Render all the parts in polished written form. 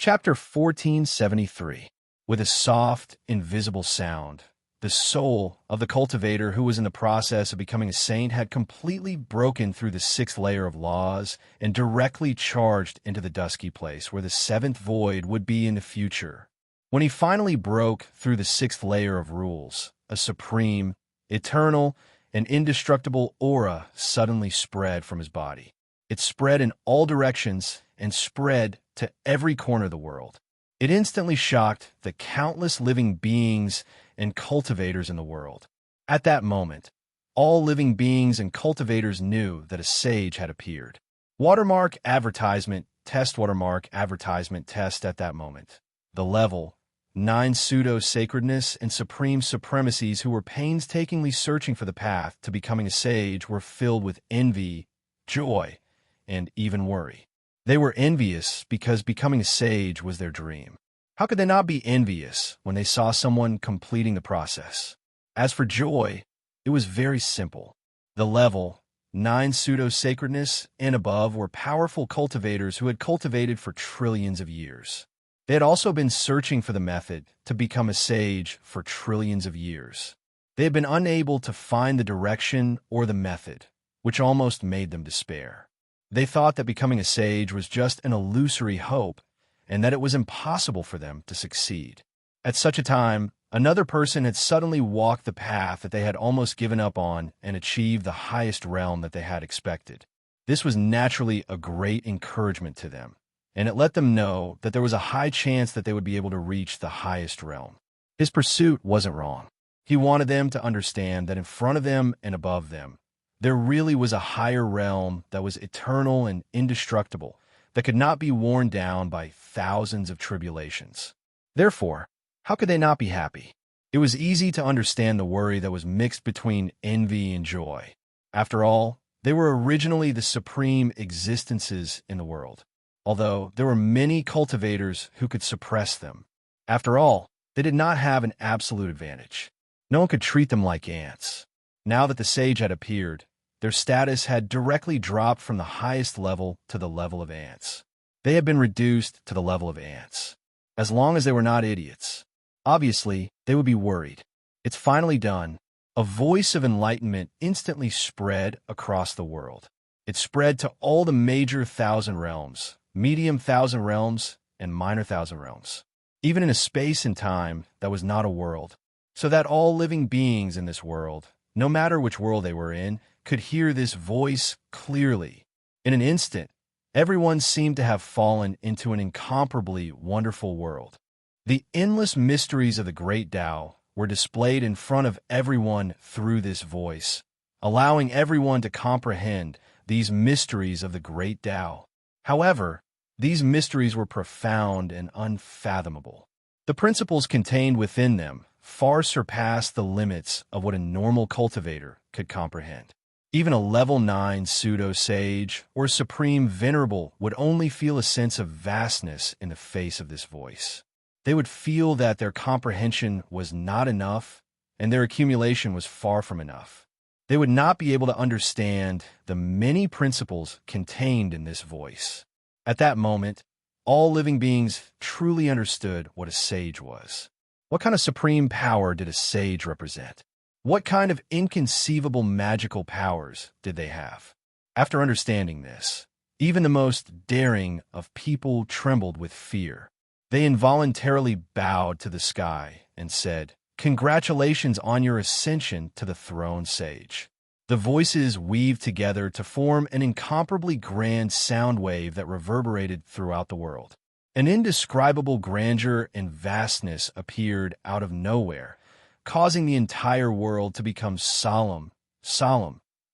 Chapter 1473. With a soft, invisible sound, the soul of the cultivator who was in the process of becoming a saint had completely broken through the sixth layer of laws and directly charged into the dusky place where the seventh void would be in the future. When he finally broke through the sixth layer of rules, a supreme, eternal, and indestructible aura suddenly spread from his body. It spread in all directions and spread to every corner of the world. It instantly shocked the countless living beings and cultivators in the world. At that moment, all living beings and cultivators knew that a sage had appeared. Watermark advertisement test at that moment. The level 9 pseudo-sacredness and supreme supremacies who were painstakingly searching for the path to becoming a sage were filled with envy, joy, and even worry. They were envious because becoming a sage was their dream. How could they not be envious when they saw someone completing the process? As for joy, it was very simple. The level 9 pseudo-sacredness and above were powerful cultivators who had cultivated for trillions of years. They had also been searching for the method to become a sage for trillions of years. They had been unable to find the direction or the method, which almost made them despair. They thought that becoming a sage was just an illusory hope and that it was impossible for them to succeed. At such a time, another person had suddenly walked the path that they had almost given up on and achieved the highest realm that they had expected. This was naturally a great encouragement to them, and it let them know that there was a high chance that they would be able to reach the highest realm. His pursuit wasn't wrong. He wanted them to understand that in front of them and above them, there really was a higher realm that was eternal and indestructible, that could not be worn down by thousands of tribulations. Therefore, how could they not be happy? It was easy to understand the worry that was mixed between envy and joy. After all, they were originally the supreme existences in the world, although there were many cultivators who could suppress them. After all, they did not have an absolute advantage. No one could treat them like ants. Now that the sage had appeared, their status had directly dropped from the highest level to the level of ants. They had been reduced to the level of ants. As long as they were not idiots. Obviously, they would be worried. It's finally done. A voice of enlightenment instantly spread across the world. It spread to all the major 1,000 realms, medium 1,000 realms, and minor 1,000 realms. Even in a space and time that was not a world. So that all living beings in this world, no matter which world they were in, could hear this voice clearly. In an instant, everyone seemed to have fallen into an incomparably wonderful world. The endless mysteries of the great Tao were displayed in front of everyone through this voice, allowing everyone to comprehend these mysteries of the great Tao. However, these mysteries were profound and unfathomable. The principles contained within them far surpassed the limits of what a normal cultivator could comprehend. Even a level 9 pseudo-sage or supreme venerable would only feel a sense of vastness in the face of this voice. They would feel that their comprehension was not enough and their accumulation was far from enough. They would not be able to understand the many principles contained in this voice. At that moment, all living beings truly understood what a sage was. What kind of supreme power did a sage represent? What kind of inconceivable magical powers did they have? After understanding this, even the most daring of people trembled with fear. They involuntarily bowed to the sky and said, "Congratulations on your ascension to the throne, sage." The voices weaved together to form an incomparably grand sound wave that reverberated throughout the world. An indescribable grandeur and vastness appeared out of nowhere, causing the entire world to become solemn,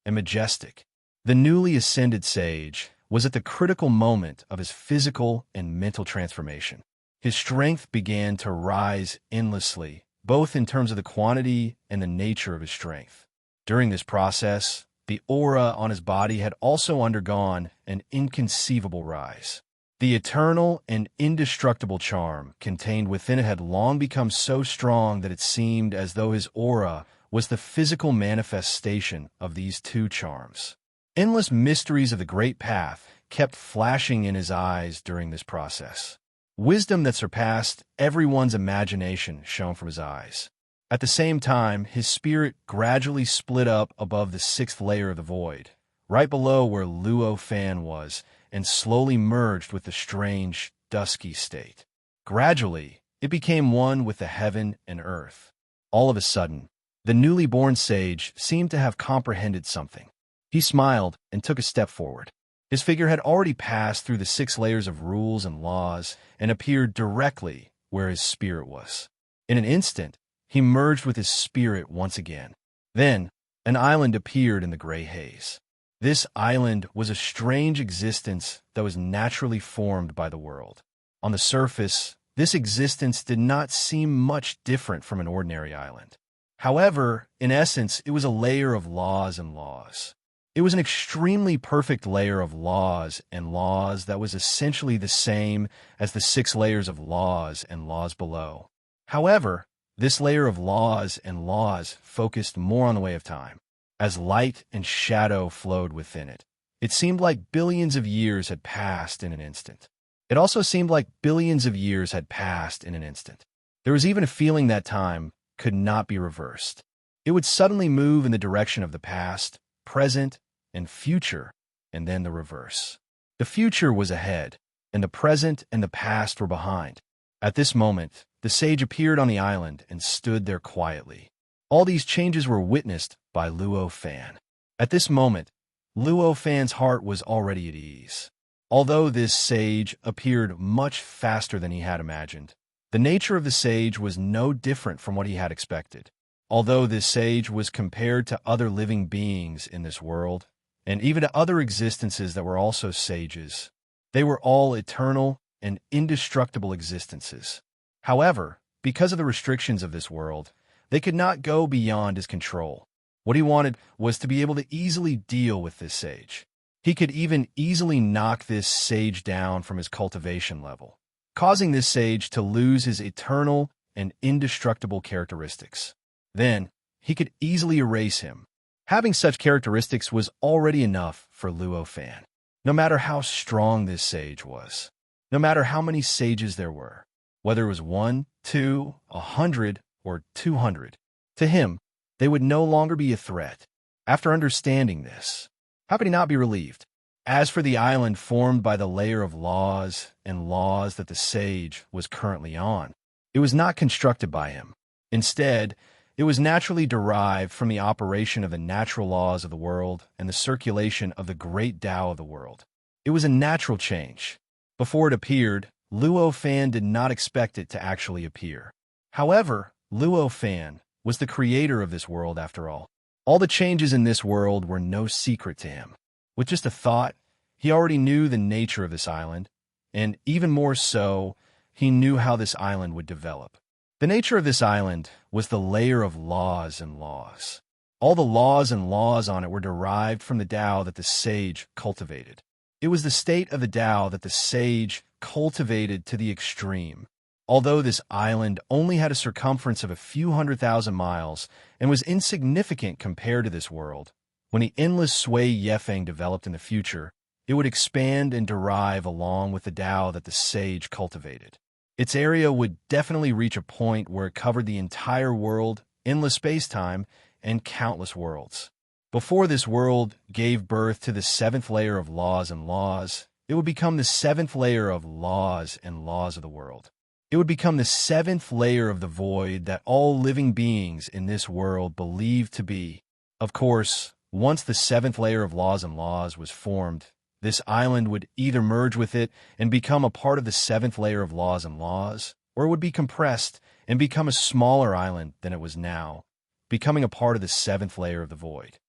and majestic. The newly ascended sage was at the critical moment of his physical and mental transformation. His strength began to rise endlessly, both in terms of the quantity and the nature of his strength. During this process, the aura on his body had also undergone an inconceivable rise. The eternal and indestructible charm contained within it had long become so strong that it seemed as though his aura was the physical manifestation of these two charms. Endless mysteries of the great path kept flashing in his eyes during this process. Wisdom that surpassed everyone's imagination shone from his eyes. At the same time, his spirit gradually split up above the sixth layer of the void, right below where Luo Fan was, and slowly merged with the strange, dusky state. Gradually, it became one with the heaven and earth. All of a sudden, the newly born sage seemed to have comprehended something. He smiled and took a step forward. His figure had already passed through the 6 layers of rules and laws and appeared directly where his spirit was. In an instant, he merged with his spirit once again. Then, an island appeared in the gray haze. This island was a strange existence that was naturally formed by the world. On the surface, this existence did not seem much different from an ordinary island. However, in essence, it was a layer of laws and laws. It was an extremely perfect layer of laws and laws that was essentially the same as the 6 layers of laws and laws below. However, this layer of laws and laws focused more on the way of time. As light and shadow flowed within it, it seemed like billions of years had passed in an instant. It also seemed like billions of years had passed in an instant. There was even a feeling that time could not be reversed. It would suddenly move in the direction of the past, present, and future, and then the reverse. The future was ahead, and the present and the past were behind. At this moment, the sage appeared on the island and stood there quietly. All these changes were witnessed by Luo Fan. At this moment, Luo Fan's heart was already at ease. Although this sage appeared much faster than he had imagined, the nature of the sage was no different from what he had expected. Although this sage was compared to other living beings in this world, and even to other existences that were also sages, they were all eternal and indestructible existences. However, because of the restrictions of this world, they could not go beyond his control. What he wanted was to be able to easily deal with this sage. He could even easily knock this sage down from his cultivation level, causing this sage to lose his eternal and indestructible characteristics. Then, he could easily erase him. Having such characteristics was already enough for Luo Fan. No matter how strong this sage was, no matter how many sages there were, whether it was 1, 2, 100, or 200, to him, they would no longer be a threat. After understanding this, how could he not be relieved? As for the island formed by the layer of laws and laws that the sage was currently on, it was not constructed by him. Instead, it was naturally derived from the operation of the natural laws of the world and the circulation of the great Tao of the world. It was a natural change. Before it appeared, Luo Fan did not expect it to actually appear. However, Luo Fan was the creator of this world after all. All the changes in this world were no secret to him. With just a thought, he already knew the nature of this island, and even more so, he knew how this island would develop. The nature of this island was the layer of laws and laws. All the laws and laws on it were derived from the Tao that the sage cultivated. It was the state of the Tao that the sage cultivated to the extreme. Although this island only had a circumference of a few 100,000 miles and was insignificant compared to this world, when the endless Sui Yefeng developed in the future, it would expand and derive along with the Tao that the sage cultivated. Its area would definitely reach a point where it covered the entire world, endless space-time, and countless worlds. Before this world gave birth to the 7th layer of laws and laws, it would become the 7th layer of laws and laws of the world. It would become the 7th layer of the void that all living beings in this world believed to be. Of course, once the 7th layer of laws and laws was formed, this island would either merge with it and become a part of the 7th layer of laws and laws, or it would be compressed and become a smaller island than it was now, becoming a part of the 7th layer of the void.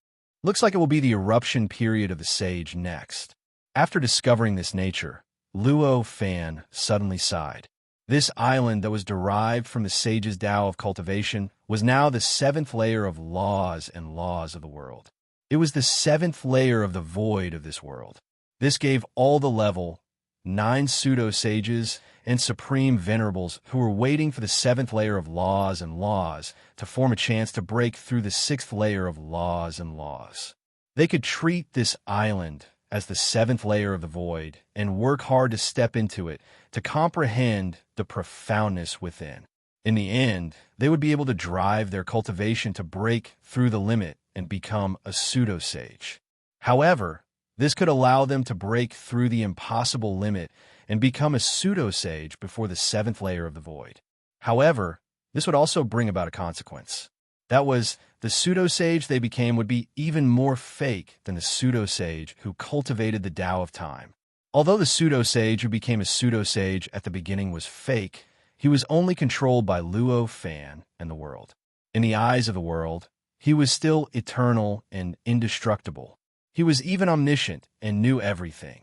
Looks like it will be the eruption period of the sage next. After discovering this nature, Luo Fan suddenly sighed. This island that was derived from the sage's Tao of cultivation was now the 7th layer of laws and laws of the world. It was the 7th layer of the void of this world. This gave all the level, 9 pseudo-sages and supreme venerables who were waiting for the 7th layer of laws and laws to form a chance to break through the 6th layer of laws and laws. They could treat this island as the seventh layer of the void and work hard to step into it, to comprehend the profoundness within. In the end, they would be able to drive their cultivation to break through the limit and become a pseudo-sage. However, this could allow them to break through the impossible limit and become a pseudo-sage before the seventh layer of the void. However, this would also bring about a consequence. That was, the pseudo-sage they became would be even more fake than the pseudo-sage who cultivated the Tao of time. Although the pseudo-sage who became a pseudo-sage at the beginning was fake, he was only controlled by Luo Fan and the world. In the eyes of the world, he was still eternal and indestructible. He was even omniscient and knew everything.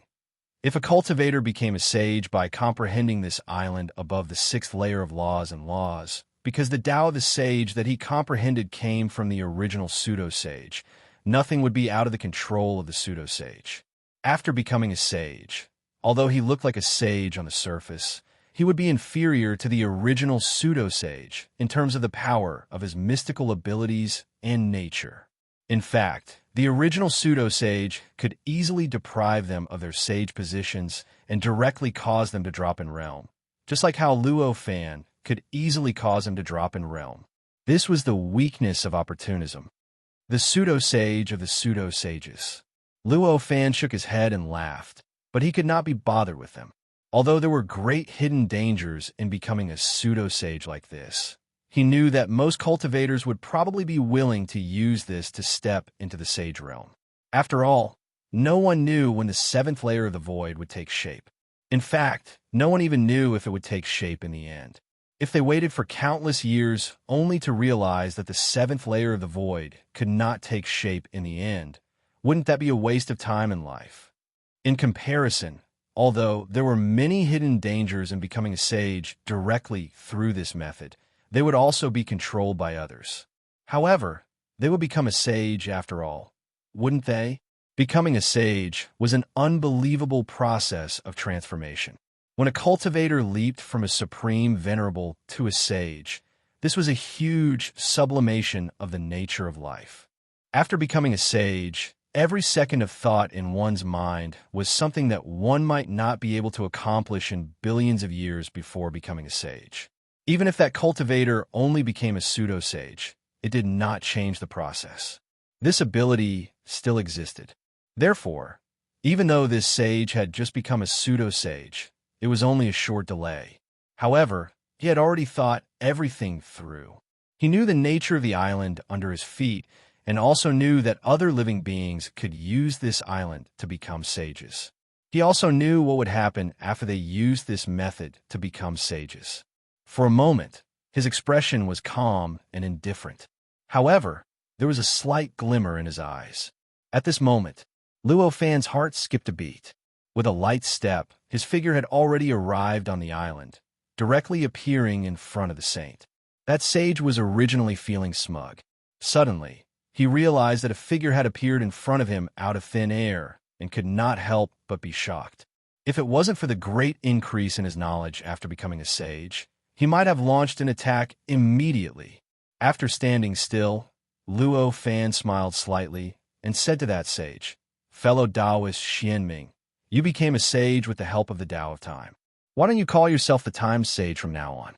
If a cultivator became a sage by comprehending this island above the sixth layer of laws and laws, because the Tao of the sage that he comprehended came from the original pseudo-sage, nothing would be out of the control of the pseudo-sage. After becoming a sage, although he looked like a sage on the surface, he would be inferior to the original pseudo-sage in terms of the power of his mystical abilities and nature. In fact, the original pseudo-sage could easily deprive them of their sage positions and directly cause them to drop in realm, just like how Luo Fan could easily cause him to drop in realm. This was the weakness of opportunism. The pseudo-sage of the pseudo-sages. Luo Fan shook his head and laughed, but he could not be bothered with them. Although there were great hidden dangers in becoming a pseudo-sage like this, he knew that most cultivators would probably be willing to use this to step into the sage realm. After all, no one knew when the seventh layer of the void would take shape. In fact, no one even knew if it would take shape in the end. If they waited for countless years only to realize that the seventh layer of the void could not take shape in the end, wouldn't that be a waste of time in life? In comparison, although there were many hidden dangers in becoming a sage directly through this method, they would also be controlled by others. However, they would become a sage after all, wouldn't they? Becoming a sage was an unbelievable process of transformation. When a cultivator leaped from a supreme venerable to a sage, this was a huge sublimation of the nature of life. After becoming a sage, every second of thought in one's mind was something that one might not be able to accomplish in billions of years before becoming a sage. Even if that cultivator only became a pseudo-sage, it did not change the process. This ability still existed. Therefore, even though this sage had just become a pseudo-sage, it was only a short delay. However, he had already thought everything through. He knew the nature of the island under his feet and also knew that other living beings could use this island to become sages. He also knew what would happen after they used this method to become sages. For a moment, his expression was calm and indifferent. However, there was a slight glimmer in his eyes. At this moment, Luo Fan's heart skipped a beat. With a light step, his figure had already arrived on the island, directly appearing in front of the saint. That sage was originally feeling smug. Suddenly, he realized that a figure had appeared in front of him out of thin air and could not help but be shocked. If it wasn't for the great increase in his knowledge after becoming a sage, he might have launched an attack immediately. After standing still, Luo Fan smiled slightly and said to that sage, "Fellow Taoist Xianming, you became a sage with the help of the Tao of Time. Why don't you call yourself the Time Sage from now on?"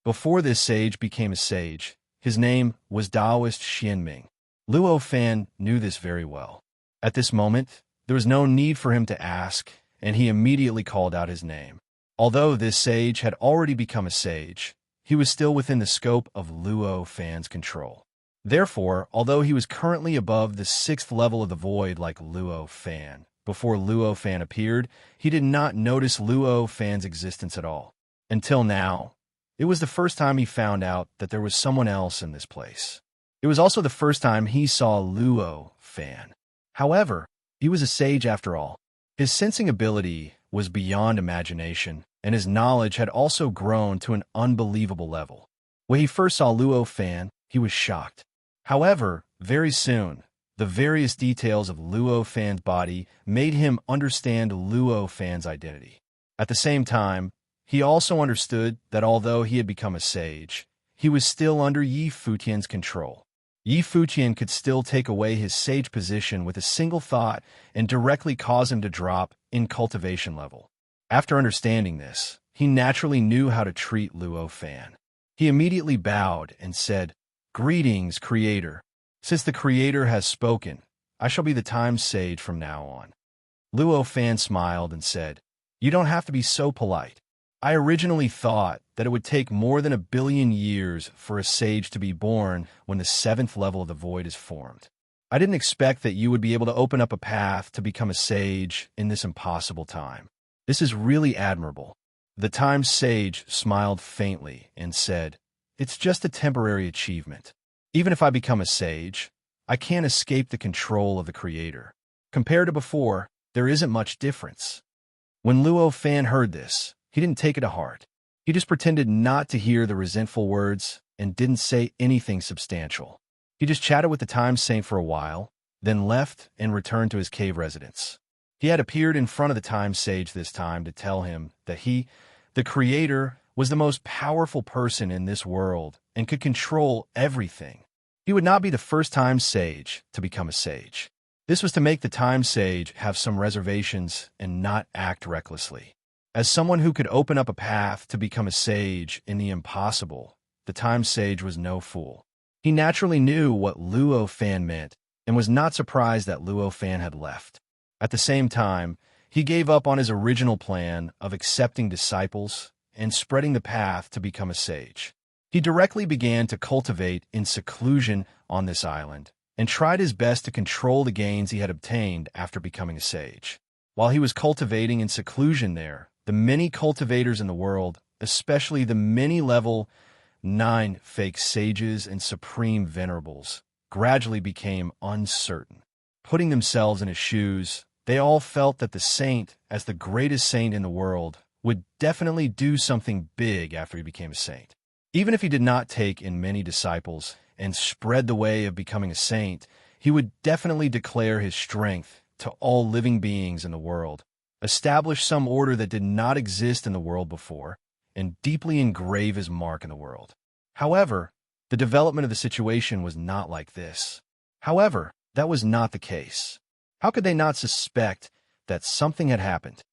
Before this sage became a sage, his name was Taoist Xianming. Luo Fan knew this very well. At this moment, there was no need for him to ask, and he immediately called out his name. Although this sage had already become a sage, he was still within the scope of Luo Fan's control. Therefore, although he was currently above the sixth level of the void like Luo Fan, before Luo Fan appeared, he did not notice Luo Fan's existence at all. Until now, it was the first time he found out that there was someone else in this place. It was also the first time he saw Luo Fan. However, he was a sage after all. His sensing ability was beyond imagination, and his knowledge had also grown to an unbelievable level. When he first saw Luo Fan, he was shocked. However, very soon, the various details of Luo Fan's body made him understand Luo Fan's identity. At the same time, he also understood that although he had become a sage, he was still under Yi Futian's control. Yi Fuqian could still take away his sage position with a single thought and directly cause him to drop in cultivation level. After understanding this, he naturally knew how to treat Luo Fan. He immediately bowed and said, "Greetings, Creator. Since the Creator has spoken, I shall be the Time Sage from now on." Luo Fan smiled and said, "You don't have to be so polite. I originally thought that it would take more than 1 billion years for a sage to be born when the 7th level of the void is formed. I didn't expect that you would be able to open up a path to become a sage in this impossible time. This is really admirable." The Time Sage smiled faintly and said, "It's just a temporary achievement. Even if I become a sage, I can't escape the control of the Creator. Compared to before, there isn't much difference." When Luo Fan heard this, he didn't take it to heart. He just pretended not to hear the resentful words and didn't say anything substantial. He just chatted with the Time Saint for a while, then left and returned to his cave residence. He had appeared in front of the Time Sage this time to tell him that he, the Creator, was the most powerful person in this world and could control everything. He would not be the first Time Sage to become a sage. This was to make the Time Sage have some reservations and not act recklessly. As someone who could open up a path to become a sage in the impossible, the Time Sage was no fool. He naturally knew what Luo Fan meant and was not surprised that Luo Fan had left. At the same time, he gave up on his original plan of accepting disciples and spreading the path to become a sage. He directly began to cultivate in seclusion on this island and tried his best to control the gains he had obtained after becoming a sage. While he was cultivating in seclusion there, the many cultivators in the world, especially the many level 9 fake sages and supreme venerables, gradually became uncertain. Putting themselves in his shoes, they all felt that the saint, as the greatest saint in the world, would definitely do something big after he became a saint. Even if he did not take in many disciples and spread the way of becoming a saint, he would definitely declare his strength to all living beings in the world, establish some order that did not exist in the world before, and deeply engrave his mark in the world. However, the development of the situation was not like this. However, that was not the case. How could they not suspect that something had happened?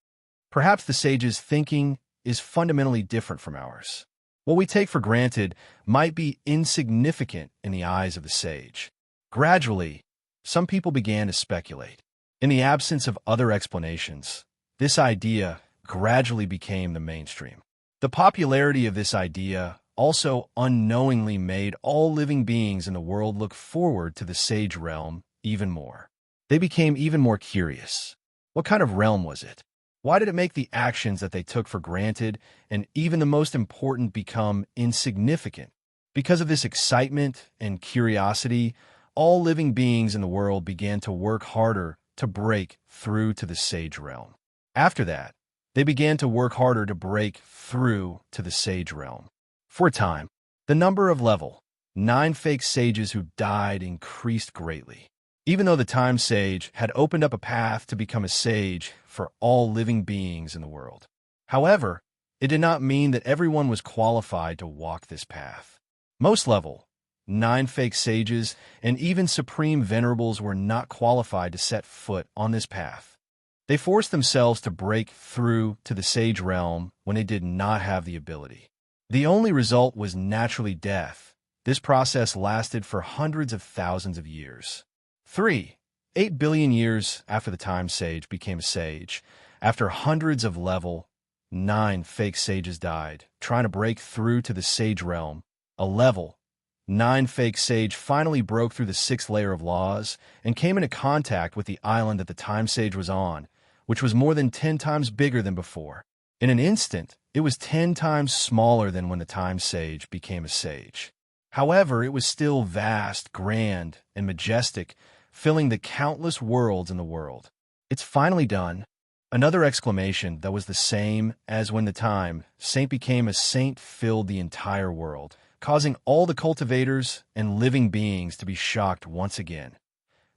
Perhaps the sage's thinking is fundamentally different from ours. What we take for granted might be insignificant in the eyes of the sage. Gradually, some people began to speculate. In the absence of other explanations, this idea gradually became the mainstream. The popularity of this idea also unknowingly made all living beings in the world look forward to the sage realm even more. They became even more curious. What kind of realm was it? Why did it make the actions that they took for granted and even the most important become insignificant? Because of this excitement and curiosity, all living beings in the world began to work harder to break through to the sage realm. After that, they began to work harder to break through to the sage realm. For a time, the number of level 9 fake sages who died increased greatly. Even though the Time Sage had opened up a path to become a sage for all living beings in the world. However, it did not mean that everyone was qualified to walk this path. Most level 9 fake sages and even supreme venerables were not qualified to set foot on this path. They forced themselves to break through to the sage realm when they did not have the ability. The only result was naturally death. This process lasted for hundreds of thousands of years. 8 billion years after the Time Sage became a sage, after hundreds of level 9 fake sages died, trying to break through to the sage realm, a level 9 fake sage finally broke through the 6th layer of laws and came into contact with the island that the Time Sage was on, which was more than 10 times bigger than before. In an instant, it was 10 times smaller than when the Time Sage became a sage. However, it was still vast, grand, and majestic, filling the countless worlds in the world. It's finally done. Another exclamation that was the same as when the Time Saint became a saint filled the entire world, causing all the cultivators and living beings to be shocked once again.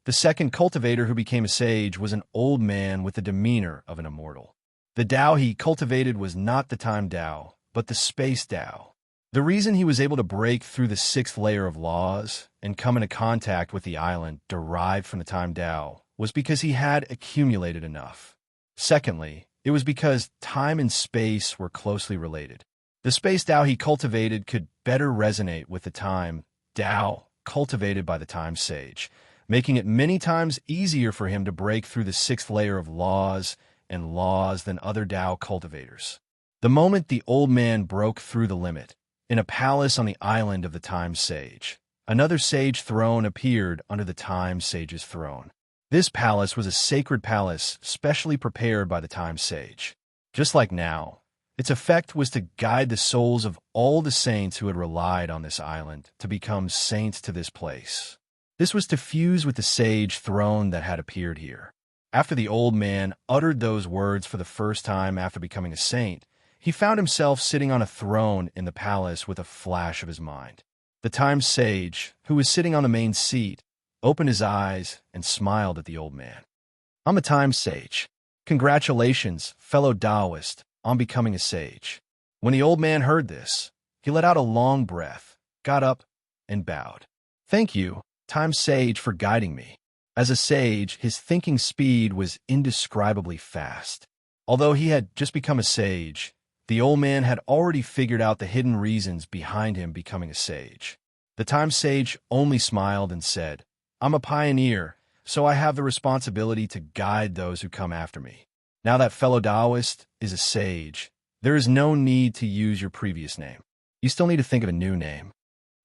The second cultivator who became a sage was an old man with the demeanor of an immortal. The Tao he cultivated was not the Time Tao, but the Space Tao. The reason he was able to break through the sixth layer of laws and come into contact with the island derived from the time Tao was because he had accumulated enough. Secondly, it was because time and space were closely related. The space Tao he cultivated could better resonate with the time Tao cultivated by the time sage, making it many times easier for him to break through the sixth layer of laws than other Tao cultivators. The moment the old man broke through the limit, in a palace on the island of the time sage, another sage throne appeared under the time sage's throne. This palace was a sacred palace specially prepared by the time sage. Just like now, its effect was to guide the souls of all the saints who had relied on this island to become saints to this place. This was to fuse with the sage throne that had appeared here. After the old man uttered those words for the first time after becoming a saint, he found himself sitting on a throne in the palace with a flash of his mind. The time sage, who was sitting on the main seat, opened his eyes and smiled at the old man. "I'm a time sage. Congratulations, fellow Taoist, on becoming a sage." When the old man heard this, he let out a long breath, got up, and bowed. "Thank you, time sage, for guiding me." As a sage, his thinking speed was indescribably fast. Although he had just become a sage, the old man had already figured out the hidden reasons behind him becoming a sage. The time sage only smiled and said, "I'm a pioneer, so I have the responsibility to guide those who come after me. Now that fellow Taoist is a sage, there is no need to use your previous name. You still need to think of a new name."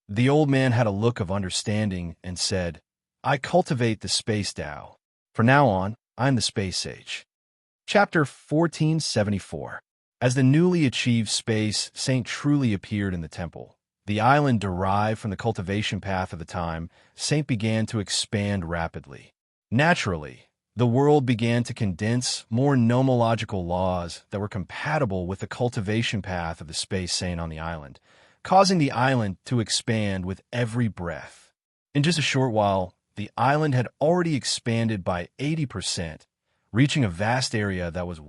The old man had a look of understanding and said, "I cultivate the space Tao. From now on, I am the space sage." Chapter 1474. As the newly achieved space saint truly appeared in the temple, the island derived from the cultivation path of the time saint began to expand rapidly. Naturally, the world began to condense more nomological laws that were compatible with the cultivation path of the space saint on the island, causing the island to expand with every breath. In just a short while, the island had already expanded by 80%, reaching a vast area that was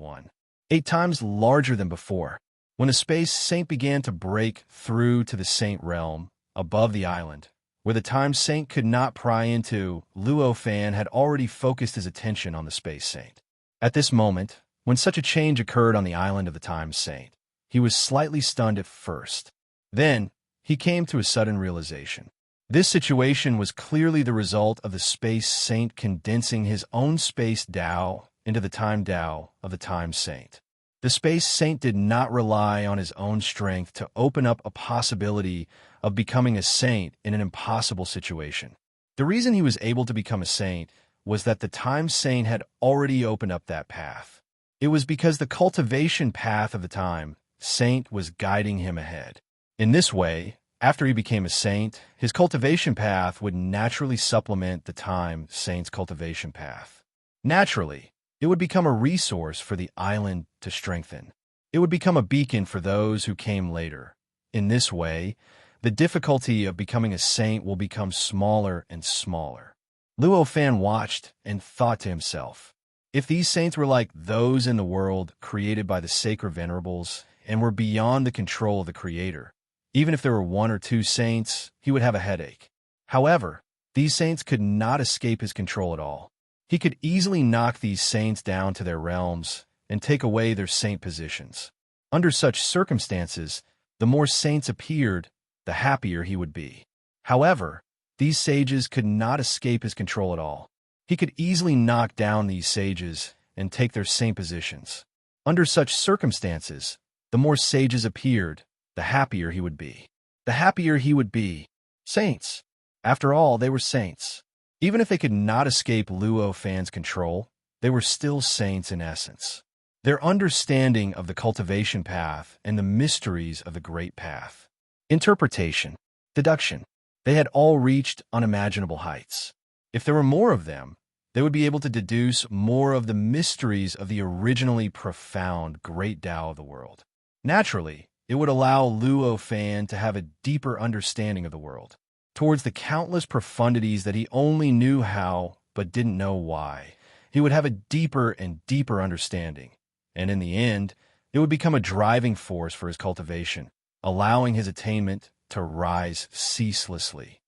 8 times larger than before. When the space saint began to break through to the saint realm above the island, where the time saint could not pry into, Luo Fan had already focused his attention on the space saint. At this moment, when such a change occurred on the island of the time saint, he was slightly stunned at first. Then, he came to a sudden realization. This situation was clearly the result of the space saint condensing his own space Tao into the time Tao of the time saint. The space saint did not rely on his own strength to open up a possibility of becoming a saint in an impossible situation. The reason he was able to become a saint was that the time saint had already opened up that path. It was because the cultivation path of the time saint was guiding him ahead. In this way, after he became a saint, his cultivation path would naturally supplement the time saint's cultivation path. Naturally, it would become a resource for the island to strengthen. It would become a beacon for those who came later. In this way, the difficulty of becoming a saint will become smaller and smaller. Luo Fan watched and thought to himself, if these saints were like those in the world created by the sacred venerables and were beyond the control of the Creator, even if there were 1 or 2 saints, he would have a headache. However, these saints could not escape his control at all. He could easily knock these saints down to their realms and take away their saint positions. Under such circumstances, the more saints appeared, the happier he would be. However, these sages could not escape his control at all. He could easily knock down these sages and take their saint positions. Under such circumstances, the more sages appeared, the happier he would be. The happier he would be. Saints. After all, they were saints. Even if they could not escape Luo Fan's control, they were still saints in essence. Their understanding of the cultivation path and the mysteries of the great path. Interpretation. Deduction. They had all reached unimaginable heights. If there were more of them, they would be able to deduce more of the mysteries of the originally profound great Tao of the world. Naturally, it would allow Luo Fan to have a deeper understanding of the world, towards the countless profundities that he only knew how but didn't know why. He would have a deeper and deeper understanding, and in the end, it would become a driving force for his cultivation. allowing his attainment to rise ceaselessly.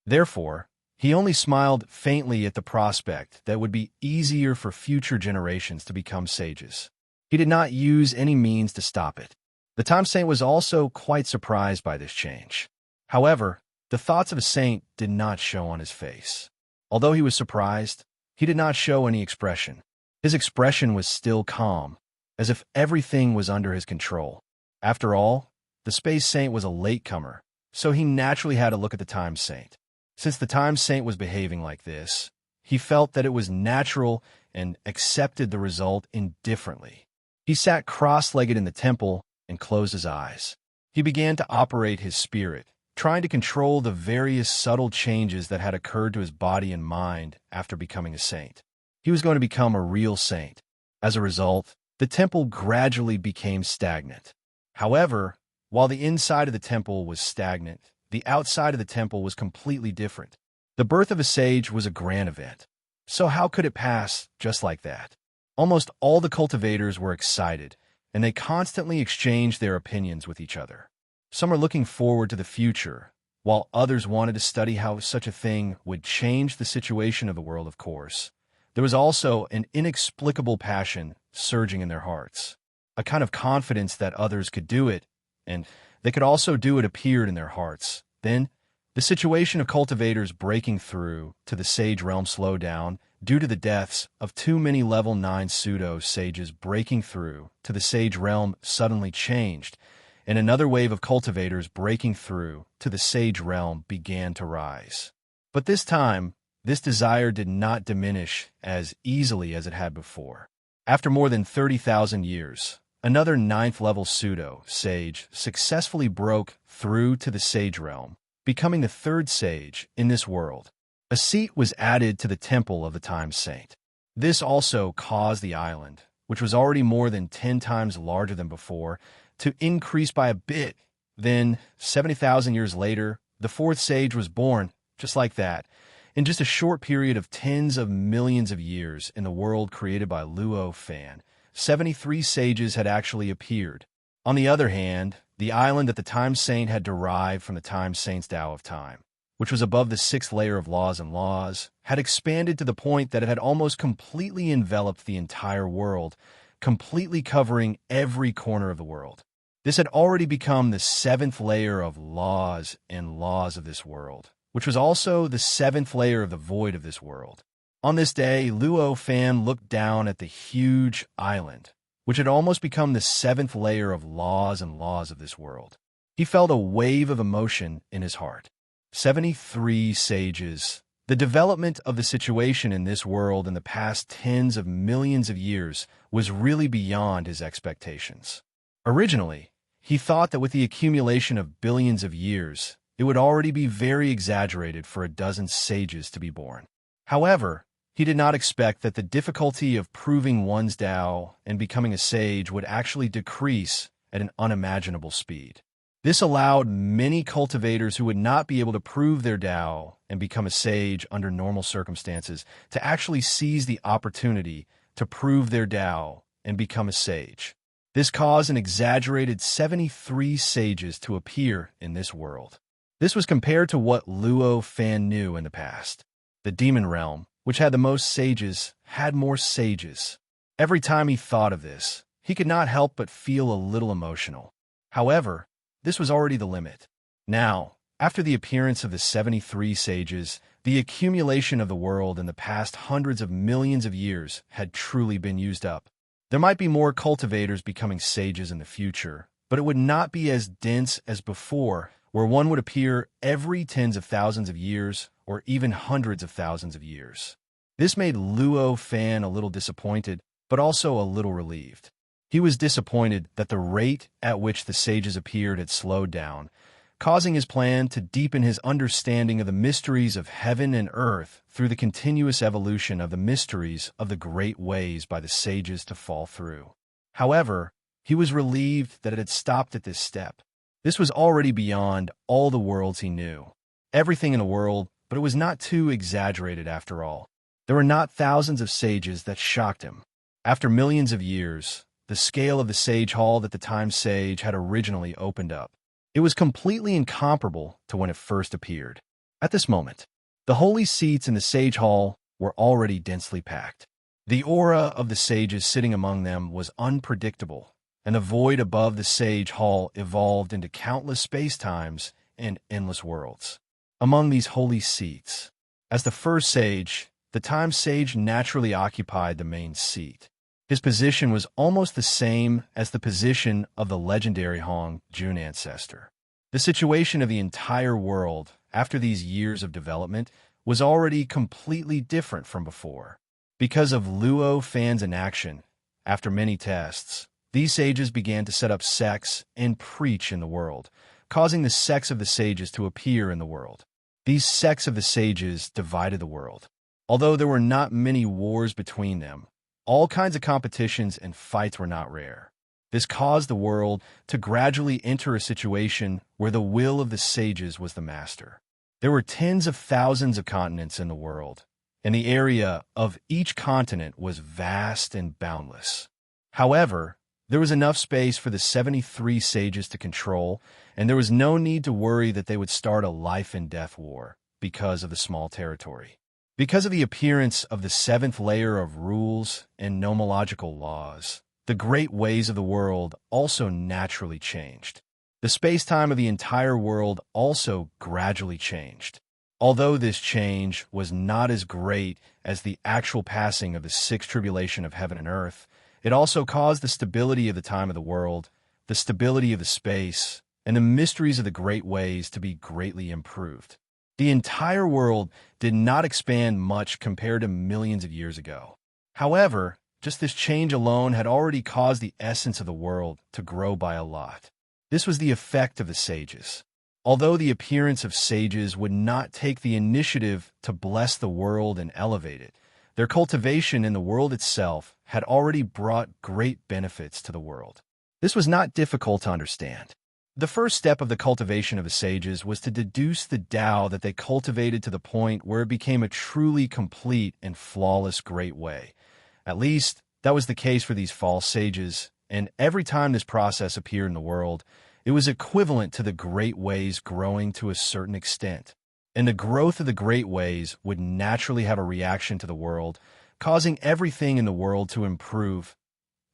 Therefore, he only smiled faintly at the prospect that it would be easier for future generations to become sages. He did not use any means to stop it. The time saint was also quite surprised by this change. However, the thoughts of a saint did not show on his face. Although he was surprised, he did not show any expression. His expression was still calm, as if everything was under his control. After all, the space saint was a latecomer, so he naturally had to look at the time saint. Since the time saint was behaving like this, he felt that it was natural and accepted the result indifferently. He sat cross-legged in the temple and closed his eyes. He began to operate his spirit, trying to control the various subtle changes that had occurred to his body and mind after becoming a saint. He was going to become a real saint. As a result, the temple gradually became stagnant. However, while the inside of the temple was stagnant, the outside of the temple was completely different. The birth of a sage was a grand event. So how could it pass just like that? Almost all the cultivators were excited, and they constantly exchanged their opinions with each other. Some were looking forward to the future, while others wanted to study how such a thing would change the situation of the world, of course. There was also an inexplicable passion surging in their hearts. A kind of confidence that others could do it, and they could also do it appeared in their hearts. Then, the situation of cultivators breaking through to the sage realm slowed down due to the deaths of too many level 9 pseudo-sages. Breaking through to the sage realm suddenly changed, and another wave of cultivators breaking through to the sage realm began to rise. But this time, this desire did not diminish as easily as it had before. After more than 30,000 years, another 9th-level pseudo-sage successfully broke through to the sage realm, becoming the 3rd sage in this world. A seat was added to the temple of the time saint. This also caused the island, which was already more than 10 times larger than before, to increase by a bit. Then, 70,000 years later, the 4th sage was born, just like that. In just a short period of tens of millions of years in the world created by Luo Fan, 73 sages had actually appeared. On the other hand, the island that the time saint had derived from the time saint's Tao of Time, which was above the 6th layer of laws and laws, had expanded to the point that it had almost completely enveloped the entire world, completely covering every corner of the world. This had already become the 7th layer of laws and laws of this world, which was also the 7th layer of the void of this world. On this day, Luo Fan looked down at the huge island, which had almost become the 7th layer of laws and laws of this world. He felt a wave of emotion in his heart. 73 sages. The development of the situation in this world in the past tens of millions of years was really beyond his expectations. Originally, he thought that with the accumulation of billions of years, it would already be very exaggerated for a dozen sages to be born. However, he did not expect that the difficulty of proving one's Tao and becoming a sage would actually decrease at an unimaginable speed. This allowed many cultivators who would not be able to prove their Tao and become a sage under normal circumstances to actually seize the opportunity to prove their Tao and become a sage. This caused an exaggerated 73 sages to appear in this world. This was compared to what Luo Fan knew in the past. The demon realm, which had the most sages, had more sages. Every time he thought of this, he could not help but feel a little emotional. However, this was already the limit. Now, after the appearance of the 73 sages, the accumulation of the world in the past hundreds of millions of years had truly been used up. There might be more cultivators becoming sages in the future, but it would not be as dense as before, where one would appear every tens of thousands of years or even hundreds of thousands of years. This made Luo Fan a little disappointed, but also a little relieved. He was disappointed that the rate at which the sages appeared had slowed down, causing his plan to deepen his understanding of the mysteries of heaven and earth through the continuous evolution of the mysteries of the great ways by the sages to fall through. However, he was relieved that it had stopped at this step. This was already beyond all the worlds he knew. Everything in the world, but it was not too exaggerated after all. There were not thousands of sages that shocked him. After millions of years, the scale of the sage hall that the time sage had originally opened up. It was completely incomparable to when it first appeared. At this moment, the holy seats in the sage hall were already densely packed. The aura of the sages sitting among them was unpredictable, and the void above the sage hall evolved into countless space-times and endless worlds. Among these holy seats, as the first sage, the time sage naturally occupied the main seat. His position was almost the same as the position of the legendary Hong Jun ancestor. The situation of the entire world, after these years of development, was already completely different from before. Because of Luo Fan's inaction, after many tests, these sages began to set up sects and preach in the world, causing the sects of the sages to appear in the world. These sects of the sages divided the world. Although there were not many wars between them, all kinds of competitions and fights were not rare. This caused the world to gradually enter a situation where the will of the sages was the master. There were tens of thousands of continents in the world, and the area of each continent was vast and boundless. However, there was enough space for the 73 sages to control, and there was no need to worry that they would start a life-and-death war because of the small territory. Because of the appearance of the seventh layer of rules and nomological laws, the great ways of the world also naturally changed. The space-time of the entire world also gradually changed. Although this change was not as great as the actual passing of the sixth tribulation of heaven and earth, it also caused the stability of the time of the world, the stability of the space, and the mysteries of the great ways to be greatly improved. The entire world did not expand much compared to millions of years ago. However, just this change alone had already caused the essence of the world to grow by a lot. This was the effect of the sages. Although the appearance of sages would not take the initiative to bless the world and elevate it, their cultivation in the world itself had already brought great benefits to the world. This was not difficult to understand. The first step of the cultivation of the sages was to deduce the Tao that they cultivated to the point where it became a truly complete and flawless great way. At least, that was the case for these false sages, and every time this process appeared in the world, it was equivalent to the great ways growing to a certain extent. And the growth of the great ways would naturally have a reaction to the world, causing everything in the world to improve.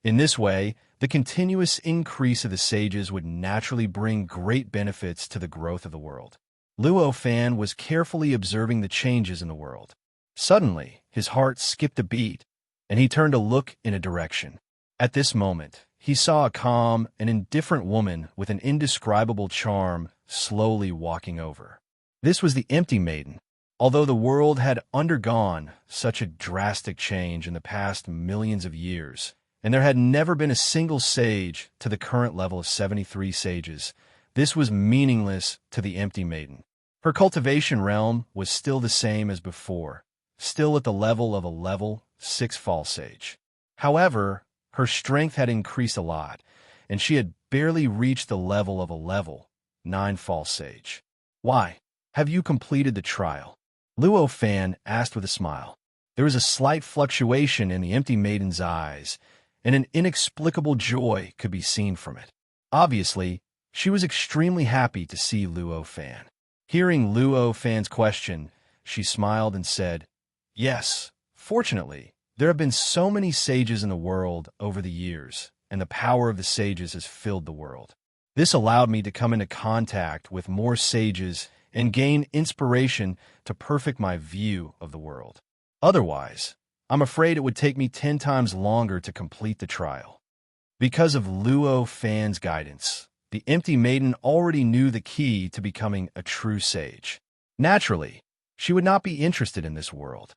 In this way, the continuous increase of the sages would naturally bring great benefits to the growth of the world. Luo Fan was carefully observing the changes in the world. Suddenly, his heart skipped a beat, and he turned to look in a direction. At this moment, he saw a calm and indifferent woman with an indescribable charm slowly walking over. This was the Empty Maiden. Although the world had undergone such a drastic change in the past millions of years, and there had never been a single sage to the current level of 73 sages, this was meaningless to the Empty Maiden. Her cultivation realm was still the same as before, still at the level of a level 6 false sage. However, her strength had increased a lot, and she had barely reached the level of a level 9 false sage. "Why? Have you completed the trial?" Luo Fan asked with a smile. There was a slight fluctuation in the Empty Maiden's eyes, and an inexplicable joy could be seen from it. Obviously, she was extremely happy to see Luo Fan. Hearing Luo Fan's question, she smiled and said, "Yes, fortunately, there have been so many sages in the world over the years, and the power of the sages has filled the world. This allowed me to come into contact with more sages and gain inspiration to perfect my view of the world. Otherwise, I'm afraid it would take me 10 times longer to complete the trial." Because of Luo Fan's guidance, the Empty Maiden already knew the key to becoming a true sage. Naturally, she would not be interested in this world,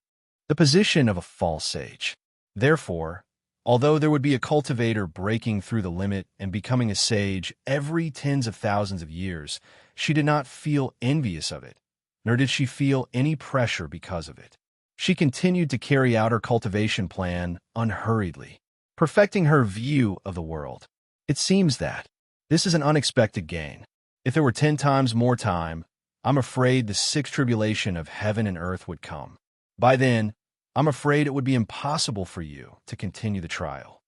the position of a false sage. Therefore, although there would be a cultivator breaking through the limit and becoming a sage every tens of thousands of years, she did not feel envious of it, nor did she feel any pressure because of it. She continued to carry out her cultivation plan unhurriedly, perfecting her view of the world. It seems that this is an unexpected gain. If there were 10 times more time, I'm afraid the sixth tribulation of heaven and earth would come. By then, I'm afraid it would be impossible for you to continue the trial.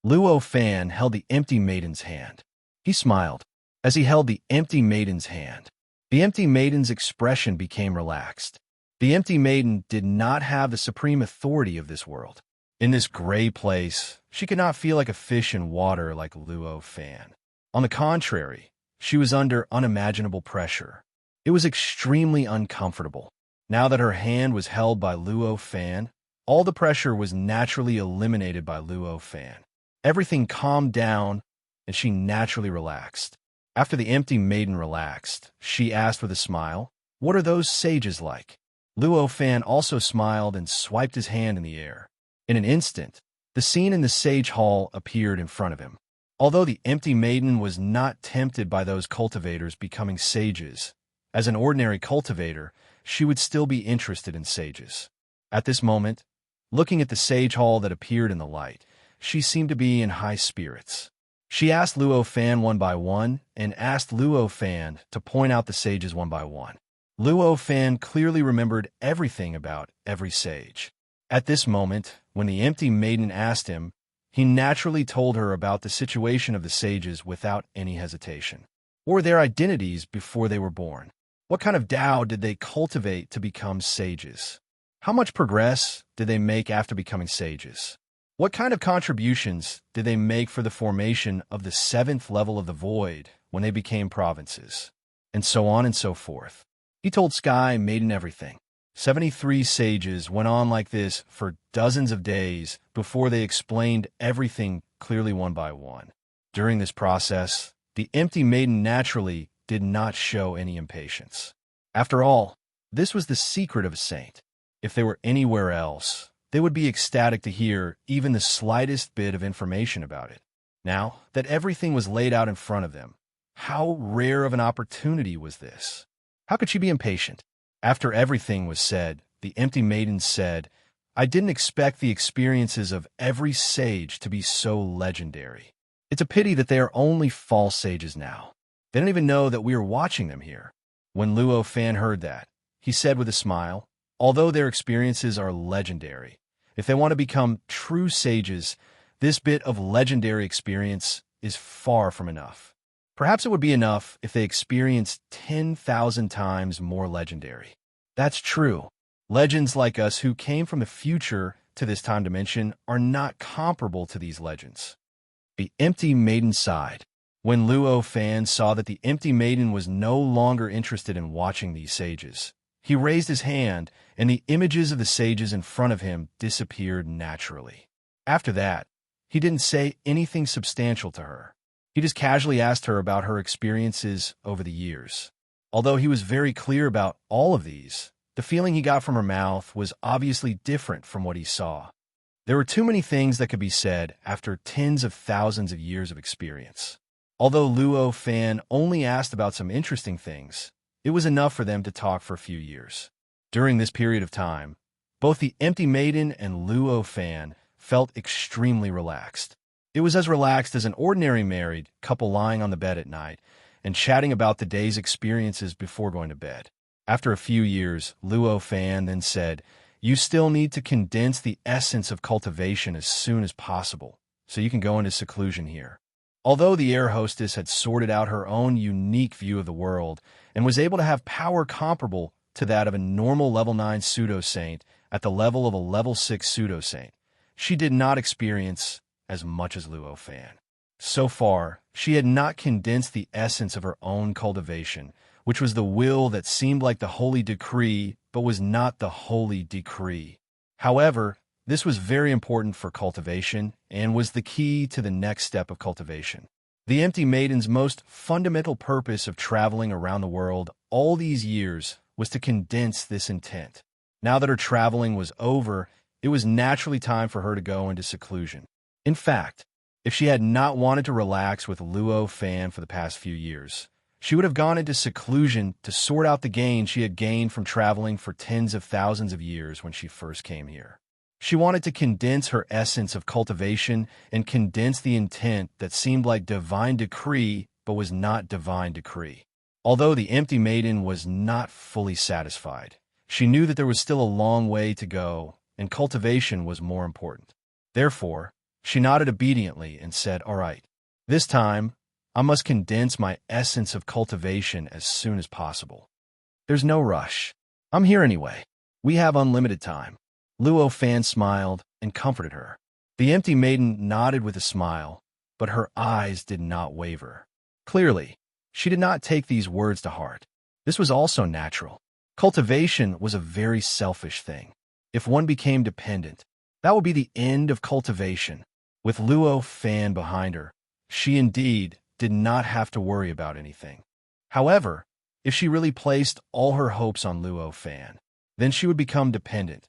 Luo Fan held the Empty Maiden's hand. He smiled. as he held the empty maiden's hand. The empty maiden's expression became relaxed. The empty maiden did not have the supreme authority of this world. In this gray place, she could not feel like a fish in water like Luo Fan. On the contrary, she was under unimaginable pressure. It was extremely uncomfortable. Now that her hand was held by Luo Fan, all the pressure was naturally eliminated by Luo Fan. Everything calmed down, and she naturally relaxed. After the empty maiden relaxed, she asked with a smile, "What are those sages like?" Luo Fan also smiled and swiped his hand in the air. In an instant, the scene in the sage hall appeared in front of him. Although the empty maiden was not tempted by those cultivators becoming sages, as an ordinary cultivator, she would still be interested in sages. At this moment, looking at the sage hall that appeared in the light, she seemed to be in high spirits. She asked Luo Fan one by one and asked Luo Fan to point out the sages one by one. Luo Fan clearly remembered everything about every sage. At this moment, when the empty maiden asked him, he naturally told her about the situation of the sages without any hesitation, or their identities before they were born. What kind of Tao did they cultivate to become sages? How much progress did they make after becoming sages? What kind of contributions did they make for the formation of the 7th level of the void when they became provinces? And so on and so forth. He told Sky Maiden everything. 73 sages went on like this for dozens of days before they explained everything clearly one by one. During this process, the empty maiden naturally did not show any impatience. After all, this was the secret of a saint. If they were anywhere else, they would be ecstatic to hear even the slightest bit of information about it. Now that everything was laid out in front of them, how rare of an opportunity was this? How could she be impatient? After everything was said, the empty maiden said, "I didn't expect the experiences of every sage to be so legendary. It's a pity that they are only false sages now. They don't even know that we are watching them here." When Luo Fan heard that, he said with a smile, "Although their experiences are legendary, if they want to become true sages, this bit of legendary experience is far from enough. Perhaps it would be enough if they experienced 10,000 times more legendary." That's true. Legends like us who came from the future to this time dimension are not comparable to these legends. The empty maiden sighed. When Luo Fan saw that the empty maiden was no longer interested in watching these sages, he raised his hand, and the images of the sages in front of him disappeared naturally. After that, he didn't say anything substantial to her. He just casually asked her about her experiences over the years. Although he was very clear about all of these, the feeling he got from her mouth was obviously different from what he saw. There were too many things that could be said after tens of thousands of years of experience. Although Luo Fan only asked about some interesting things, it was enough for them to talk for a few years. During this period of time, both the empty maiden and Luo Fan felt extremely relaxed. It was as relaxed as an ordinary married couple lying on the bed at night and chatting about the day's experiences before going to bed. After a few years, Luo Fan then said, "You still need to condense the essence of cultivation as soon as possible, so you can go into seclusion here." Although the air hostess had sorted out her own unique view of the world and was able to have power comparable to that of a normal level 9 pseudo-saint at the level of a level 6 pseudo-saint, she did not experience as much as Luo Fan. So far, she had not condensed the essence of her own cultivation, which was the will that seemed like the holy decree, but was not the holy decree. However, this was very important for cultivation and was the key to the next step of cultivation. The empty maiden's most fundamental purpose of traveling around the world all these years was to condense this intent. Now that her traveling was over, it was naturally time for her to go into seclusion. In fact, if she had not wanted to relax with Luo Fan for the past few years, she would have gone into seclusion to sort out the gain she had gained from traveling for tens of thousands of years when she first came here. She wanted to condense her essence of cultivation and condense the intent that seemed like divine decree but was not divine decree. Although the empty maiden was not fully satisfied, she knew that there was still a long way to go and cultivation was more important. Therefore, she nodded obediently and said, "All right. This time, I must condense my essence of cultivation as soon as possible. There's no rush. I'm here anyway. We have unlimited time. Luo Fan smiled and comforted her. The empty maiden nodded with a smile, but her eyes did not waver. Clearly, she did not take these words to heart. This was also natural. Cultivation was a very selfish thing. If one became dependent, that would be the end of cultivation. With Luo Fan behind her, she indeed did not have to worry about anything. However, if she really placed all her hopes on Luo Fan, then she would become dependent.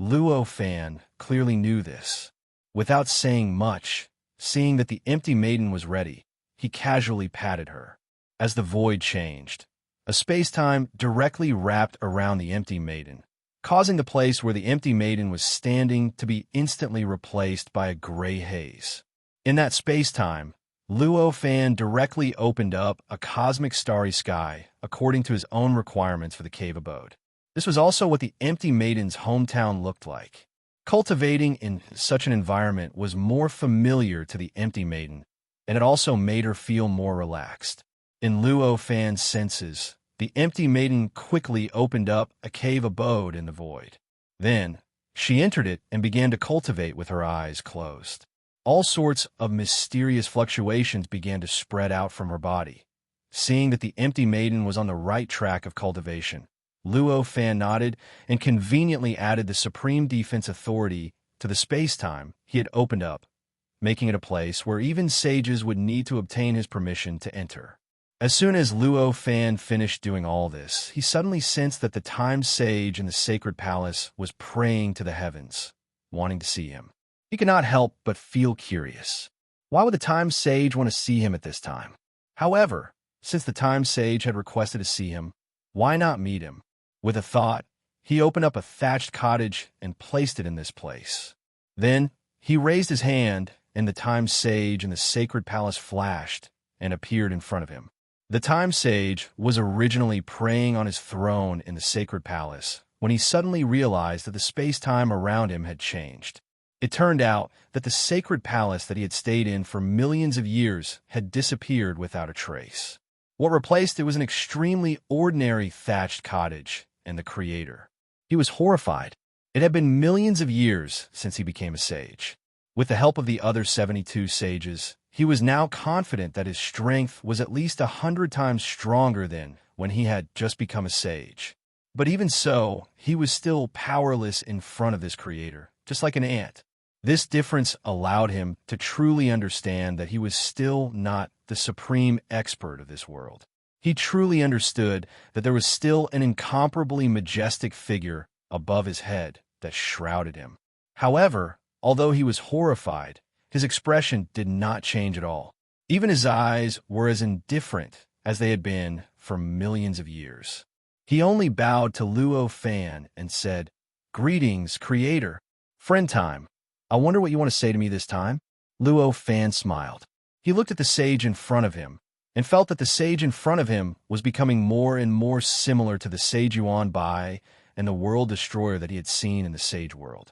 Luo Fan clearly knew this. Without saying much, seeing that the empty maiden was ready, he casually patted her. As the void changed, a space-time directly wrapped around the empty maiden, causing the place where the empty maiden was standing to be instantly replaced by a gray haze. In that space-time, Luo Fan directly opened up a cosmic starry sky according to his own requirements for the cave abode. This was also what the empty maiden's hometown looked like. Cultivating in such an environment was more familiar to the empty maiden, and it also made her feel more relaxed. In Luo Fan's senses, the empty maiden quickly opened up a cave abode in the void. Then, she entered it and began to cultivate with her eyes closed. All sorts of mysterious fluctuations began to spread out from her body. Seeing that the empty maiden was on the right track of cultivation, Luo Fan nodded and conveniently added the supreme defense authority to the space-time he had opened up, making it a place where even sages would need to obtain his permission to enter. As soon as Luo Fan finished doing all this, he suddenly sensed that the time sage in the sacred palace was praying to the heavens, wanting to see him. He could not help but feel curious. Why would the time sage want to see him at this time? However, since the time sage had requested to see him, why not meet him? With a thought, he opened up a thatched cottage and placed it in this place. Then, he raised his hand, and the time sage in the sacred palace flashed and appeared in front of him. The time sage was originally praying on his throne in the sacred palace when he suddenly realized that the space-time around him had changed. It turned out that the sacred palace that he had stayed in for millions of years had disappeared without a trace. What replaced it was an extremely ordinary thatched cottage and the creator. He was horrified. It had been millions of years since he became a sage. With the help of the other 72 sages, he was now confident that his strength was at least 100 times stronger than when he had just become a sage. But even so, he was still powerless in front of this creator, just like an ant. This difference allowed him to truly understand that he was still not the supreme expert of this world. He truly understood that there was still an incomparably majestic figure above his head that shrouded him. However, although he was horrified, his expression did not change at all. Even his eyes were as indifferent as they had been for millions of years. He only bowed to Luo Fan and said, "Greetings, Creator. Friend time. I wonder what you want to say to me this time?" Luo Fan smiled. He looked at the sage in front of him and felt that the sage in front of him was becoming more and more similar to the sage Yuan Bai and the world destroyer that he had seen in the sage world.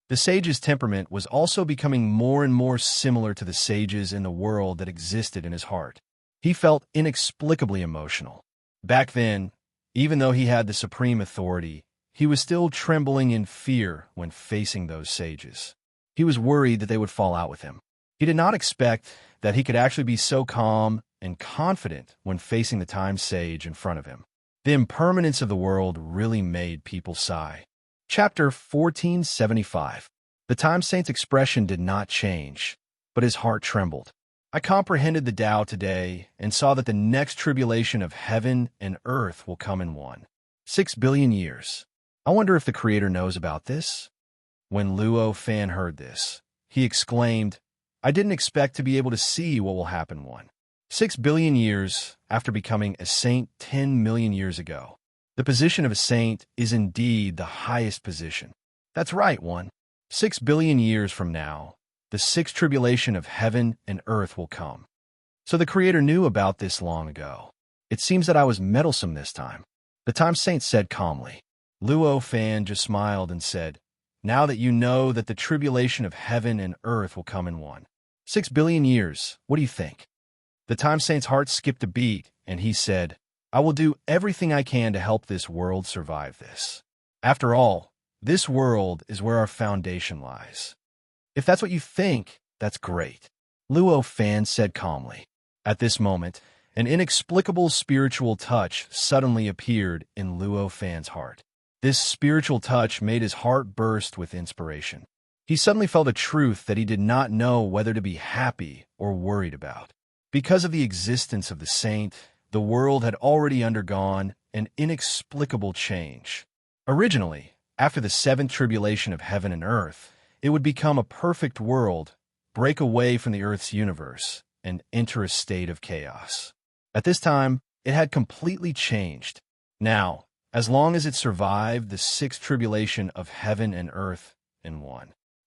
The sage's temperament was also becoming more and more similar to the sages in the world that existed in his heart. He felt inexplicably emotional. Back then, even though he had the supreme authority, he was still trembling in fear when facing those sages. He was worried that they would fall out with him. He did not expect that he could actually be so calm and confident when facing the time sage in front of him. The impermanence of the world really made people sigh. Chapter 1475. The time saint's expression did not change, but his heart trembled. I comprehended the Tao today and saw that the next tribulation of heaven and earth will come in 6 billion years. I wonder if the Creator knows about this? When Luo Fan heard this, he exclaimed, "I didn't expect to be able to see what will happen 6 billion years after becoming a saint 10 million years ago. The position of a saint is indeed the highest position. That's right, 6 billion years from now, the sixth tribulation of heaven and earth will come. So the Creator knew about this long ago. It seems that I was meddlesome this time," the time saint said calmly. Luo Fan just smiled and said, "Now that you know that the tribulation of heaven and earth will come in 6 billion years, what do you think?" The Time Saint's heart skipped a beat, and he said, I will do everything I can to help this world survive this. After all, this world is where our foundation lies. If that's what you think, that's great, Luo Fan said calmly. At this moment, an inexplicable spiritual touch suddenly appeared in Luo Fan's heart. This spiritual touch made his heart burst with inspiration. He suddenly felt a truth that he did not know whether to be happy or worried about. Because of the existence of the saint, the world had already undergone an inexplicable change. Originally, after the seventh tribulation of heaven and earth, it would become a perfect world, break away from the earth's universe, and enter a state of chaos. At this time, it had completely changed. Now, as long as it survived the sixth tribulation of heaven and earth in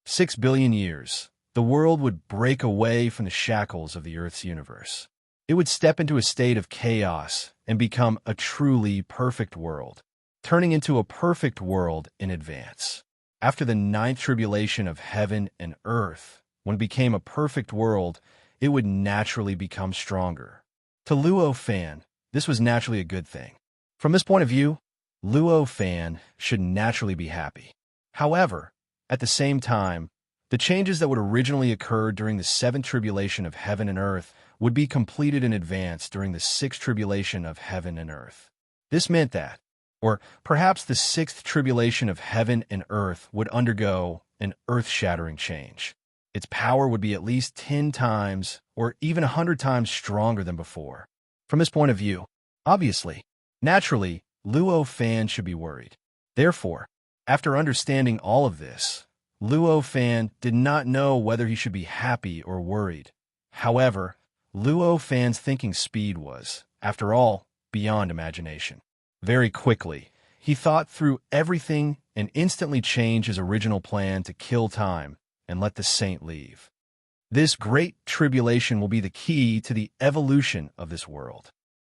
6 billion years, the world would break away from the shackles of the earth's universe. It would step into a state of chaos and become a truly perfect world, turning into a perfect world in advance. After the ninth tribulation of heaven and earth, when it became a perfect world, it would naturally become stronger. To Luo Fan, this was naturally a good thing. From this point of view, Luo Fan should naturally be happy. However, at the same time, the changes that would originally occur during the seventh tribulation of heaven and earth would be completed in advance during the sixth tribulation of heaven and earth. This meant that, or perhaps the sixth tribulation of heaven and earth would undergo an earth-shattering change. Its power would be at least 10 times or even 100 times stronger than before. From this point of view, obviously, naturally, Luo Fan should be worried. Therefore, after understanding all of this, Luo Fan did not know whether he should be happy or worried. However, Luo Fan's thinking speed was, after all, beyond imagination. Very quickly, he thought through everything and instantly changed his original plan to kill time and let the saint leave. This great tribulation will be the key to the evolution of this world.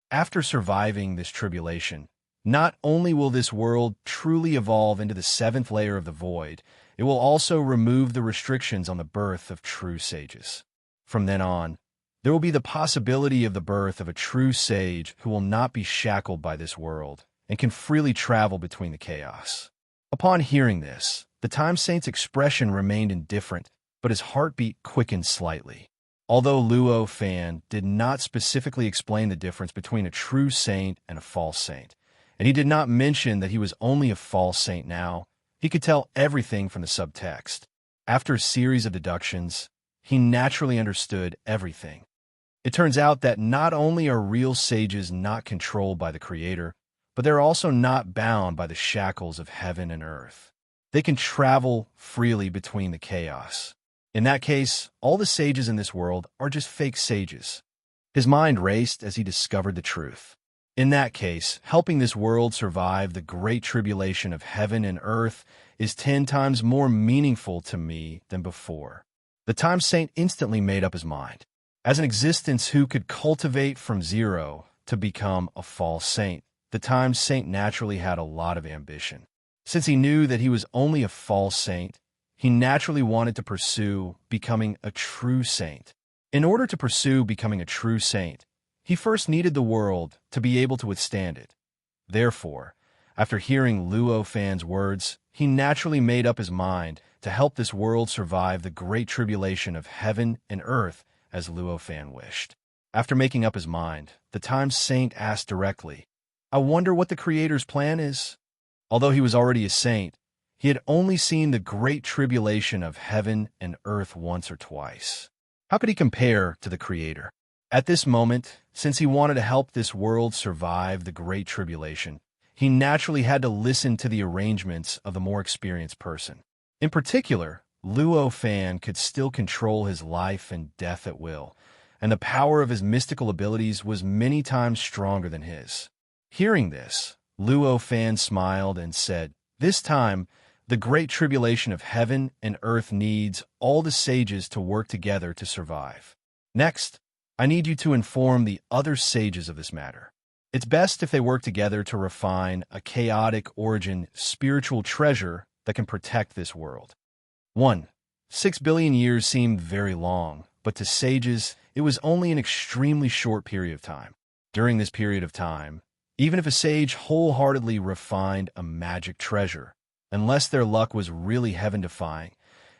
After surviving this tribulation, not only will this world truly evolve into the seventh layer of the void, it will also remove the restrictions on the birth of true sages. From then on, there will be the possibility of the birth of a true sage who will not be shackled by this world and can freely travel between the chaos. Upon hearing this, the Time Saint's expression remained indifferent, but his heartbeat quickened slightly. Although Luo Fan did not specifically explain the difference between a true saint and a false saint, and he did not mention that he was only a false saint now, he could tell everything from the subtext. After a series of deductions, he naturally understood everything. It turns out that not only are real sages not controlled by the Creator, but they're also not bound by the shackles of heaven and earth. They can travel freely between the chaos. In that case, all the sages in this world are just fake sages. His mind raced as he discovered the truth. In that case, helping this world survive the great tribulation of heaven and earth is 10 times more meaningful to me than before. The Time Saint instantly made up his mind. As an existence who could cultivate from zero to become a false saint, the Time Saint naturally had a lot of ambition. Since he knew that he was only a false saint, he naturally wanted to pursue becoming a true saint. In order to pursue becoming a true saint, he first needed the world to be able to withstand it. Therefore, after hearing Luo Fan's words, he naturally made up his mind to help this world survive the great tribulation of heaven and earth as Luo Fan wished. After making up his mind, the Time Saint asked directly, I wonder what the Creator's plan is? Although he was already a saint, he had only seen the great tribulation of heaven and earth once or twice. How could he compare to the Creator? At this moment, since he wanted to help this world survive the great tribulation, he naturally had to listen to the arrangements of the more experienced person. In particular, Luo Fan could still control his life and death at will, and the power of his mystical abilities was many times stronger than his. Hearing this, Luo Fan smiled and said, This time, the great tribulation of heaven and earth needs all the sages to work together to survive. Next, I need you to inform the other sages of this matter. It's best if they work together to refine a chaotic origin spiritual treasure that can protect this world. 6 billion years seemed very long, but to sages, it was only an extremely short period of time. During this period of time, even if a sage wholeheartedly refined a magic treasure, unless their luck was really heaven-defying,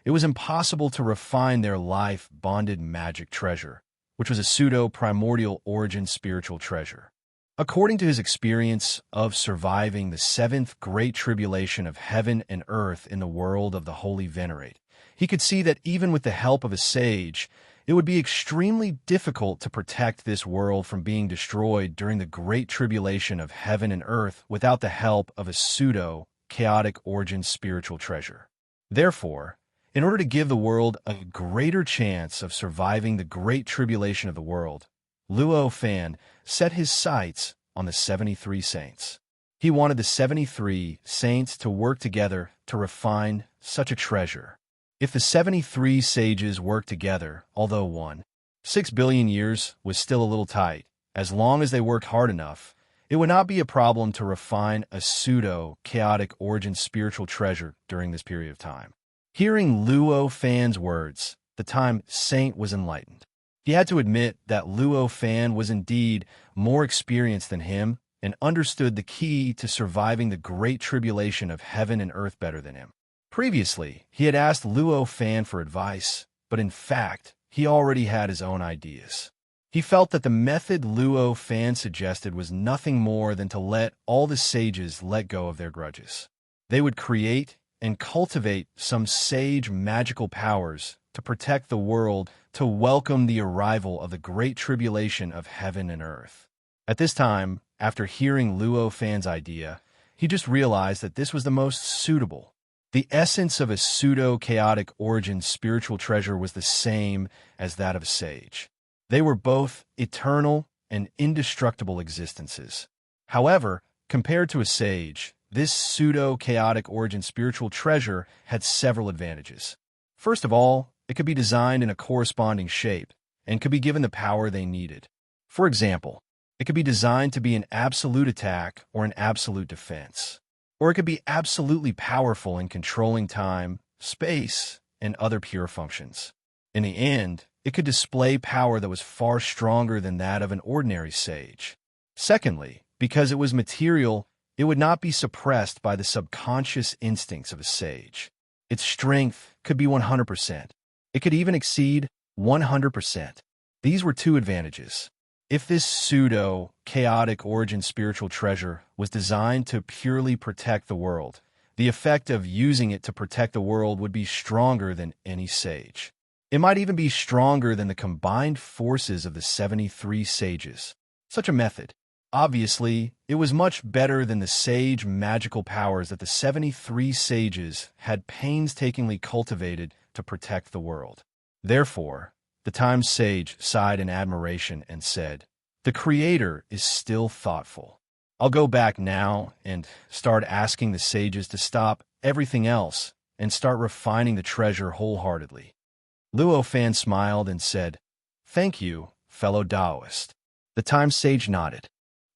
it was impossible to refine their life-bonded magic treasure, which was a pseudo-primordial origin spiritual treasure. According to his experience of surviving the seventh great tribulation of heaven and earth in the world of the Holy Venerate, he could see that even with the help of a sage, it would be extremely difficult to protect this world from being destroyed during the great tribulation of heaven and earth without the help of a pseudo-chaotic origin spiritual treasure. Therefore, in order to give the world a greater chance of surviving the great tribulation of the world, Luo Fan set his sights on the 73 saints. He wanted the 73 saints to work together to refine such a treasure. If the 73 sages worked together, although 6 billion years was still a little tight, as long as they worked hard enough, it would not be a problem to refine a pseudo-chaotic origin spiritual treasure during this period of time. Hearing Luo Fan's words, the time saint was enlightened. He had to admit that Luo Fan was indeed more experienced than him and understood the key to surviving the great tribulation of heaven and earth better than him. Previously, he had asked Luo Fan for advice, but in fact, he already had his own ideas. He felt that the method Luo Fan suggested was nothing more than to let all the sages let go of their grudges. They would create and cultivate some sage magical powers to protect the world to welcome the arrival of the great tribulation of heaven and earth. At this time, after hearing Luo Fan's idea, he just realized that this was the most suitable. The essence of a pseudo-chaotic origin spiritual treasure was the same as that of a sage. They were both eternal and indestructible existences. However, compared to a sage, this pseudo-chaotic origin spiritual treasure had several advantages. First of all, it could be designed in a corresponding shape and could be given the power they needed. For example, it could be designed to be an absolute attack or an absolute defense. Or it could be absolutely powerful in controlling time, space, and other pure functions. In the end, it could display power that was far stronger than that of an ordinary sage. Secondly, because it was material, it would not be suppressed by the subconscious instincts of a sage. Its strength could be 100%. It could even exceed 100%. These were two advantages. If this pseudo-chaotic origin spiritual treasure was designed to purely protect the world, the effect of using it to protect the world would be stronger than any sage. It might even be stronger than the combined forces of the 73 sages. Such a method, obviously, it was much better than the sage magical powers that the 73 sages had painstakingly cultivated to protect the world. Therefore, the time sage sighed in admiration and said, "The Creator is still thoughtful. I'll go back now and start asking the sages to stop everything else and start refining the treasure wholeheartedly." Luo Fan smiled and said, "Thank you, fellow Taoist." The time sage nodded.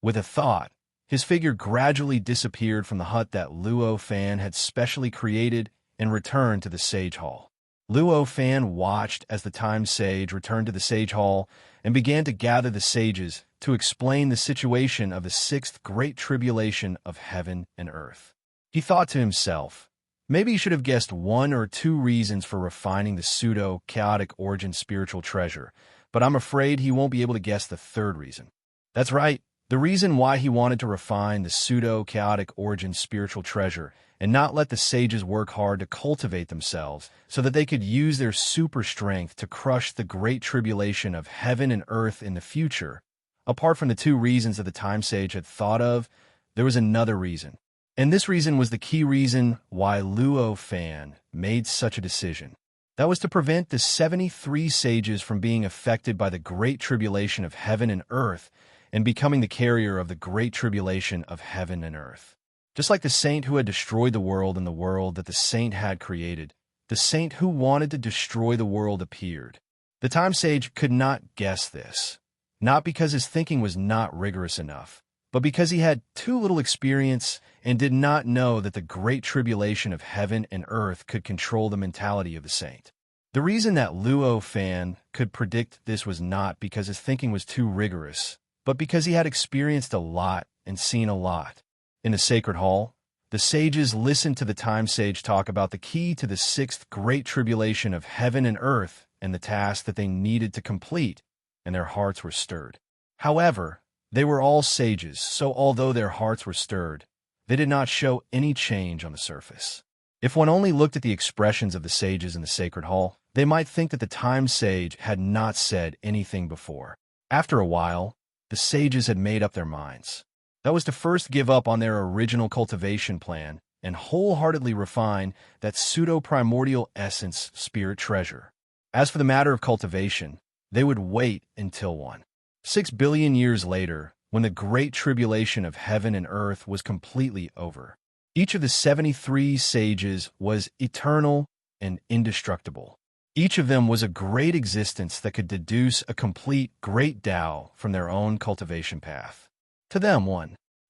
With a thought, his figure gradually disappeared from the hut that Luo Fan had specially created and returned to the sage hall. Luo Fan watched as the time sage returned to the sage hall and began to gather the sages to explain the situation of the sixth great tribulation of heaven and earth. He thought to himself, maybe he should have guessed one or two reasons for refining the pseudo-chaotic origin spiritual treasure, but I'm afraid he won't be able to guess the third reason. That's right, the reason why he wanted to refine the pseudo-chaotic origin spiritual treasure and not let the sages work hard to cultivate themselves so that they could use their super strength to crush the great tribulation of heaven and earth in the future. Apart from the two reasons that the time sage had thought of, there was another reason. And this reason was the key reason why Luo Fan made such a decision. That was to prevent the 73 sages from being affected by the great tribulation of heaven and earth and becoming the carrier of the great tribulation of heaven and earth. Just like the saint who had destroyed the world and the world that the saint had created, the saint who wanted to destroy the world appeared. The time sage could not guess this, not because his thinking was not rigorous enough, but because he had too little experience and did not know that the great tribulation of heaven and earth could control the mentality of the saint. The reason that Luo Fan could predict this was not because his thinking was too rigorous, but because he had experienced a lot and seen a lot. In the Sacred Hall, the sages listened to the time sage talk about the key to the sixth great tribulation of heaven and earth and the task that they needed to complete, and their hearts were stirred. However, they were all sages, so although their hearts were stirred, they did not show any change on the surface. If one only looked at the expressions of the sages in the Sacred Hall, they might think that the time sage had not said anything before. After a while, the sages had made up their minds. That was to first give up on their original cultivation plan and wholeheartedly refine that pseudo-primordial essence spirit treasure. As for the matter of cultivation, they would wait until 6 billion years later, when the great tribulation of heaven and earth was completely over. Each of the 73 sages was eternal and indestructible. Each of them was a great existence that could deduce a complete great Tao from their own cultivation path. To them,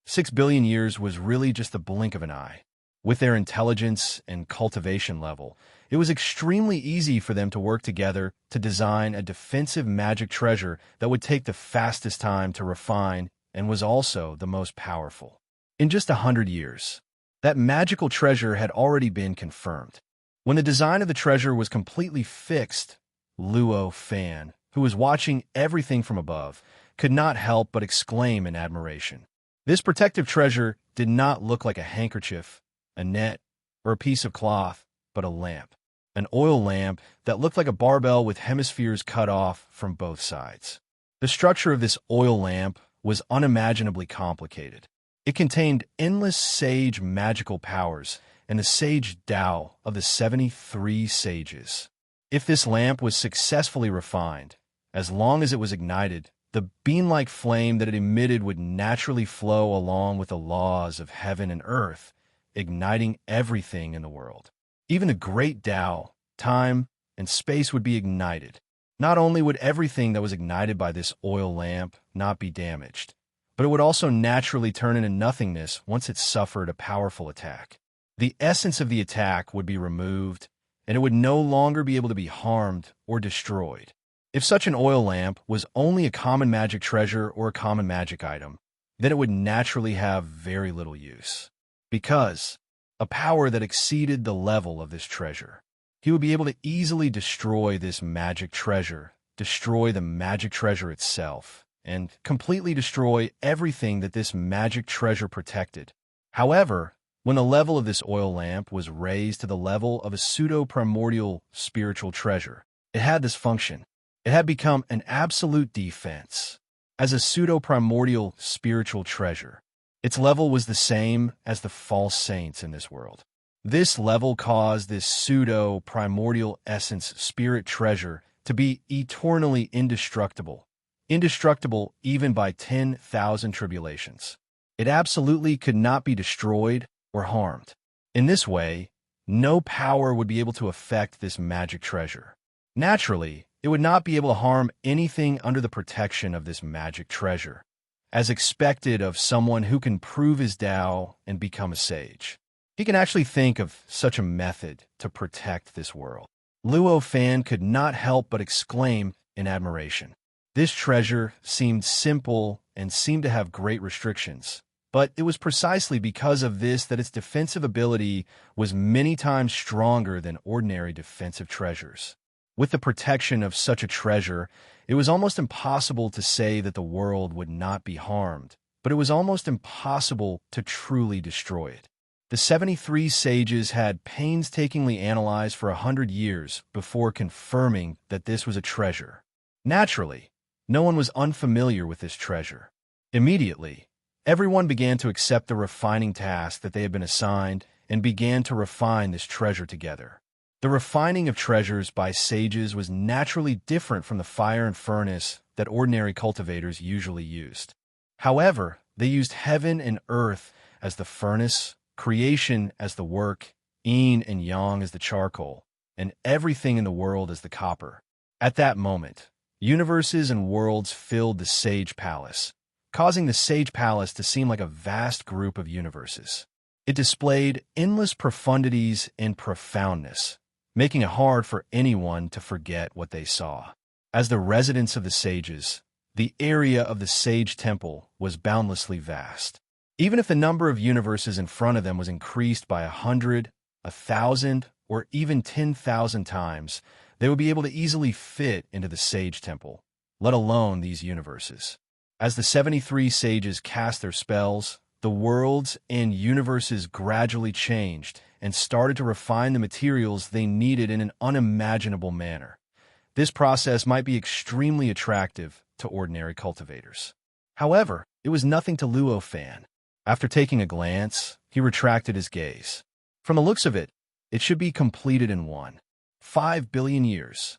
6 billion years was really just the blink of an eye. With their intelligence and cultivation level, it was extremely easy for them to work together to design a defensive magic treasure that would take the fastest time to refine and was also the most powerful. In just 100 years, that magical treasure had already been confirmed. When the design of the treasure was completely fixed, Luo Fan, who was watching everything from above, could not help but exclaim in admiration. This protective treasure did not look like a handkerchief, a net, or a piece of cloth, but a lamp. An oil lamp that looked like a barbell with hemispheres cut off from both sides. The structure of this oil lamp was unimaginably complicated. It contained endless sage magical powers and the sage Tao of the 73 sages. If this lamp was successfully refined, as long as it was ignited, the beam-like flame that it emitted would naturally flow along with the laws of heaven and earth, igniting everything in the world. Even the great Tao, time, and space would be ignited. Not only would everything that was ignited by this oil lamp not be damaged, but it would also naturally turn into nothingness once it suffered a powerful attack. The essence of the attack would be removed, and it would no longer be able to be harmed or destroyed. If such an oil lamp was only a common magic treasure or a common magic item, then it would naturally have very little use. Because a power that exceeded the level of this treasure, he would be able to easily destroy this magic treasure, destroy the magic treasure itself, and completely destroy everything that this magic treasure protected. However, when the level of this oil lamp was raised to the level of a pseudo-primordial spiritual treasure, it had this function. It had become an absolute defense. As a pseudo-primordial spiritual treasure, its level was the same as the false saints in this world. This level caused this pseudo-primordial essence spirit treasure to be eternally indestructible, indestructible even by 10,000 tribulations. It absolutely could not be destroyed or harmed. In this way, no power would be able to affect this magic treasure. Naturally, it would not be able to harm anything under the protection of this magic treasure, as expected of someone who can prove his Tao and become a sage. He can actually think of such a method to protect this world. Luo Fan could not help but exclaim in admiration. This treasure seemed simple and seemed to have great restrictions, but it was precisely because of this that its defensive ability was many times stronger than ordinary defensive treasures. With the protection of such a treasure, it was almost impossible to say that the world would not be harmed, but it was almost impossible to truly destroy it. The 73 sages had painstakingly analyzed for 100 years before confirming that this was a treasure. Naturally, no one was unfamiliar with this treasure. Immediately, everyone began to accept the refining task that they had been assigned and began to refine this treasure together. The refining of treasures by sages was naturally different from the fire and furnace that ordinary cultivators usually used. However, they used heaven and earth as the furnace, creation as the work, yin and yang as the charcoal, and everything in the world as the copper. At that moment, universes and worlds filled the sage palace, causing the sage palace to seem like a vast group of universes. It displayed endless profundities and profoundness, making it hard for anyone to forget what they saw. As the residents of the sages, the area of the sage temple was boundlessly vast. Even if the number of universes in front of them was increased by 100, 1,000, or even 10,000 times, they would be able to easily fit into the sage temple, let alone these universes. As the 73 sages cast their spells, the worlds and universes gradually changed and started to refine the materials they needed in an unimaginable manner. This process might be extremely attractive to ordinary cultivators. However, it was nothing to Luo Fan. After taking a glance, he retracted his gaze. From the looks of it, it should be completed in 5 billion years.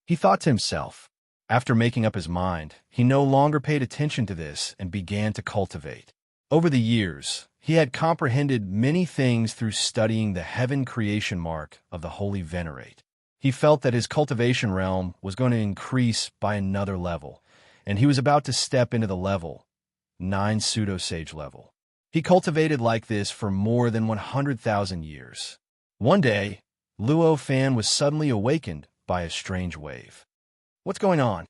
He thought to himself. After making up his mind, he no longer paid attention to this and began to cultivate. Over the years, he had comprehended many things through studying the heaven creation mark of the Holy Venerate. He felt that his cultivation realm was going to increase by another level, and he was about to step into the level 9 pseudo-sage level. He cultivated like this for more than 100,000 years. One day, Luo Fan was suddenly awakened by a strange wave. What's going on?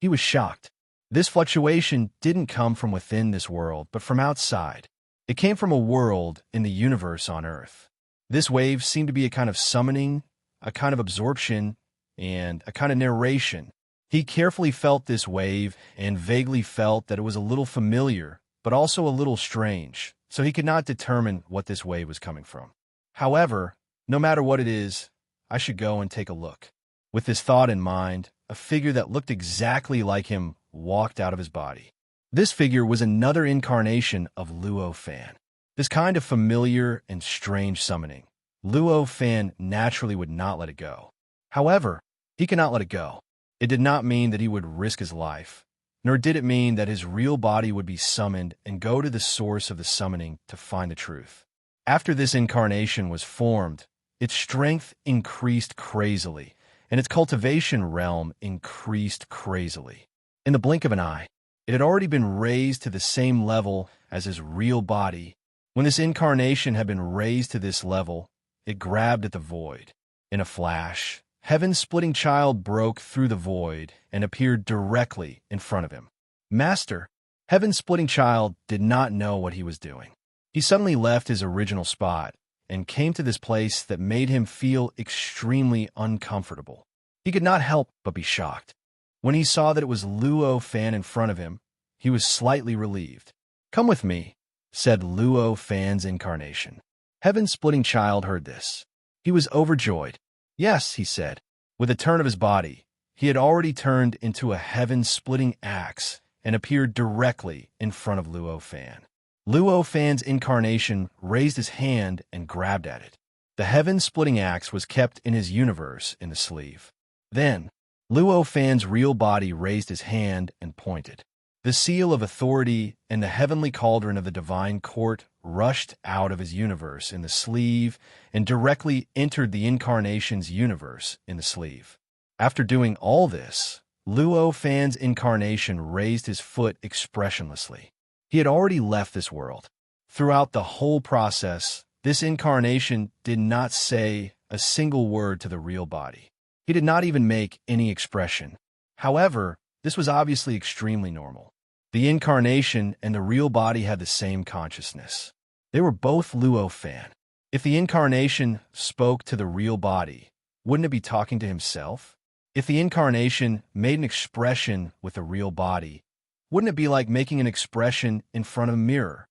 He was shocked. This fluctuation didn't come from within this world, but from outside. It came from a world in the universe on Earth. This wave seemed to be a kind of summoning, a kind of absorption, and a kind of narration. He carefully felt this wave and vaguely felt that it was a little familiar, but also a little strange, so he could not determine what this wave was coming from. However, no matter what it is, I should go and take a look. With this thought in mind, a figure that looked exactly like him walked out of his body. This figure was another incarnation of Luo Fan. This kind of familiar and strange summoning, Luo Fan naturally would not let it go. However, he could not let it go. It did not mean that he would risk his life, nor did it mean that his real body would be summoned and go to the source of the summoning to find the truth. After this incarnation was formed, its strength increased crazily, and its cultivation realm increased crazily. In the blink of an eye, it had already been raised to the same level as his real body. When this incarnation had been raised to this level, it grabbed at the void. In a flash, Heaven's splitting child broke through the void and appeared directly in front of him. Master, Heaven's splitting child did not know what he was doing. He suddenly left his original spot and came to this place that made him feel extremely uncomfortable. He could not help but be shocked. When he saw that it was Luo Fan in front of him, he was slightly relieved. "Come with me," said Luo Fan's incarnation. Heaven's splitting child heard this. He was overjoyed. "Yes," he said. With a turn of his body, he had already turned into a heaven-splitting axe and appeared directly in front of Luo Fan. Luo Fan's incarnation raised his hand and grabbed at it. The heaven-splitting axe was kept in his universe in the sleeve. Then, Luo Fan's real body raised his hand and pointed. The seal of authority and the heavenly cauldron of the divine court rushed out of his universe in the sleeve and directly entered the incarnation's universe in the sleeve. After doing all this, Luo Fan's incarnation raised his foot expressionlessly. He had already left this world. Throughout the whole process, this incarnation did not say a single word to the real body. He did not even make any expression. However, this was obviously extremely normal. The incarnation and the real body had the same consciousness. They were both Luo Fan. If the incarnation spoke to the real body, wouldn't it be talking to himself? If the incarnation made an expression with the real body, wouldn't it be like making an expression in front of a mirror?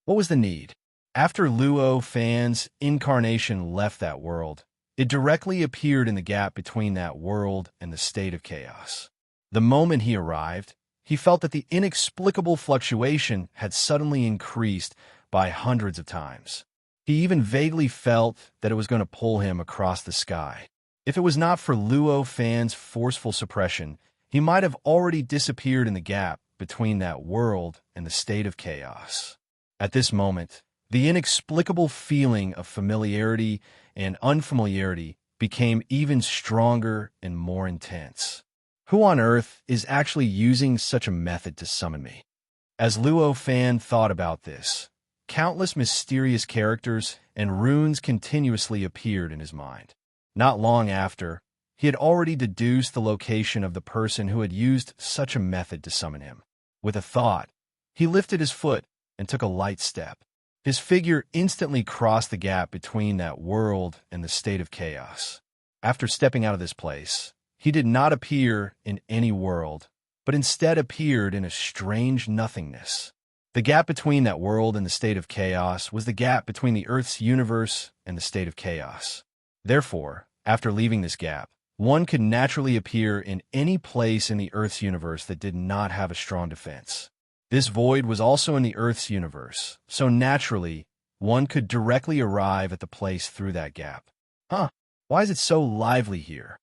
What was the need? After Luo Fan's incarnation left that world, it directly appeared in the gap between that world and the state of chaos. The moment he arrived, he felt that the inexplicable fluctuation had suddenly increased by hundreds of times. He even vaguely felt that it was going to pull him across the sky. If it was not for Luo Fan's forceful suppression, he might have already disappeared in the gap between that world and the state of chaos. At this moment, the inexplicable feeling of familiarity and unfamiliarity became even stronger and more intense. Who on earth is actually using such a method to summon me? As Luo Fan thought about this, countless mysterious characters and runes continuously appeared in his mind. Not long after, he had already deduced the location of the person who had used such a method to summon him. With a thought, he lifted his foot and took a light step. His figure instantly crossed the gap between that world and the state of chaos. After stepping out of this place, he did not appear in any world, but instead appeared in a strange nothingness. The gap between that world and the state of chaos was the gap between the Earth's universe and the state of chaos. Therefore, after leaving this gap, one could naturally appear in any place in the Earth's universe that did not have a strong defense. This void was also in the Earth's universe, so naturally, one could directly arrive at the place through that gap. Why is it so lively here?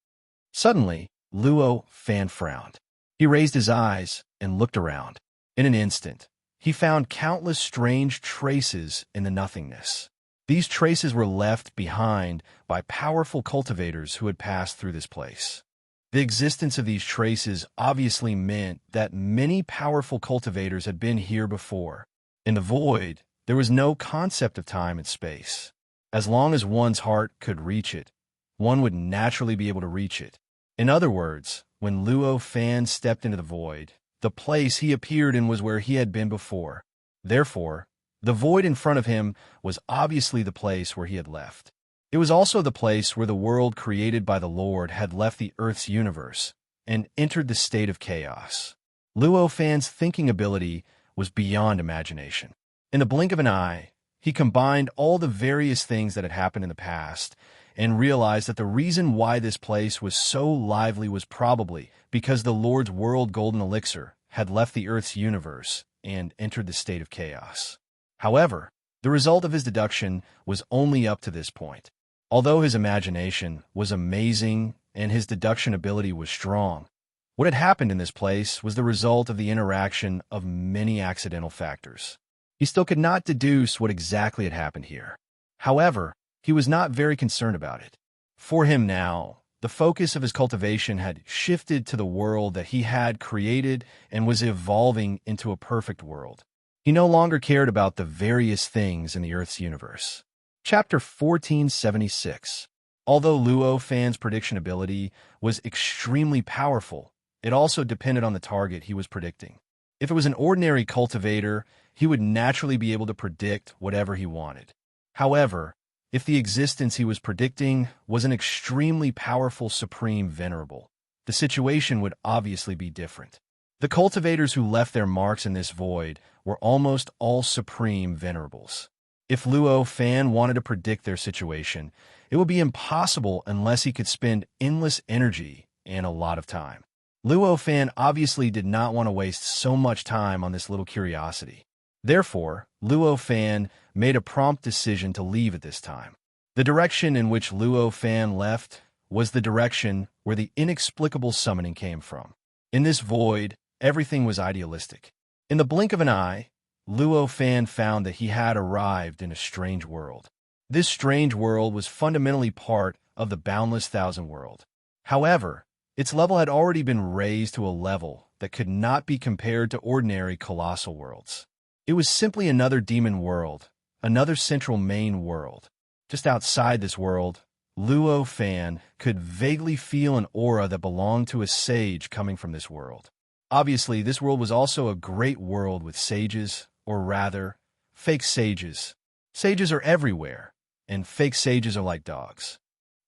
Suddenly, Luo Fan frowned. He raised his eyes and looked around. In an instant, he found countless strange traces in the nothingness. These traces were left behind by powerful cultivators who had passed through this place. The existence of these traces obviously meant that many powerful cultivators had been here before. In the void, there was no concept of time and space. As long as one's heart could reach it, one would naturally be able to reach it. In other words, when Luo Fan stepped into the void, the place he appeared in was where he had been before. Therefore, the void in front of him was obviously the place where he had left. It was also the place where the world created by the Lord had left the Earth's universe and entered the state of chaos. Luo Fan's thinking ability was beyond imagination. In the blink of an eye, he combined all the various things that had happened in the past and realized that the reason why this place was so lively was probably because the Lord's world golden elixir had left the Earth's universe and entered the state of chaos. However, the result of his deduction was only up to this point. Although his imagination was amazing and his deduction ability was strong, what had happened in this place was the result of the interaction of many accidental factors. He still could not deduce what exactly had happened here. However, he was not very concerned about it. For him now, the focus of his cultivation had shifted to the world that he had created and was evolving into a perfect world. He no longer cared about the various things in the Earth's universe. Chapter 1476. Although Luo Fan's prediction ability was extremely powerful, it also depended on the target he was predicting. If it was an ordinary cultivator, he would naturally be able to predict whatever he wanted. However, if the existence he was predicting was an extremely powerful supreme venerable, the situation would obviously be different. The cultivators who left their marks in this void were almost all supreme venerables. If Luo Fan wanted to predict their situation, it would be impossible unless he could spend endless energy and a lot of time. Luo Fan obviously did not want to waste so much time on this little curiosity. Therefore, Luo Fan made a prompt decision to leave at this time. The direction in which Luo Fan left was the direction where the inexplicable summoning came from. In this void, everything was idealistic. In the blink of an eye, Luo Fan found that he had arrived in a strange world. This strange world was fundamentally part of the boundless thousand world. However, its level had already been raised to a level that could not be compared to ordinary colossal worlds. It was simply another demon world, another central main world. Just outside this world, Luo Fan could vaguely feel an aura that belonged to a sage coming from this world. Obviously, this world was also a great world with sages, or rather, fake sages. Sages are everywhere, and fake sages are like dogs.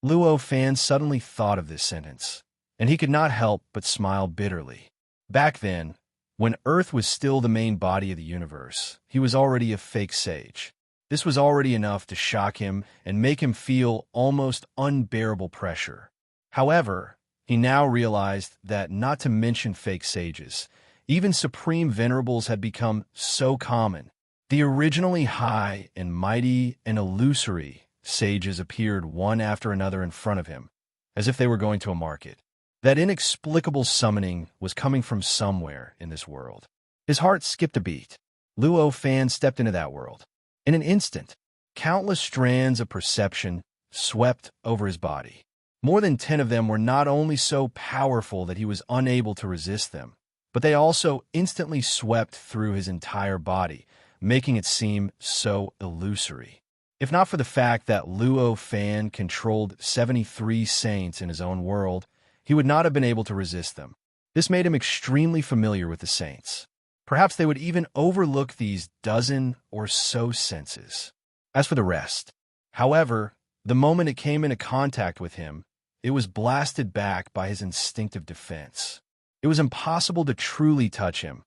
Luo Fan suddenly thought of this sentence, and he could not help but smile bitterly. Back then, when Earth was still the main body of the universe, he was already a fake sage. This was already enough to shock him and make him feel almost unbearable pressure. However, he now realized that not to mention fake sages, even supreme venerables had become so common. The originally high and mighty and illusory sages appeared one after another in front of him, as if they were going to a market. That inexplicable summoning was coming from somewhere in this world. His heart skipped a beat. Luo Fan stepped into that world. In an instant, countless strands of perception swept over his body. More than 10 of them were not only so powerful that he was unable to resist them, but they also instantly swept through his entire body, making it seem so illusory. If not for the fact that Luo Fan controlled 73 saints in his own world, he would not have been able to resist them. This made him extremely familiar with the saints. Perhaps they would even overlook these dozen or so senses. As for the rest, however, the moment it came into contact with him, it was blasted back by his instinctive defense. It was impossible to truly touch him,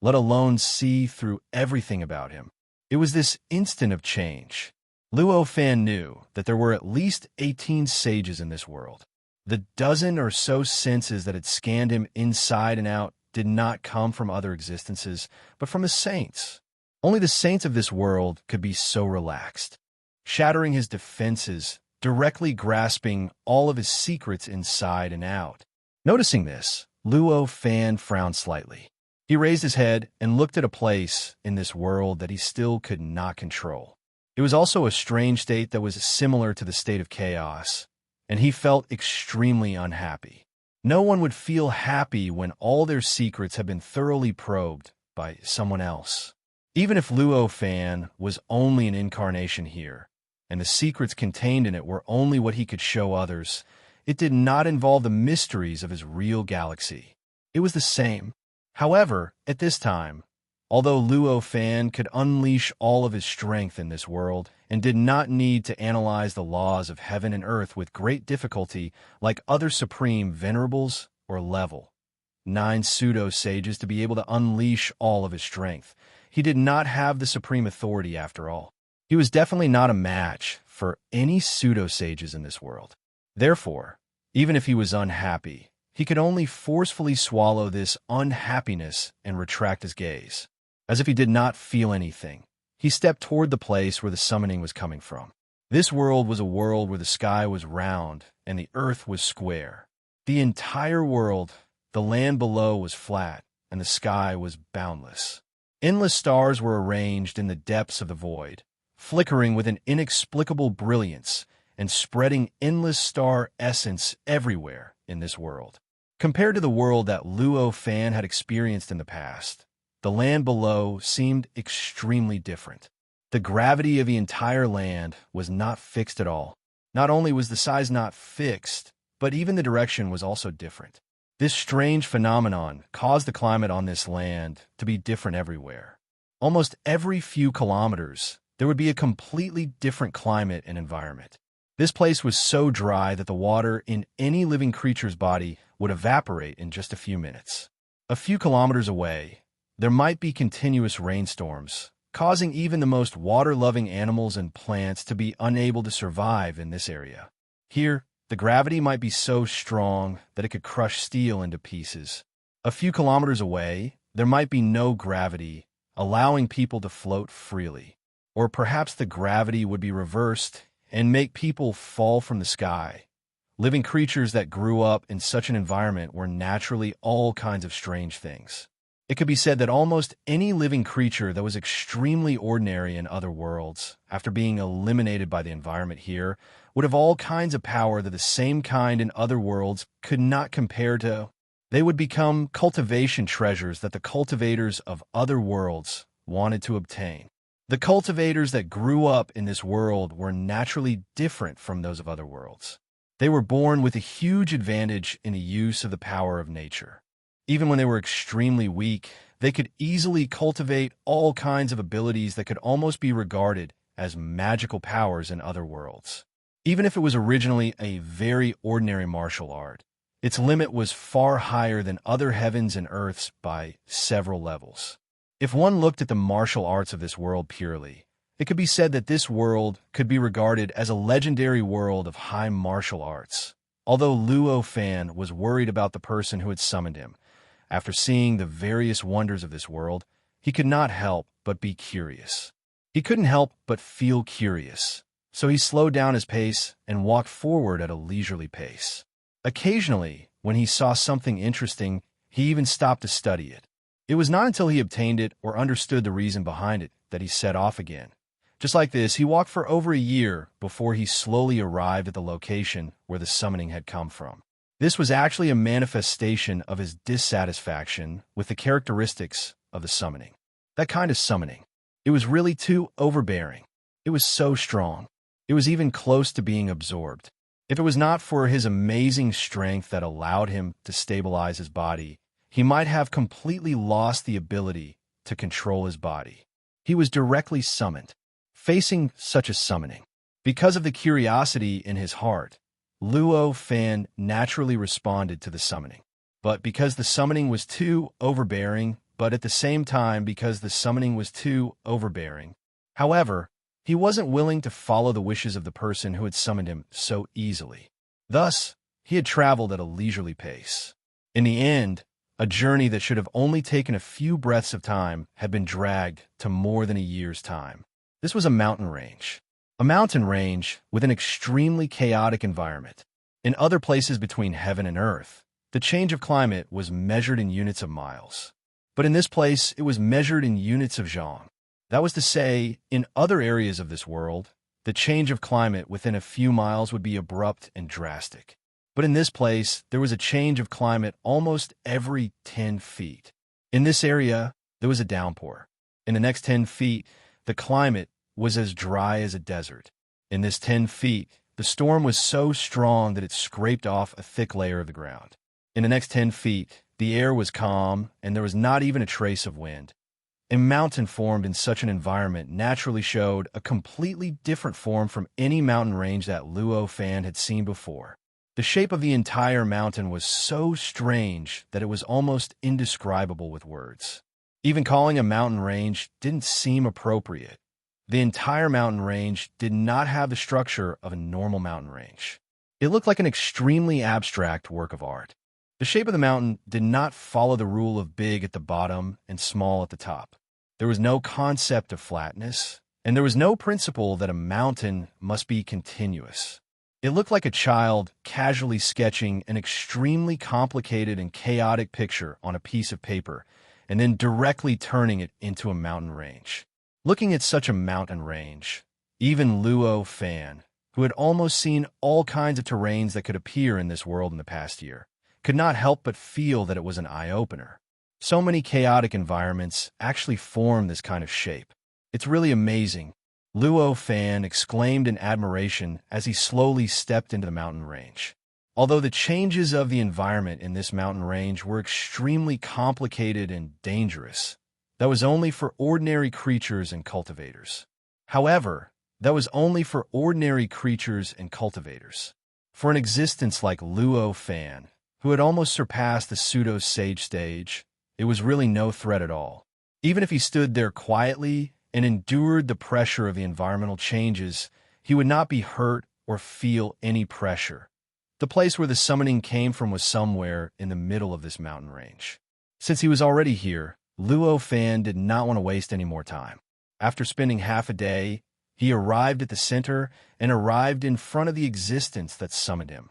let alone see through everything about him. It was this instant of change. Luo Fan knew that there were at least 18 sages in this world. The dozen or so senses that had scanned him inside and out did not come from other existences, but from the saints. Only the saints of this world could be so relaxed, shattering his defenses, directly grasping all of his secrets inside and out. Noticing this, Luo Fan frowned slightly. He raised his head and looked at a place in this world that he still could not control. It was also a strange state that was similar to the state of chaos, and he felt extremely unhappy. No one would feel happy when all their secrets have been thoroughly probed by someone else. Even if Luo Fan was only an incarnation here, and the secrets contained in it were only what he could show others, it did not involve the mysteries of his real galaxy. It was the same. However, at this time, although Luo Fan could unleash all of his strength in this world and did not need to analyze the laws of heaven and earth with great difficulty like other supreme venerables or level 9 pseudo-sages to be able to unleash all of his strength, he did not have the supreme authority after all. He was definitely not a match for any pseudo-sages in this world. Therefore, even if he was unhappy, he could only forcefully swallow this unhappiness and retract his gaze. As if he did not feel anything, he stepped toward the place where the summoning was coming from. This world was a world where the sky was round and the earth was square. The entire world, the land below was flat and the sky was boundless. Endless stars were arranged in the depths of the void, flickering with an inexplicable brilliance and spreading endless star essence everywhere in this world. Compared to the world that Luo Fan had experienced in the past, the land below seemed extremely different. The gravity of the entire land was not fixed at all. Not only was the size not fixed, but even the direction was also different. This strange phenomenon caused the climate on this land to be different everywhere. Almost every few kilometers, there would be a completely different climate and environment. This place was so dry that the water in any living creature's body would evaporate in just a few minutes. A few kilometers away, there might be continuous rainstorms, causing even the most water-loving animals and plants to be unable to survive in this area. Here, the gravity might be so strong that it could crush steel into pieces. A few kilometers away, there might be no gravity, allowing people to float freely. Or perhaps the gravity would be reversed and make people fall from the sky. Living creatures that grew up in such an environment were naturally all kinds of strange things. It could be said that almost any living creature that was extremely ordinary in other worlds, after being eliminated by the environment here, would have all kinds of power that the same kind in other worlds could not compare to. They would become cultivation treasures that the cultivators of other worlds wanted to obtain. The cultivators that grew up in this world were naturally different from those of other worlds. They were born with a huge advantage in the use of the power of nature. Even when they were extremely weak, they could easily cultivate all kinds of abilities that could almost be regarded as magical powers in other worlds. Even if it was originally a very ordinary martial art, its limit was far higher than other heavens and earths by several levels. If one looked at the martial arts of this world purely, it could be said that this world could be regarded as a legendary world of high martial arts. Although Luo Fan was worried about the person who had summoned him, after seeing the various wonders of this world, he could not help but be curious. He couldn't help but feel curious, so he slowed down his pace and walked forward at a leisurely pace. Occasionally, when he saw something interesting, he even stopped to study it. It was not until he obtained it or understood the reason behind it that he set off again. Just like this, he walked for over a year before he slowly arrived at the location where the summoning had come from. This was actually a manifestation of his dissatisfaction with the characteristics of the summoning. That kind of summoning. It was really too overbearing. It was so strong. It was even close to being absorbed. If it was not for his amazing strength that allowed him to stabilize his body, he might have completely lost the ability to control his body. He was directly summoned, facing such a summoning. Because of the curiosity in his heart, Luo Fan naturally responded to the summoning. But because the summoning was too overbearing, however, he wasn't willing to follow the wishes of the person who had summoned him so easily. Thus, he had traveled at a leisurely pace. In the end, a journey that should have only taken a few breaths of time had been dragged to more than a year's time. This was a mountain range. A mountain range with an extremely chaotic environment. In other places between heaven and earth, the change of climate was measured in units of miles. But in this place, it was measured in units of zhang. That was to say, in other areas of this world, the change of climate within a few miles would be abrupt and drastic. But in this place, there was a change of climate almost every 10 feet. In this area, there was a downpour. In the next 10 feet, the climate was as dry as a desert. In this 10 feet, the storm was so strong that it scraped off a thick layer of the ground. In the next 10 feet, the air was calm, and there was not even a trace of wind. A mountain formed in such an environment naturally showed a completely different form from any mountain range that Luo Fan had seen before. The shape of the entire mountain was so strange that it was almost indescribable with words. Even calling a mountain range didn't seem appropriate. The entire mountain range did not have the structure of a normal mountain range. It looked like an extremely abstract work of art. The shape of the mountain did not follow the rule of big at the bottom and small at the top. There was no concept of flatness, and there was no principle that a mountain must be continuous. It looked like a child casually sketching an extremely complicated and chaotic picture on a piece of paper and then directly turning it into a mountain range. Looking at such a mountain range, even Luo Fan, who had almost seen all kinds of terrains that could appear in this world in the past year, could not help but feel that it was an eye-opener. So many chaotic environments actually form this kind of shape. It's really amazing, Luo Fan exclaimed in admiration as he slowly stepped into the mountain range. Although the changes of the environment in this mountain range were extremely complicated and dangerous, that was only for ordinary creatures and cultivators. However, that was only for ordinary creatures and cultivators. For an existence like Luo Fan, who had almost surpassed the pseudo-sage stage, it was really no threat at all. Even if he stood there quietly and endured the pressure of the environmental changes, he would not be hurt or feel any pressure. The place where the summoning came from was somewhere in the middle of this mountain range. Since he was already here, Luo Fan did not want to waste any more time. After spending half a day, he arrived at the center and arrived in front of the existence that summoned him.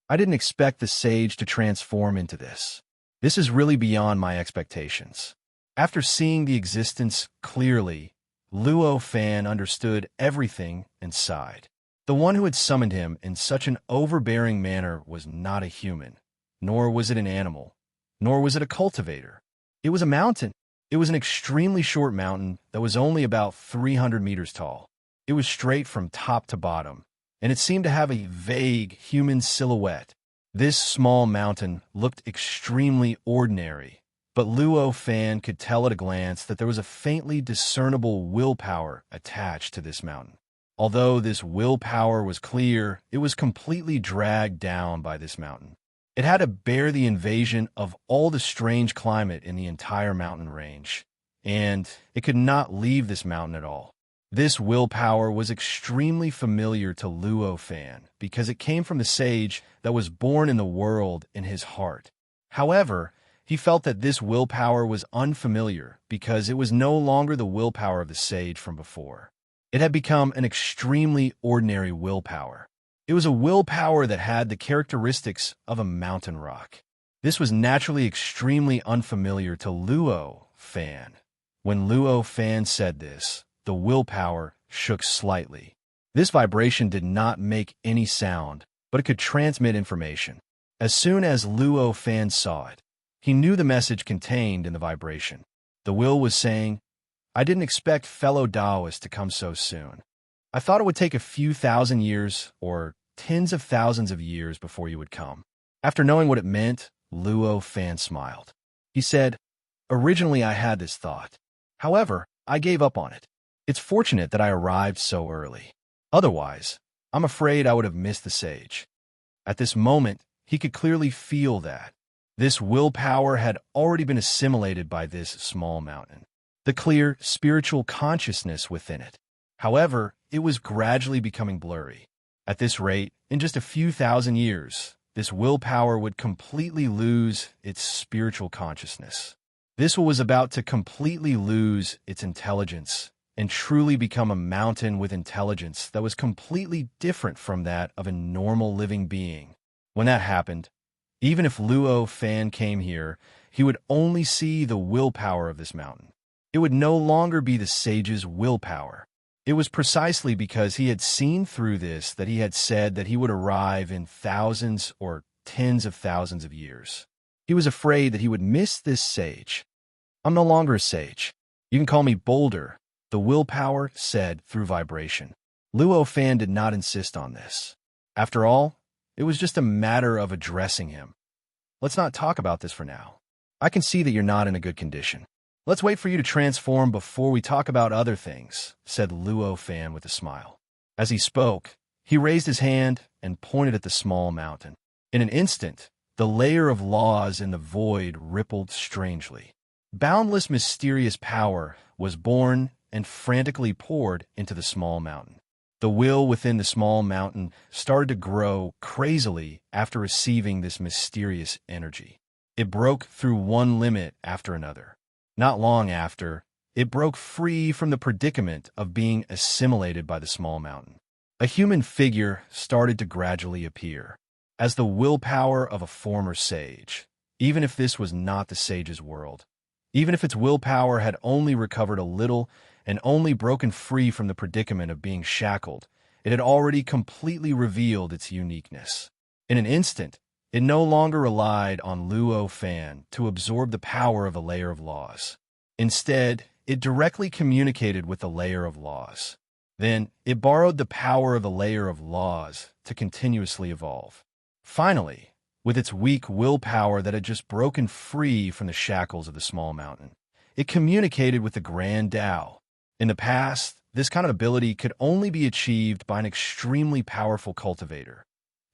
I didn't expect the sage to transform into this. This is really beyond my expectations. After seeing the existence clearly, Luo Fan understood everything and sighed. The one who had summoned him in such an overbearing manner was not a human, nor was it an animal, nor was it a cultivator. It was a mountain. It was an extremely short mountain that was only about 300 meters tall. It was straight from top to bottom, and it seemed to have a vague human silhouette. This small mountain looked extremely ordinary, but Luo Fan could tell at a glance that there was a faintly discernible willpower attached to this mountain. Although this willpower was clear, it was completely dragged down by this mountain. It had to bear the invasion of all the strange climate in the entire mountain range, and it could not leave this mountain at all. This willpower was extremely familiar to Luo Fan because it came from the sage that was born in the world in his heart. However, he felt that this willpower was unfamiliar because it was no longer the willpower of the sage from before. It had become an extremely ordinary willpower. It was a willpower that had the characteristics of a mountain rock. This was naturally extremely unfamiliar to Luo Fan. When Luo Fan said this, the willpower shook slightly. This vibration did not make any sound, but it could transmit information. As soon as Luo Fan saw it, he knew the message contained in the vibration. The will was saying, "I didn't expect fellow Taoists to come so soon. I thought it would take a few thousand years or tens of thousands of years before you would come. After knowing what it meant, Luo Fan smiled. He said, originally I had this thought. However, I gave up on it. It's fortunate that I arrived so early. Otherwise, I'm afraid I would have missed the sage. At this moment, he could clearly feel that. This willpower had already been assimilated by this small mountain. The clear spiritual consciousness within it. However, it was gradually becoming blurry. At this rate, in just a few thousand years, this willpower would completely lose its spiritual consciousness. This was about to completely lose its intelligence and truly become a mountain with intelligence that was completely different from that of a normal living being. When that happened, even if Luo Fan came here, he would only see the willpower of this mountain. It would no longer be the sage's willpower. It was precisely because he had seen through this that he had said that he would arrive in thousands or tens of thousands of years. He was afraid that he would miss this sage. I'm no longer a sage. You can call me Boulder, the willpower said through vibration. Luo Fan did not insist on this. After all, it was just a matter of addressing him. Let's not talk about this for now. I can see that you're not in a good condition. Let's wait for you to transform before we talk about other things, said Luo Fan with a smile. As he spoke, he raised his hand and pointed at the small mountain. In an instant, the layer of laws in the void rippled strangely. Boundless mysterious power was born and frantically poured into the small mountain. The will within the small mountain started to grow crazily after receiving this mysterious energy. It broke through one limit after another. Not long after, it broke free from the predicament of being assimilated by the small mountain. A human figure started to gradually appear, as the willpower of a former sage, even if this was not the sage's world. Even if its willpower had only recovered a little and only broken free from the predicament of being shackled, it had already completely revealed its uniqueness. In an instant, it no longer relied on Luo Fan to absorb the power of a layer of laws. Instead, it directly communicated with the layer of laws. Then, it borrowed the power of the layer of laws to continuously evolve. Finally, with its weak willpower that had just broken free from the shackles of the small mountain, it communicated with the Grand Tao. In the past, this kind of ability could only be achieved by an extremely powerful cultivator.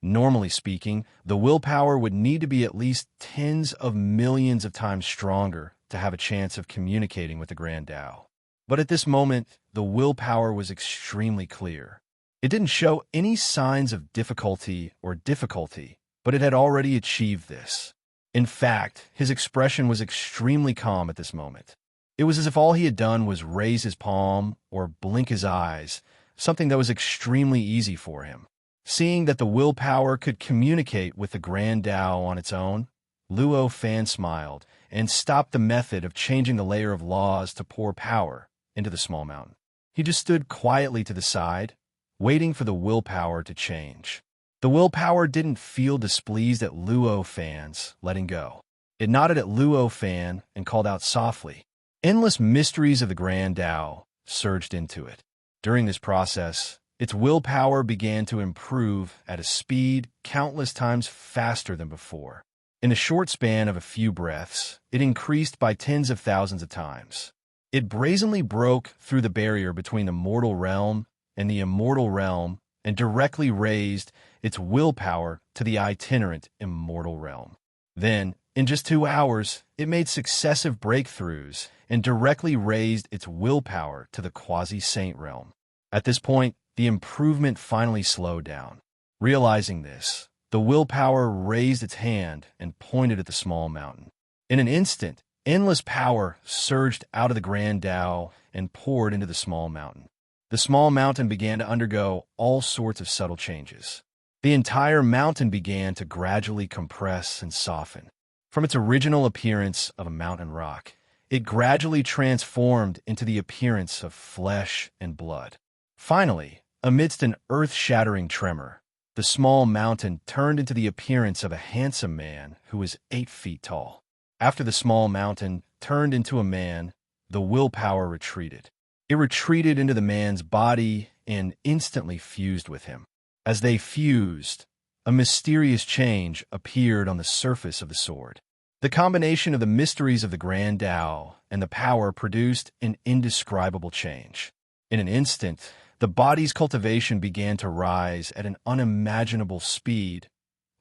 Normally speaking, the willpower would need to be at least tens of millions of times stronger to have a chance of communicating with the Grand Tao. But at this moment, the willpower was extremely clear. It didn't show any signs of difficulty, but it had already achieved this. In fact, his expression was extremely calm at this moment. It was as if all he had done was raise his palm or blink his eyes, something that was extremely easy for him. Seeing that the willpower could communicate with the Grand Tao on its own, Luo Fan smiled and stopped the method of changing the layer of laws to pour power into the small mountain. He just stood quietly to the side, waiting for the willpower to change. The willpower didn't feel displeased at Luo Fan's letting go. It nodded at Luo Fan and called out softly. Endless mysteries of the Grand Tao surged into it. During this process, its willpower began to improve at a speed countless times faster than before. In a short span of a few breaths, it increased by tens of thousands of times. It brazenly broke through the barrier between the mortal realm and the immortal realm and directly raised its willpower to the itinerant immortal realm. Then, in just 2 hours, it made successive breakthroughs and directly raised its willpower to the quasi-saint realm. At this point, the improvement finally slowed down. Realizing this, the willpower raised its hand and pointed at the small mountain. In an instant, endless power surged out of the Grand Tao and poured into the small mountain. The small mountain began to undergo all sorts of subtle changes. The entire mountain began to gradually compress and soften. From its original appearance of a mountain rock, it gradually transformed into the appearance of flesh and blood. Finally, amidst an earth-shattering tremor, the small mountain turned into the appearance of a handsome man who was 8 feet tall. After the small mountain turned into a man, the willpower retreated. It retreated into the man's body, and instantly fused with him. As they fused, a mysterious change appeared on the surface of the sword. The combination of the mysteries of the Grand Tao and the power produced an indescribable change. In an instant, the body's cultivation began to rise at an unimaginable speed.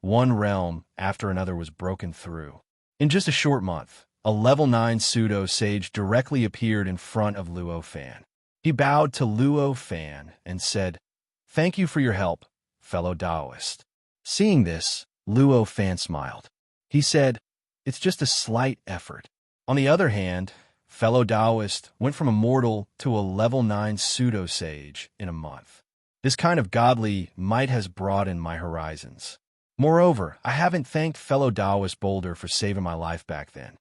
One realm after another was broken through. In just a short month, a level 9 pseudo-sage directly appeared in front of Luo Fan. He bowed to Luo Fan and said, "Thank you for your help, fellow Taoist." Seeing this, Luo Fan smiled. He said, "It's just a slight effort." On the other hand, fellow Taoist went from a mortal to a level 9 pseudo-sage in a month. This kind of godly might has broadened my horizons. Moreover, I haven't thanked fellow Taoist Boulder for saving my life back then.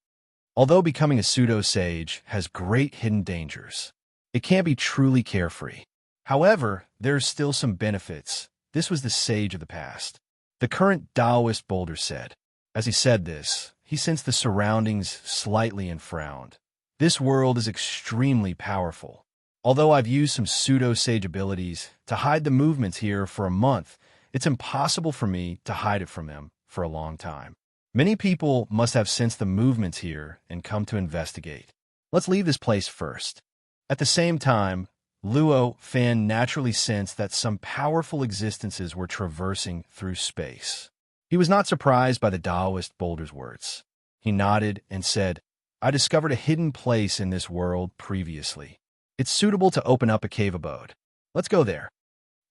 Although becoming a pseudo-sage has great hidden dangers, it can't be truly carefree. However, there's still some benefits. This was the sage of the past. The current Taoist Boulder said. As he said this, he sensed the surroundings slightly and frowned. This world is extremely powerful. Although I've used some pseudo-sage abilities to hide the movements here for a month, it's impossible for me to hide it from them for a long time. Many people must have sensed the movements here and come to investigate. Let's leave this place first. At the same time, Luo Fan naturally sensed that some powerful existences were traversing through space. He was not surprised by the Taoist Boulder's words. He nodded and said, "I discovered a hidden place in this world previously. It's suitable to open up a cave abode. Let's go there."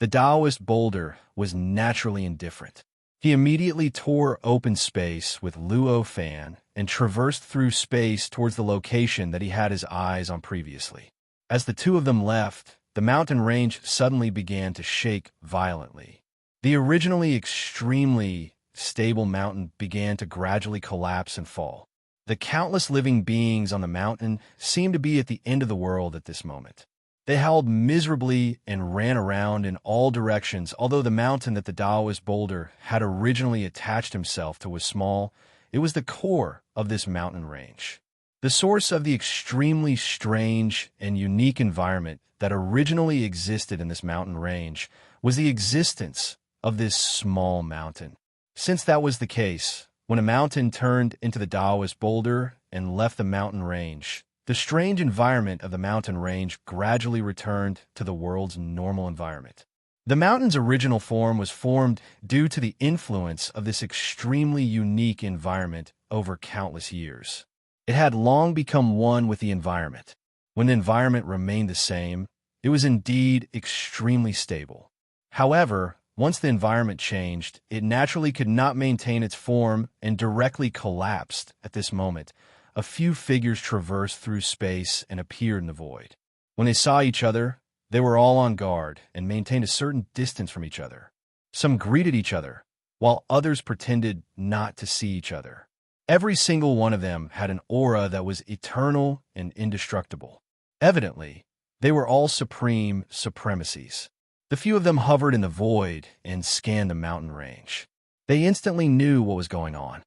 The Taoist Boulder was naturally indifferent. He immediately tore open space with Luo Fan and traversed through space towards the location that he had his eyes on previously. As the two of them left, the mountain range suddenly began to shake violently. The originally extremely stable mountain began to gradually collapse and fall. The countless living beings on the mountain seemed to be at the end of the world at this moment. They howled miserably and ran around in all directions. Although the mountain that the Taoist Boulder had originally attached himself to was small, it was the core of this mountain range. The source of the extremely strange and unique environment that originally existed in this mountain range was the existence of this small mountain. Since that was the case, when a mountain turned into the Taoist Boulder and left the mountain range, the strange environment of the mountain range gradually returned to the world's normal environment. The mountain's original form was formed due to the influence of this extremely unique environment over countless years. It had long become one with the environment. When the environment remained the same, it was indeed extremely stable. However, once the environment changed, it naturally could not maintain its form and directly collapsed. At this moment, a few figures traversed through space and appeared in the void. When they saw each other, they were all on guard and maintained a certain distance from each other. Some greeted each other, while others pretended not to see each other. Every single one of them had an aura that was eternal and indestructible. Evidently, they were all supreme supremacies. The few of them hovered in the void and scanned the mountain range. They instantly knew what was going on.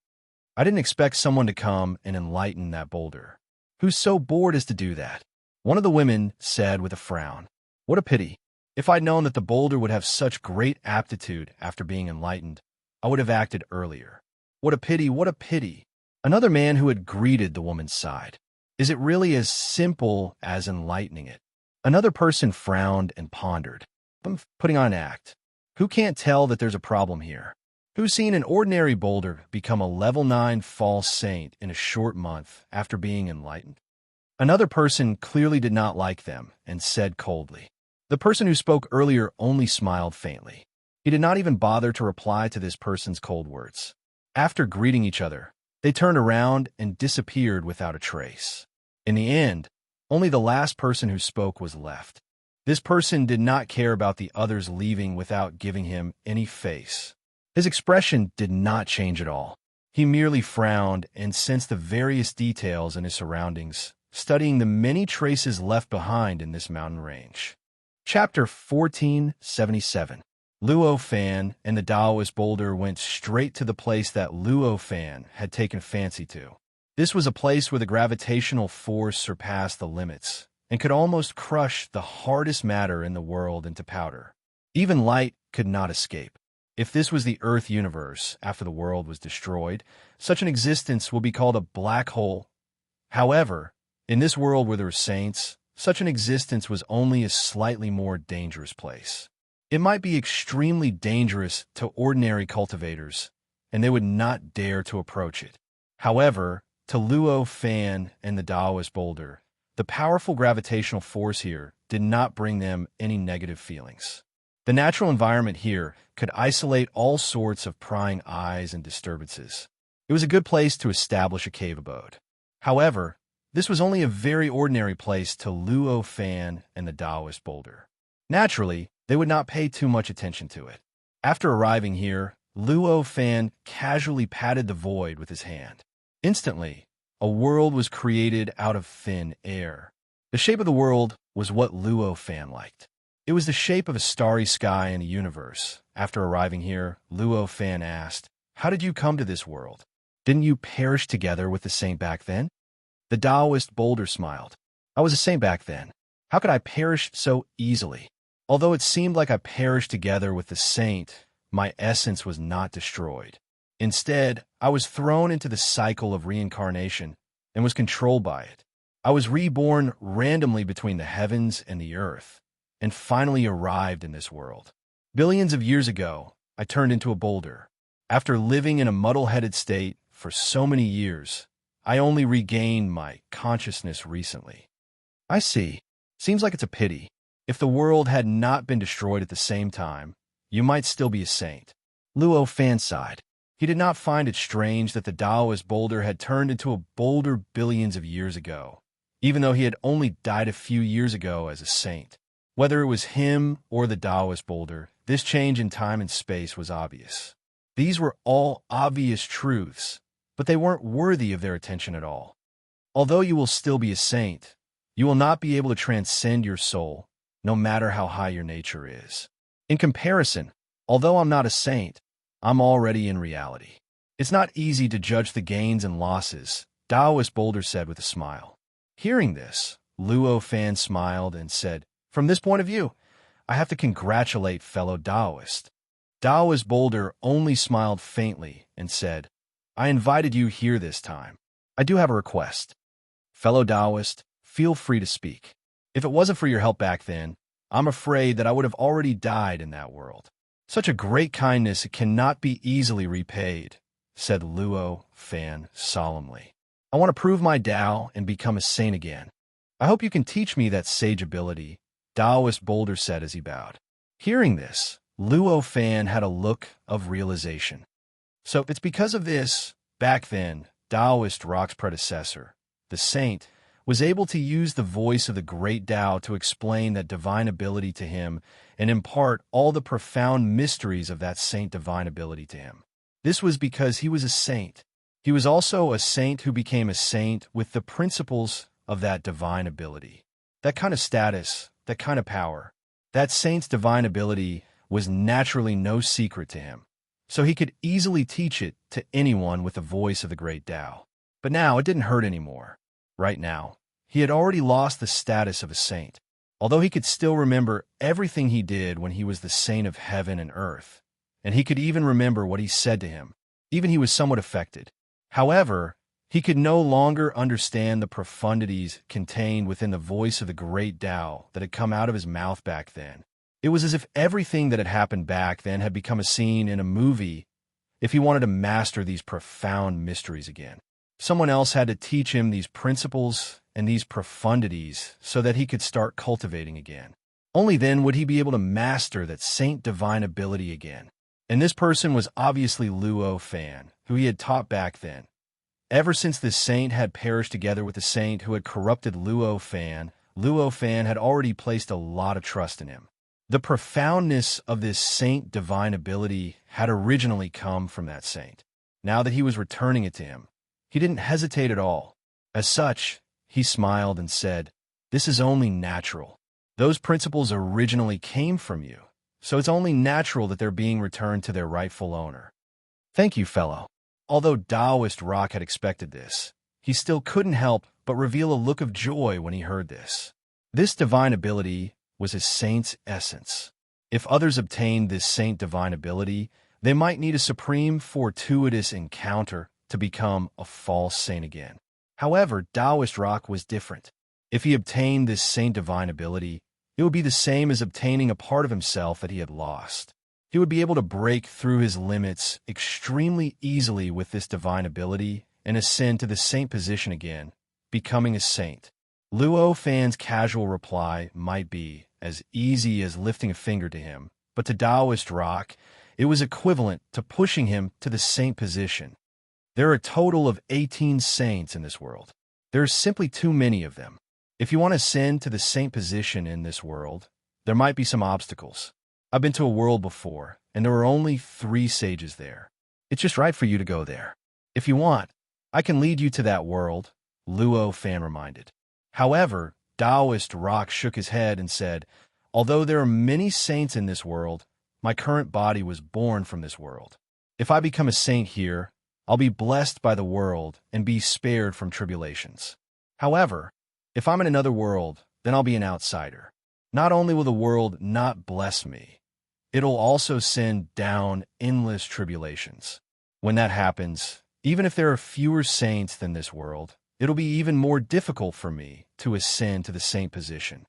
I didn't expect someone to come and enlighten that boulder. Who's so bored as to do that? One of the women said with a frown. What a pity. If I'd known that the boulder would have such great aptitude after being enlightened, I would have acted earlier. What a pity, what a pity. Another man who had greeted the woman sighed. Is it really as simple as enlightening it? Another person frowned and pondered. I'm putting on an act. Who can't tell that there's a problem here? Who's seen an ordinary boulder become a level 9 false saint in a short month after being enlightened? Another person clearly did not like them and said coldly. The person who spoke earlier only smiled faintly. He did not even bother to reply to this person's cold words. After greeting each other, they turned around and disappeared without a trace. In the end, only the last person who spoke was left. This person did not care about the others leaving without giving him any face. His expression did not change at all. He merely frowned and sensed the various details in his surroundings, studying the many traces left behind in this mountain range. Chapter 1477. Luo Fan and the Taoist Boulder went straight to the place that Luo Fan had taken fancy to. This was a place where the gravitational force surpassed the limits, and could almost crush the hardest matter in the world into powder. Even light could not escape. If this was the Earth universe after the world was destroyed, such an existence will be called a black hole. However, in this world where there were saints, such an existence was only a slightly more dangerous place. It might be extremely dangerous to ordinary cultivators, and they would not dare to approach it. However, to Luo Fan and the Taoist boulder, the powerful gravitational force here did not bring them any negative feelings. The natural environment here could isolate all sorts of prying eyes and disturbances. It was a good place to establish a cave abode. However, this was only a very ordinary place to Luo Fan and the Taoist boulder. Naturally, they would not pay too much attention to it. After arriving here, Luo Fan casually patted the void with his hand. Instantly, a world was created out of thin air. The shape of the world was what Luo Fan liked. It was the shape of a starry sky and a universe. After arriving here, Luo Fan asked, "How did you come to this world? Didn't you perish together with the saint back then?" The Taoist boulder smiled. "I was a saint back then. How could I perish so easily? Although it seemed like I perished together with the saint, my essence was not destroyed. Instead, I was thrown into the cycle of reincarnation and was controlled by it. I was reborn randomly between the heavens and the earth, and finally arrived in this world. Billions of years ago, I turned into a boulder. After living in a muddle-headed state for so many years, I only regained my consciousness recently." "I see. Seems like it's a pity. If the world had not been destroyed at the same time, you might still be a saint." Luo Fan sighed. He did not find it strange that the Taoist boulder had turned into a boulder billions of years ago, even though he had only died a few years ago as a saint. Whether it was him or the Taoist boulder, this change in time and space was obvious. These were all obvious truths, but they weren't worthy of their attention at all. Although you will still be a saint, you will not be able to transcend your soul, no matter how high your nature is. In comparison, although I'm not a saint, I'm already in reality. It's not easy to judge the gains and losses, Taoist boulder said with a smile. Hearing this, Luo Fan smiled and said, "From this point of view, I have to congratulate fellow Taoist." Taoist boulder only smiled faintly and said, "I invited you here this time. I do have a request. Fellow Taoist, feel free to speak. If it wasn't for your help back then, I'm afraid that I would have already died in that world. Such a great kindness cannot be easily repaid," said Luo Fan solemnly. "I want to prove my Tao and become a saint again. I hope you can teach me that sage ability," Taoist boulder said as he bowed. Hearing this, Luo Fan had a look of realization. So it's because of this, back then, Taoist rock's predecessor, the saint, was able to use the voice of the great Tao to explain that divine ability to him and impart all the profound mysteries of that saint divine ability to him. This was because he was a saint. He was also a saint who became a saint with the principles of that divine ability. That kind of status, that kind of power, that saint's divine ability was naturally no secret to him, so he could easily teach it to anyone with the voice of the great Tao. But now it didn't hurt anymore. Right now, he had already lost the status of a saint, although he could still remember everything he did when he was the saint of heaven and earth, and he could even remember what he said to him. Even he was somewhat affected. However, he could no longer understand the profundities contained within the voice of the great Tao that had come out of his mouth back then. It was as if everything that had happened back then had become a scene in a movie if he wanted to master these profound mysteries again. Someone else had to teach him these principles and these profundities so that he could start cultivating again. Only then would he be able to master that saint divine ability again. And this person was obviously Luo Fan, who he had taught back then. Ever since this saint had perished together with the saint who had corrupted Luo Fan had already placed a lot of trust in him. The profoundness of this saint divine ability had originally come from that saint. Now that he was returning it to him, he didn't hesitate at all. As such, he smiled and said, "This is only natural. Those principles originally came from you, so it's only natural that they're being returned to their rightful owner." "Thank you, fellow." Although Taoist Rock had expected this, he still couldn't help but reveal a look of joy when he heard this. This divine ability was his saint's essence. If others obtained this saint divine ability, they might need a supreme fortuitous encounter to become a false saint again. However, Taoist Rock was different. If he obtained this saint divine ability, it would be the same as obtaining a part of himself that he had lost. He would be able to break through his limits extremely easily with this divine ability and ascend to the saint position again, becoming a saint. Luo Fan's casual reply might be as easy as lifting a finger to him, but to Taoist Rock, it was equivalent to pushing him to the saint position. There are a total of 18 saints in this world. There are simply too many of them. If you want to ascend to the saint position in this world, there might be some obstacles. I've been to a world before, and there were only 3 sages there. It's just right for you to go there. If you want, I can lead you to that world, Luo Fan reminded. However, Taoist Rock shook his head and said, although there are many saints in this world, my current body was born from this world. If I become a saint here, I'll be blessed by the world and be spared from tribulations. However, if I'm in another world, then I'll be an outsider. Not only will the world not bless me, it'll also send down endless tribulations. When that happens, even if there are fewer saints than this world, it'll be even more difficult for me to ascend to the saint position.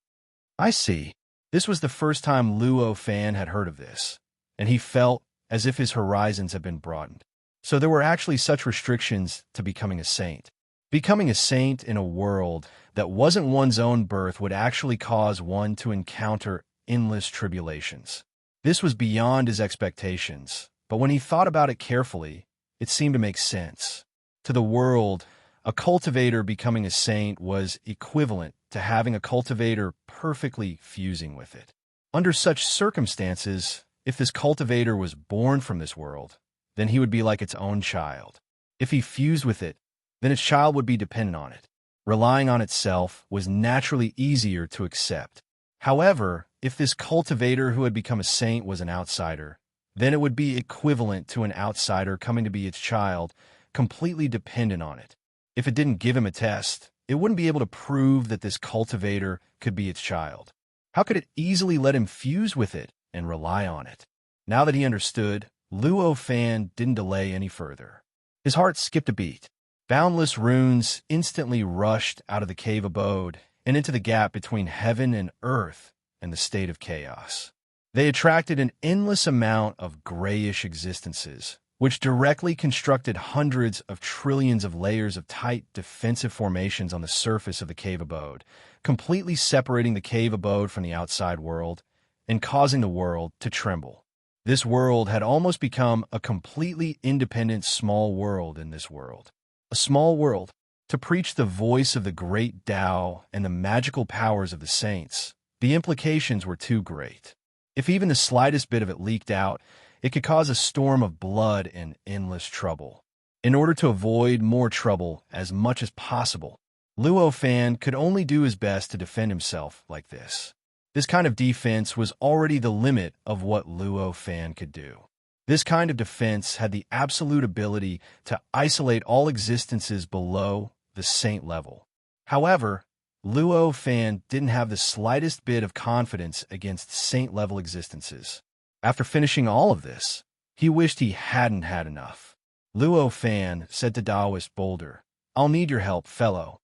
I see. This was the first time Luo Fan had heard of this, and he felt as if his horizons had been broadened. So there were actually such restrictions to becoming a saint. Becoming a saint in a world that wasn't one's own birth would actually cause one to encounter endless tribulations. This was beyond his expectations, but when he thought about it carefully, it seemed to make sense. To the world, a cultivator becoming a saint was equivalent to having a cultivator perfectly fusing with it. Under such circumstances, if this cultivator was born from this world, then he would be like its own child. If he fused with it, then its child would be dependent on it. Relying on itself was naturally easier to accept. However, if this cultivator who had become a saint was an outsider, then it would be equivalent to an outsider coming to be its child, completely dependent on it. If it didn't give him a test, it wouldn't be able to prove that this cultivator could be its child. How could it easily let him fuse with it and rely on it? Now that he understood, Luo Fan didn't delay any further. His heart skipped a beat. Boundless runes instantly rushed out of the cave abode and into the gap between heaven and earth and the state of chaos. They attracted an endless amount of grayish existences, which directly constructed hundreds of trillions of layers of tight defensive formations on the surface of the cave abode, completely separating the cave abode from the outside world and causing the world to tremble. This world had almost become a completely independent small world in this world. A small world to preach the voice of the great Tao and the magical powers of the saints. The implications were too great. If even the slightest bit of it leaked out, it could cause a storm of blood and endless trouble. In order to avoid more trouble as much as possible, Luo Fan could only do his best to defend himself like this. This kind of defense was already the limit of what Luo Fan could do. This kind of defense had the absolute ability to isolate all existences below the saint level. However, Luo Fan didn't have the slightest bit of confidence against saint-level existences. After finishing all of this, he wished he hadn't had enough. Luo Fan said to Taoist Boulder, "I'll need your help, fellow."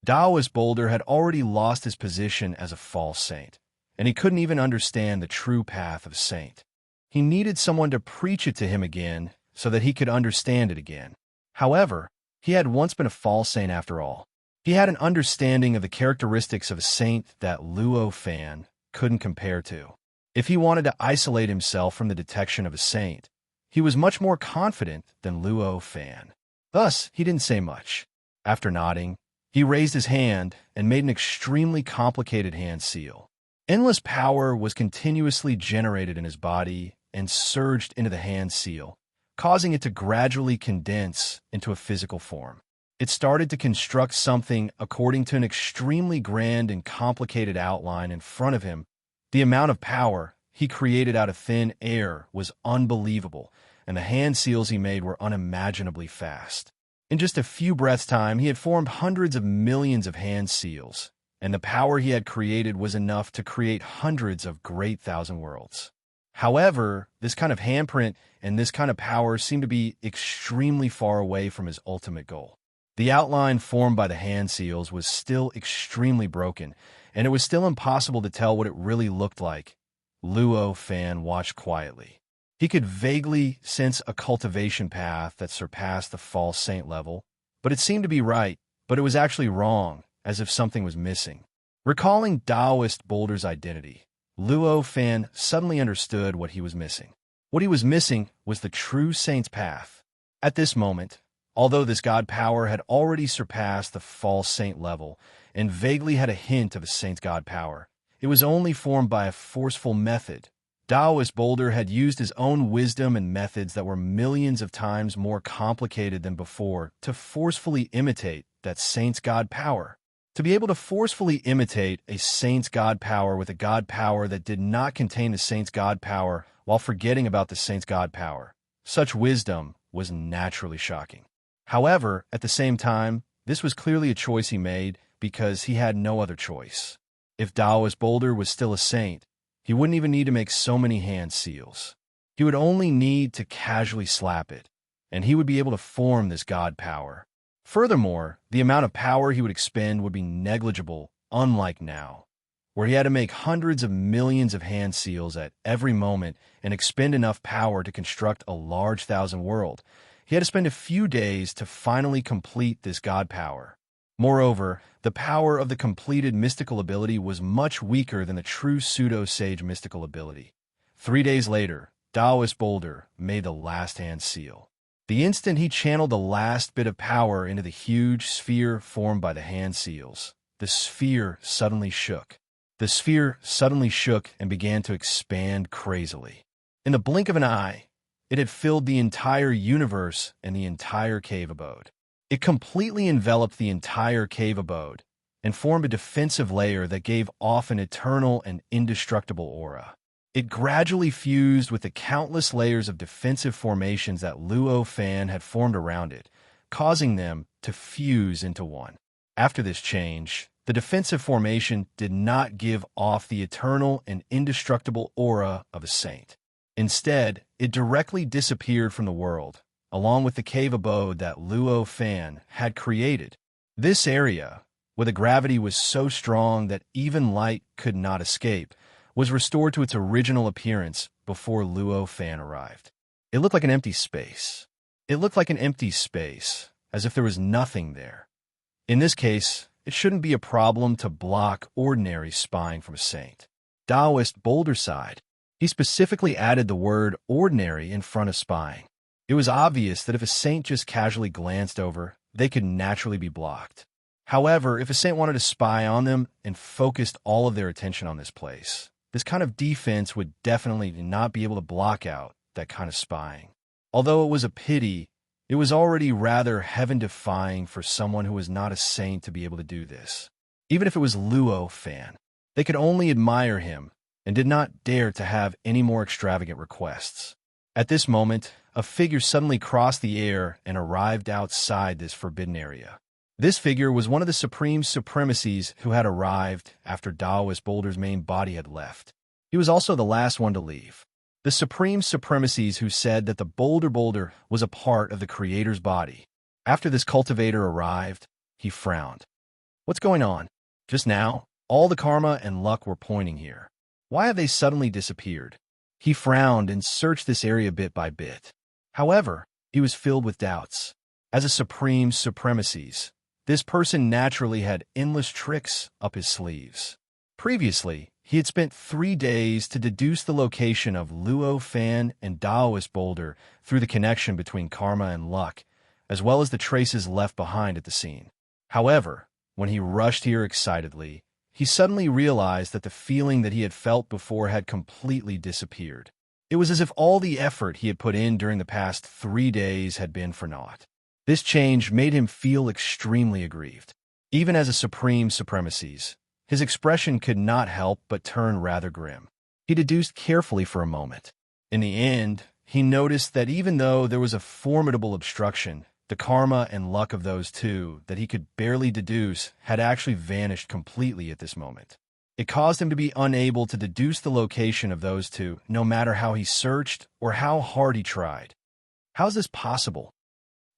Taoist Boulder had already lost his position as a false saint, and he couldn't even understand the true path of a saint. He needed someone to preach it to him again so that he could understand it again. However, he had once been a false saint after all. He had an understanding of the characteristics of a saint that Luo Fan couldn't compare to. If he wanted to isolate himself from the detection of a saint, he was much more confident than Luo Fan. Thus, he didn't say much. After nodding, he raised his hand and made an extremely complicated hand seal. Endless power was continuously generated in his body and surged into the hand seal, causing it to gradually condense into a physical form. It started to construct something according to an extremely grand and complicated outline in front of him. The amount of power he created out of thin air was unbelievable, and the hand seals he made were unimaginably fast. In just a few breaths' time, he had formed hundreds of millions of hand seals, and the power he had created was enough to create hundreds of great thousand worlds. However, this kind of handprint and this kind of power seemed to be extremely far away from his ultimate goal. The outline formed by the hand seals was still extremely broken, and it was still impossible to tell what it really looked like. Luo Fan watched quietly. He could vaguely sense a cultivation path that surpassed the false saint level, but it seemed to be right, but it was actually wrong, as if something was missing. Recalling Taoist Boulder's identity, Luo Fan suddenly understood what he was missing. What he was missing was the true saint's path. At this moment, although this god power had already surpassed the false saint level and vaguely had a hint of a saint's god power, it was only formed by a forceful method. Taoist Boulder had used his own wisdom and methods that were millions of times more complicated than before to forcefully imitate that saint's god power. To be able to forcefully imitate a saint's god power with a god power that did not contain the saint's god power while forgetting about the saint's god power, such wisdom was naturally shocking. However, at the same time, this was clearly a choice he made because he had no other choice. If Taoist Boulder was still a saint, he wouldn't even need to make so many hand seals. He would only need to casually slap it, and he would be able to form this god power. Furthermore, the amount of power he would expend would be negligible, unlike now, where he had to make hundreds of millions of hand seals at every moment and expend enough power to construct a large thousand world. He had to spend a few days to finally complete this god power. Moreover, the power of the completed mystical ability was much weaker than the true pseudo-sage mystical ability. 3 days later, Taoist Boulder made the last hand seal. The instant he channeled the last bit of power into the huge sphere formed by the hand seals, the sphere suddenly shook. The sphere suddenly shook and began to expand crazily. In the blink of an eye, it had filled the entire universe and the entire cave abode. It completely enveloped the entire cave abode and formed a defensive layer that gave off an eternal and indestructible aura. It gradually fused with the countless layers of defensive formations that Luo Fan had formed around it, causing them to fuse into one. After this change, the defensive formation did not give off the eternal and indestructible aura of a saint. Instead, it directly disappeared from the world, along with the cave abode that Luo Fan had created. This area, where the gravity was so strong that even light could not escape, was restored to its original appearance before Luo Fan arrived. It looked like an empty space. It looked like an empty space, as if there was nothing there. In this case, it shouldn't be a problem to block ordinary spying from a saint. Taoist Boulder sighed. He specifically added the word ordinary in front of spying. It was obvious that if a saint just casually glanced over, they could naturally be blocked. However, if a saint wanted to spy on them and focused all of their attention on this place, this kind of defense would definitely not be able to block out that kind of spying. Although it was a pity, it was already rather heaven-defying for someone who was not a saint to be able to do this. Even if it was Luo Fan, they could only admire him and did not dare to have any more extravagant requests. At this moment, a figure suddenly crossed the air and arrived outside this forbidden area. This figure was one of the supreme supremacies who had arrived after Taoist Boulder's main body had left. He was also the last one to leave. The supreme supremacies who said that the Boulder was a part of the Creator's body. After this cultivator arrived, he frowned. What's going on? Just now, all the karma and luck were pointing here. Why have they suddenly disappeared? He frowned and searched this area bit by bit. However, he was filled with doubts. As a supreme supremacies, this person naturally had endless tricks up his sleeves. Previously, he had spent 3 days to deduce the location of Luo Fan and Taoist Boulder through the connection between karma and luck, as well as the traces left behind at the scene. However, when he rushed here excitedly, he suddenly realized that the feeling that he had felt before had completely disappeared. It was as if all the effort he had put in during the past 3 days had been for naught. This change made him feel extremely aggrieved. Even as a supreme supremacies, his expression could not help but turn rather grim. He deduced carefully for a moment. In the end, he noticed that even though there was a formidable obstruction, the karma and luck of those two that he could barely deduce had actually vanished completely at this moment. It caused him to be unable to deduce the location of those two, no matter how he searched or how hard he tried. How is this possible?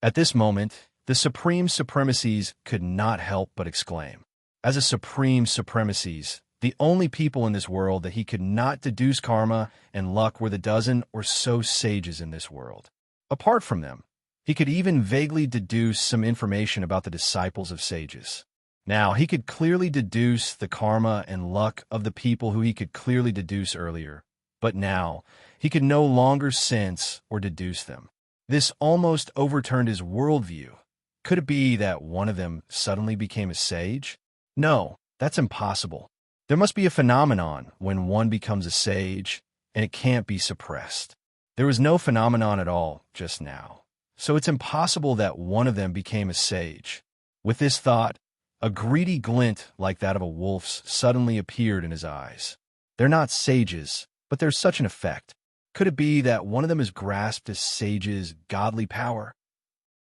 At this moment, the supreme supremacies could not help but exclaim. As a supreme supremacies, the only people in this world that he could not deduce karma and luck were the dozen or so sages in this world. Apart from them, he could even vaguely deduce some information about the disciples of sages. Now, he could clearly deduce the karma and luck of the people who he could clearly deduce earlier, but now he could no longer sense or deduce them. This almost overturned his worldview. Could it be that one of them suddenly became a sage? No, that's impossible. There must be a phenomenon when one becomes a sage, and it can't be suppressed. There was no phenomenon at all just now, so it's impossible that one of them became a sage. With this thought, a greedy glint like that of a wolf's suddenly appeared in his eyes. They're not sages, but there's such an effect. Could it be that one of them has grasped a sage's godly power?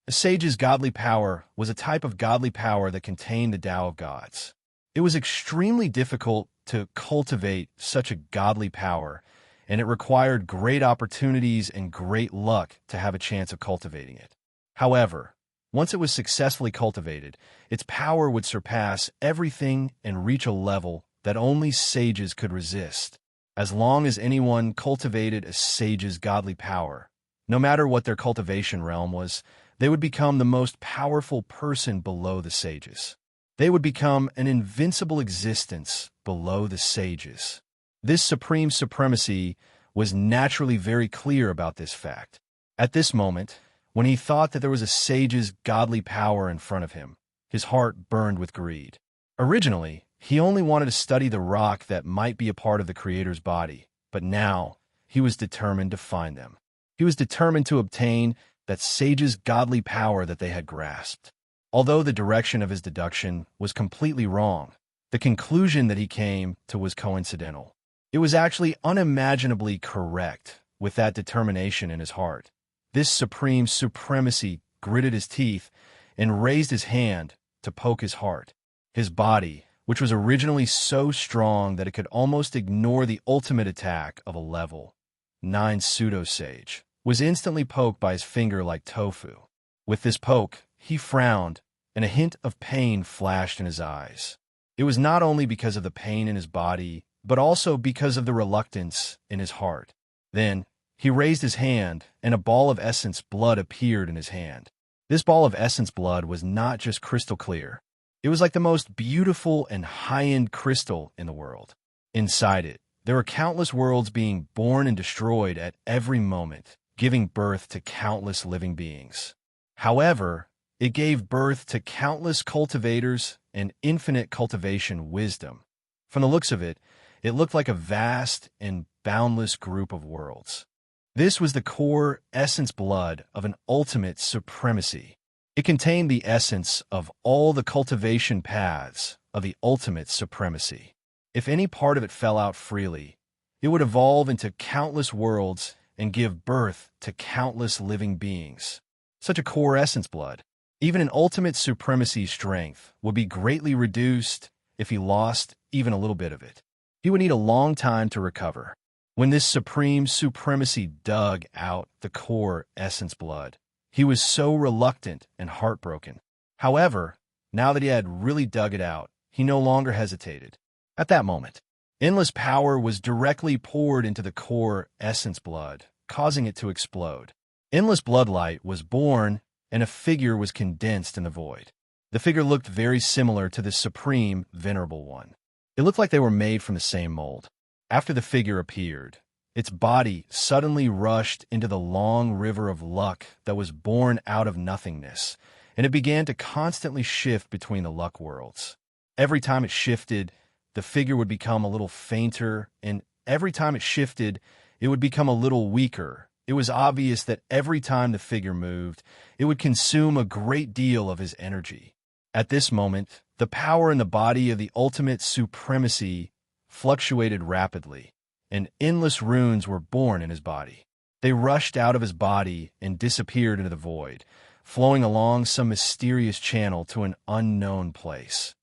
A sage's godly power was a type of godly power that contained the Tao of gods. It was extremely difficult to cultivate such a godly power, and it required great opportunities and great luck to have a chance of cultivating it. However, once it was successfully cultivated, its power would surpass everything and reach a level that only sages could resist. As long as anyone cultivated a sage's godly power, no matter what their cultivation realm was, they would become the most powerful person below the sages. They would become an invincible existence below the sages. This supreme supremacy was naturally very clear about this fact. At this moment, when he thought that there was a sage's godly power in front of him, his heart burned with greed. Originally, he only wanted to study the rock that might be a part of the Creator's body, but now he was determined to find them. He was determined to obtain that sage's godly power that they had grasped. Although the direction of his deduction was completely wrong, the conclusion that he came to was coincidental. It was actually unimaginably correct with that determination in his heart. This supreme supremacy gritted his teeth and raised his hand to poke his heart. His body, which was originally so strong that it could almost ignore the ultimate attack of a level 9 pseudo-sage, was instantly poked by his finger like tofu. With this poke, he frowned, and a hint of pain flashed in his eyes. It was not only because of the pain in his body, but also because of the reluctance in his heart. Then, he raised his hand, and a ball of essence blood appeared in his hand. This ball of essence blood was not just crystal clear. It was like the most beautiful and high-end crystal in the world. Inside it, there were countless worlds being born and destroyed at every moment, giving birth to countless living beings. However, it gave birth to countless cultivators and infinite cultivation wisdom. From the looks of it, it looked like a vast and boundless group of worlds. This was the core essence blood of an ultimate supremacy. It contained the essence of all the cultivation paths of the ultimate supremacy. If any part of it fell out freely, it would evolve into countless worlds and give birth to countless living beings. Such a core essence blood, even an ultimate supremacy strength, would be greatly reduced if he lost even a little bit of it. He would need a long time to recover. When this supreme supremacy dug out the core essence blood, he was so reluctant and heartbroken. However, now that he had really dug it out, he no longer hesitated. At that moment, endless power was directly poured into the core essence blood, causing it to explode. Endless bloodlight was born, and a figure was condensed in the void. The figure looked very similar to the supreme, venerable one. It looked like they were made from the same mold. After the figure appeared, its body suddenly rushed into the long river of luck that was born out of nothingness, and it began to constantly shift between the luck worlds. Every time it shifted, the figure would become a little fainter, and every time it shifted, it would become a little weaker. It was obvious that every time the figure moved, it would consume a great deal of his energy. At this moment, the power in the body of the ultimate supremacy fluctuated rapidly, and endless runes were born in his body. They rushed out of his body and disappeared into the void, flowing along some mysterious channel to an unknown place.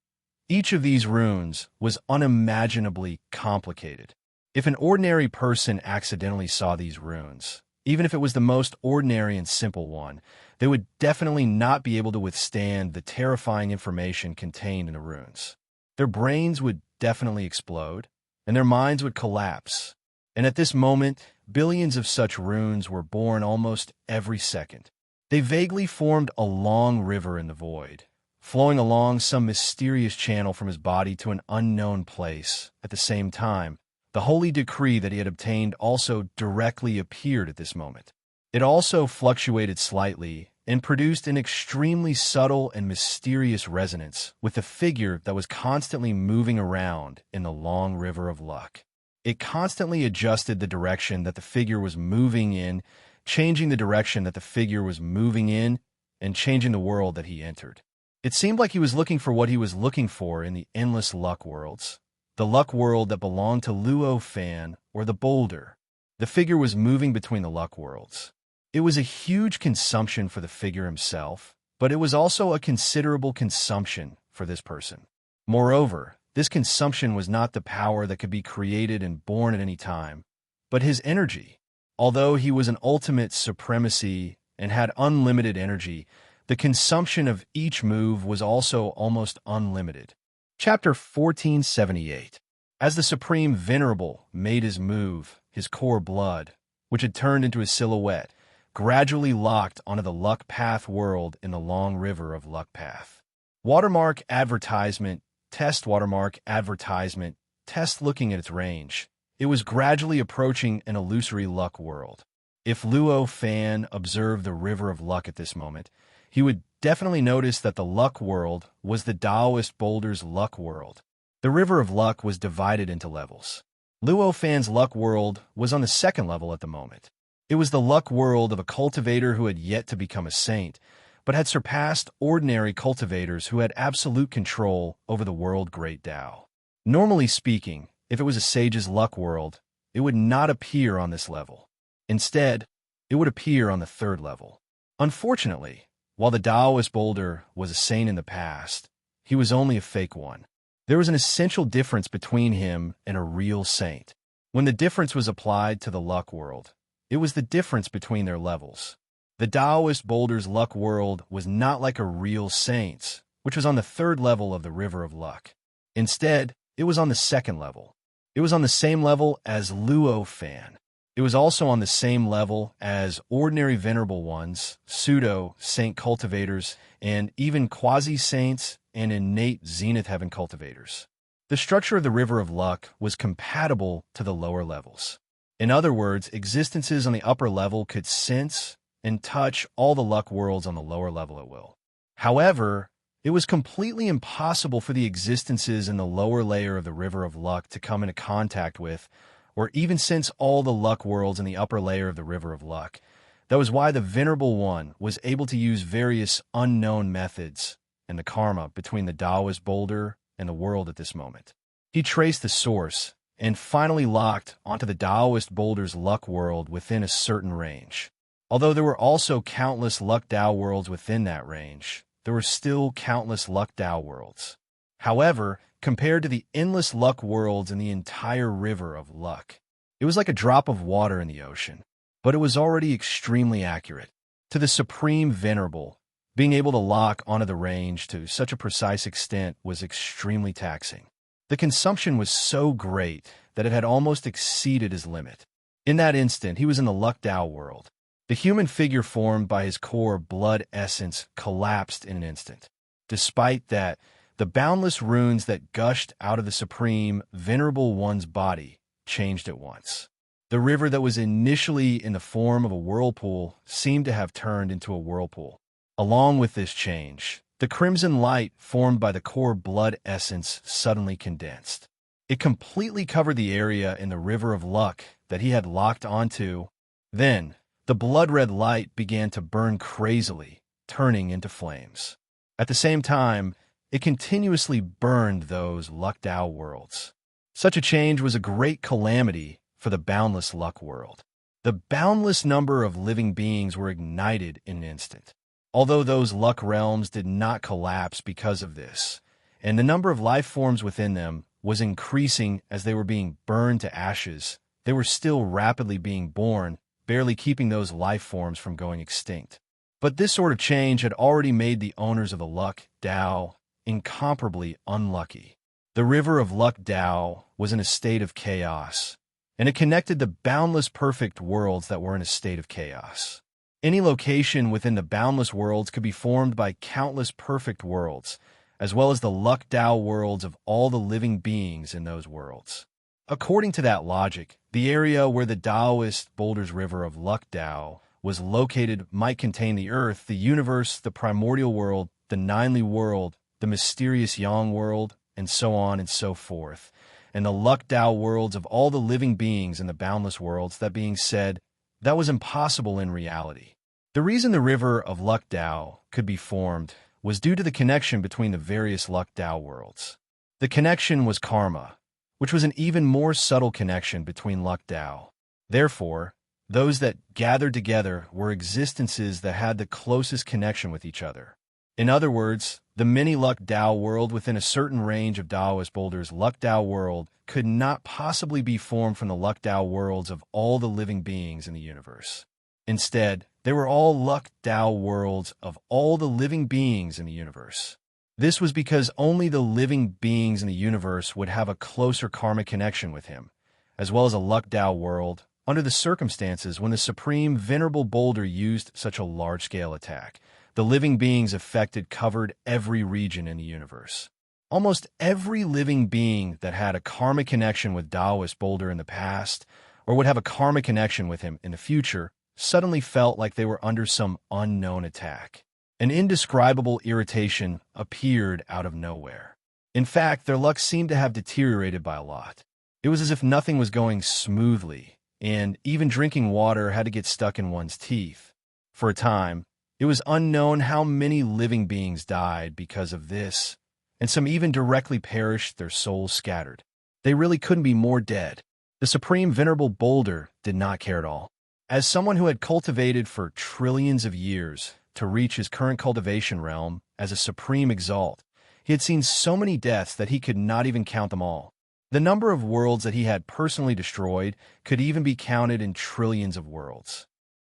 Each of these runes was unimaginably complicated. If an ordinary person accidentally saw these runes, even if it was the most ordinary and simple one, they would definitely not be able to withstand the terrifying information contained in the runes. Their brains would definitely explode, and their minds would collapse. And at this moment, billions of such runes were born almost every second. They vaguely formed a long river in the void, flowing along some mysterious channel from his body to an unknown place. At the same time, the holy decree that he had obtained also directly appeared at this moment. It also fluctuated slightly and produced an extremely subtle and mysterious resonance with the figure that was constantly moving around in the long river of luck. It constantly adjusted the direction that the figure was moving in, changing the direction that the figure was moving in, and changing the world that he entered. It seemed like he was looking for what he was looking for in the endless luck worlds, the luck world that belonged to Luo Fan or the boulder. The figure was moving between the luck worlds. It was a huge consumption for the figure himself, but it was also a considerable consumption for this person. Moreover, this consumption was not the power that could be created and born at any time, but his energy. Although he was an ultimate supremacy and had unlimited energy, the consumption of each move was also almost unlimited. Chapter 1478. As the Supreme Venerable made his move, his core blood, which had turned into his silhouette, gradually locked onto the Luck Path world in the long river of Luck Path. Watermark advertisement, test watermark advertisement, test looking at its range. It was gradually approaching an illusory luck world. If Luo Fan observed the river of luck at this moment, he would definitely notice that the luck world was the Taoist boulder's luck world. The river of luck was divided into levels. Luo Fan's luck world was on the second level at the moment. It was the luck world of a cultivator who had yet to become a saint, but had surpassed ordinary cultivators who had absolute control over the world Great Tao. Normally speaking, if it was a sage's luck world, it would not appear on this level. Instead, it would appear on the third level. Unfortunately, while the Taoist boulder was a saint in the past, he was only a fake one. There was an essential difference between him and a real saint. When the difference was applied to the luck world, it was the difference between their levels. The Taoist boulder's luck world was not like a real saint's, which was on the third level of the river of luck. Instead, it was on the second level. It was on the same level as Luo Fan. It was also on the same level as ordinary venerable ones, pseudo-saint cultivators, and even quasi-saints and innate zenith heaven cultivators. The structure of the river of luck was compatible to the lower levels. In other words, existences on the upper level could sense and touch all the luck worlds on the lower level at will. However, it was completely impossible for the existences in the lower layer of the river of luck to come into contact with, or even sense all the luck worlds in the upper layer of the river of luck. That was why the Venerable One was able to use various unknown methods and the karma between the Taoist boulder and the world at this moment. He traced the source and finally locked onto the Taoist boulder's luck world within a certain range. Although there were also countless luck Tao worlds within that range, there were still countless luck Tao worlds. However, compared to the endless luck worlds in the entire river of luck, it was like a drop of water in the ocean, but it was already extremely accurate. To the Supreme Venerable, being able to lock onto the range to such a precise extent was extremely taxing. The consumption was so great that it had almost exceeded his limit. In that instant, he was in the luck Tao world. The human figure formed by his core blood essence collapsed in an instant. Despite that, the boundless runes that gushed out of the Supreme Venerable One's body changed at once. The river that was initially in the form of a whirlpool seemed to have turned into a whirlpool. Along with this change, the crimson light formed by the core blood essence suddenly condensed. It completely covered the area in the river of luck that he had locked onto. Then, the blood-red light began to burn crazily, turning into flames. At the same time, it continuously burned those luck Tao worlds. Such a change was a great calamity for the boundless luck world. The boundless number of living beings were ignited in an instant. although those luck realms did not collapse because of this, and the number of life forms within them was increasing as they were being burned to ashes. They were still rapidly being born, barely keeping those life forms from going extinct. But this sort of change had already made the owners of the Luck Dao incomparably unlucky. The river of Luck Dao was in a state of chaos, and it connected the boundless perfect worlds that were in a state of chaos. Any location within the boundless worlds could be formed by countless perfect worlds, as well as the Luck Dao worlds of all the living beings in those worlds. According to that logic, the area where the Taoist Boulder's River of Luck Dao was located might contain the Earth, the universe, the primordial world, the ninely world, the mysterious Yang world, and so on and so forth, and the Luck Dao worlds of all the living beings in the boundless worlds. That being said, that was impossible in reality. The reason the River of Luck Dao could be formed was due to the connection between the various Luck Dao worlds. The connection was karma, which was an even more subtle connection between Luck Dao. Therefore, those that gathered together were existences that had the closest connection with each other. In other words, the mini Luck Dao world within a certain range of Taoist Boulder's Luck Dao world could not possibly be formed from the Luck Dao worlds of all the living beings in the universe. Instead, they were all Luck Dao worlds of all the living beings in the universe. This was because only the living beings in the universe would have a closer karmic connection with him, as well as a Luck Dao world, under the circumstances when the Supreme Venerable Boulder used such a large-scale attack. The living beings affected covered every region in the universe. Almost every living being that had a karmic connection with Taoist Boulder in the past, or would have a karmic connection with him in the future, suddenly felt like they were under some unknown attack. An indescribable irritation appeared out of nowhere. In fact, their luck seemed to have deteriorated by a lot. It was as if nothing was going smoothly, and even drinking water had to get stuck in one's teeth. For a time, it was unknown how many living beings died because of this, and some even directly perished, their souls scattered. They really couldn't be more dead. The Supreme Venerable Boulder did not care at all. As someone who had cultivated for trillions of years to reach his current cultivation realm as a supreme exalt, he had seen so many deaths that he could not even count them all. The number of worlds that he had personally destroyed could even be counted in trillions of worlds.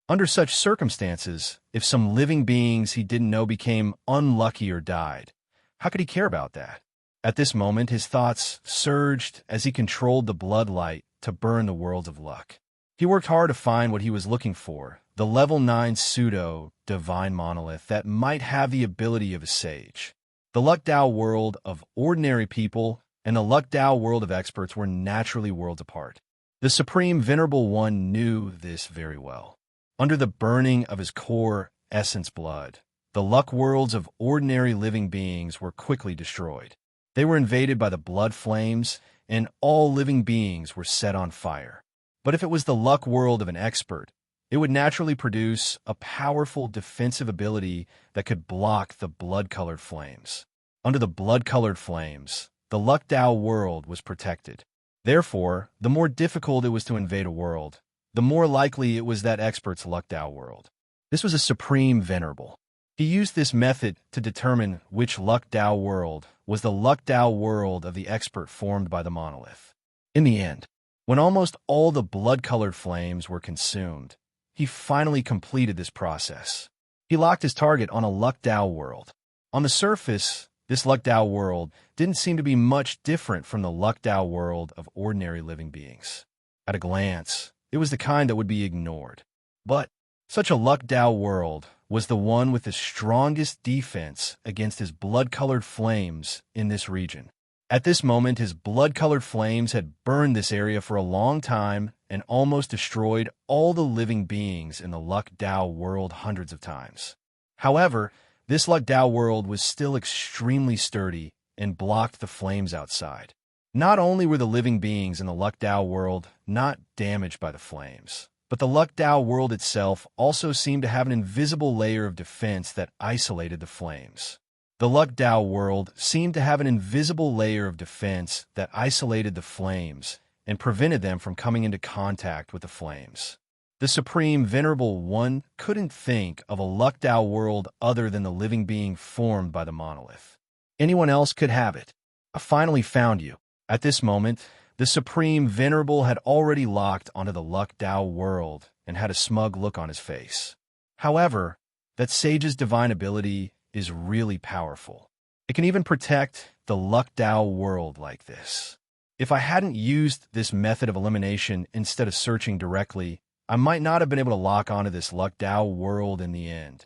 Under such circumstances, if some living beings he didn't know became unlucky or died, how could he care about that? At this moment, his thoughts surged as he controlled the blood light to burn the worlds of luck. He worked hard to find what he was looking for, the level 9 pseudo-divine monolith that might have the ability of a sage. The Luck Dao world of ordinary people and the Luck Dao world of experts were naturally worlds apart. The Supreme Venerable One knew this very well. Under the burning of his core essence blood, the luck worlds of ordinary living beings were quickly destroyed. They were invaded by the blood flames, and all living beings were set on fire. But if it was the luck world of an expert, it would naturally produce a powerful defensive ability that could block the blood-colored flames. Under the blood-colored flames, the Luck Dao world was protected. Therefore, the more difficult it was to invade a world, the more likely it was that expert's Luck Dao world. This was a Supreme Venerable. He used this method to determine which Luck Dao world was the Luck Dao world of the expert formed by the monolith. In the end, when almost all the blood-colored flames were consumed, he finally completed this process. He locked his target on a Luck Dao world. On the surface, this Luck Dao world didn't seem to be much different from the Luck Dao world of ordinary living beings. At a glance, it was the kind that would be ignored. But such a Luck Dao world was the one with the strongest defense against his blood-colored flames in this region. At this moment, his blood-colored flames had burned this area for a long time and almost destroyed all the living beings in the Luck Dao world hundreds of times. However, this Luck Dao world was still extremely sturdy and blocked the flames outside. Not only were the living beings in the Luck Dao world not damaged by the flames, but the Luck Dao world itself also seemed to have an invisible layer of defense that isolated the flames. The Luck Dao world seemed to have an invisible layer of defense that isolated the flames and prevented them from coming into contact with the flames. The Supreme Venerable One couldn't think of a Luckdow world other than the living being formed by the monolith. Anyone else could have it. I finally found you. At this moment, the Supreme Venerable had already locked onto the Luckdow world and had a smug look on his face. However, that sage's divine ability is really powerful. It can even protect the Luckdow world like this. If I hadn't used this method of elimination instead of searching directly, I might not have been able to lock onto this Luckdow world in the end.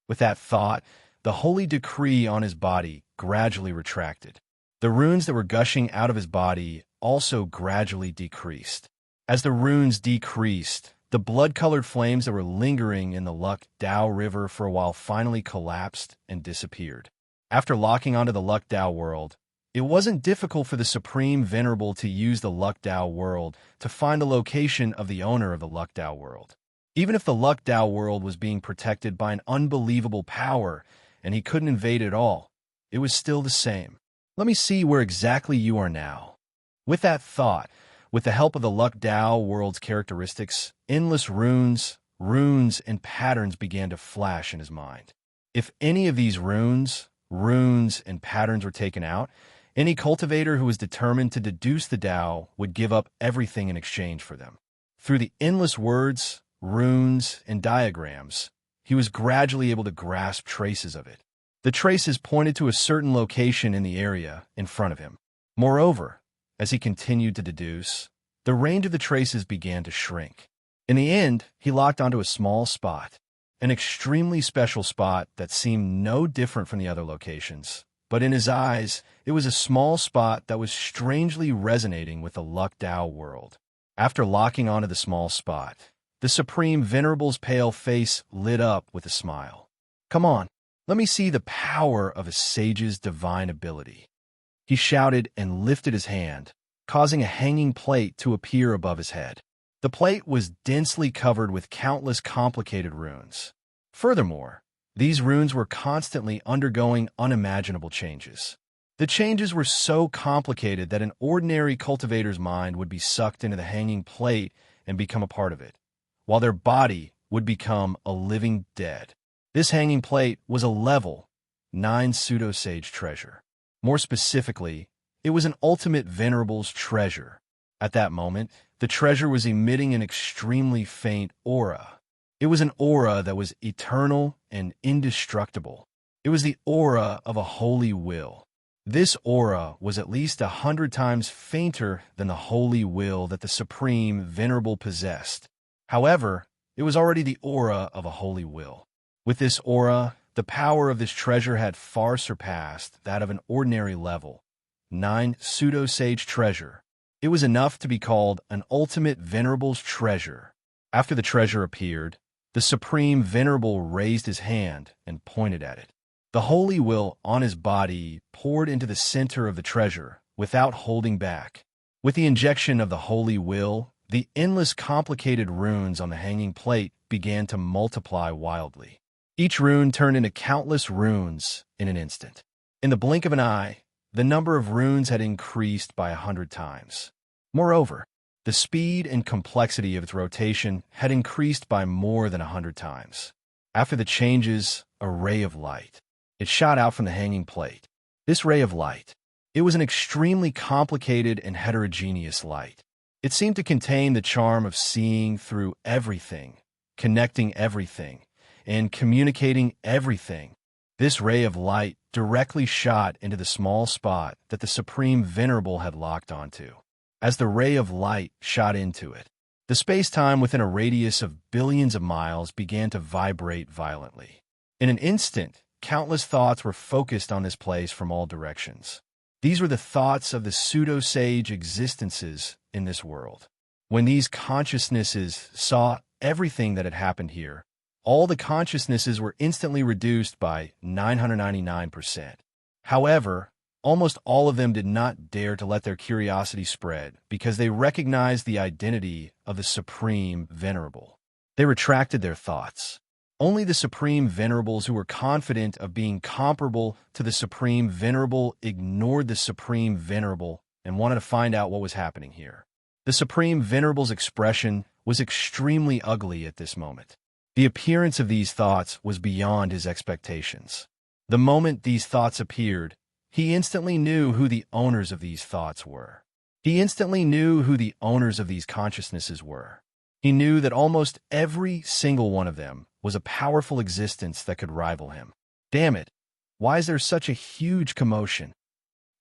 With that thought, the holy decree on his body gradually retracted. The runes that were gushing out of his body also gradually decreased. As the runes decreased, the blood-colored flames that were lingering in the Luckdow River for a while finally collapsed and disappeared. After locking onto the Luckdow world, it wasn't difficult for the Supreme Venerable to use the Luckdow world to find the location of the owner of the Luckdow world. Even if the Luckdow world was being protected by an unbelievable power and he couldn't invade it all, it was still the same. Let me see where exactly you are now. With that thought, with the help of the Luckdow world's characteristics, endless runes, and patterns began to flash in his mind. If any of these runes, and patterns were taken out, any cultivator who was determined to deduce the Tao would give up everything in exchange for them. Through the endless words, runes, and diagrams, he was gradually able to grasp traces of it. The traces pointed to a certain location in the area in front of him. Moreover, as he continued to deduce, the range of the traces began to shrink. In the end, he locked onto a small spot, an extremely special spot that seemed no different from the other locations. But in his eyes, it was a small spot that was strangely resonating with the Luckdow world. After locking onto the small spot, the Supreme Venerable's pale face lit up with a smile. "Come on, let me see the power of a sage's divine ability," he shouted and lifted his hand, causing a hanging plate to appear above his head. The plate was densely covered with countless complicated runes. Furthermore, these runes were constantly undergoing unimaginable changes. The changes were so complicated that an ordinary cultivator's mind would be sucked into the hanging plate and become a part of it, while their body would become a living dead. This hanging plate was a level 9 pseudo-sage treasure. More specifically, it was an ultimate Venerable's treasure. At that moment, the treasure was emitting an extremely faint aura. It was an aura that was eternal and indestructible. It was the aura of a holy will. This aura was at least 100 times fainter than the holy will that the Supreme Venerable possessed. However, it was already the aura of a holy will. With this aura, the power of this treasure had far surpassed that of an ordinary level 9 pseudo-sage treasure. It was enough to be called an ultimate Venerable's treasure. After the treasure appeared, the Supreme Venerable raised his hand and pointed at it. The holy will on his body poured into the center of the treasure without holding back. With the injection of the holy will, the endless complicated runes on the hanging plate began to multiply wildly. Each rune turned into countless runes in an instant. In the blink of an eye, the number of runes had increased by 100 times. Moreover, the speed and complexity of its rotation had increased by more than 100 times. After the changes, a ray of light. It shot out from the hanging plate. This ray of light, it was an extremely complicated and heterogeneous light. It seemed to contain the charm of seeing through everything, connecting everything, and communicating everything. This ray of light directly shot into the small spot that the Supreme Venerable had locked onto. As the ray of light shot into it, the space-time within a radius of billions of miles began to vibrate violently. In an instant, countless thoughts were focused on this place from all directions. These were the thoughts of the pseudo-sage existences in this world. When these consciousnesses saw everything that had happened here, all the consciousnesses were instantly reduced by 999%. However, almost all of them did not dare to let their curiosity spread because they recognized the identity of the Supreme Venerable. They retracted their thoughts. Only the Supreme Venerables who were confident of being comparable to the Supreme Venerable ignored the Supreme Venerable and wanted to find out what was happening here. The Supreme Venerable's expression was extremely ugly at this moment. The appearance of these thoughts was beyond his expectations. The moment these thoughts appeared, he instantly knew who the owners of these thoughts were. He instantly knew who the owners of these consciousnesses were. He knew that almost every single one of them was a powerful existence that could rival him. Damn it! Why is there such a huge commotion?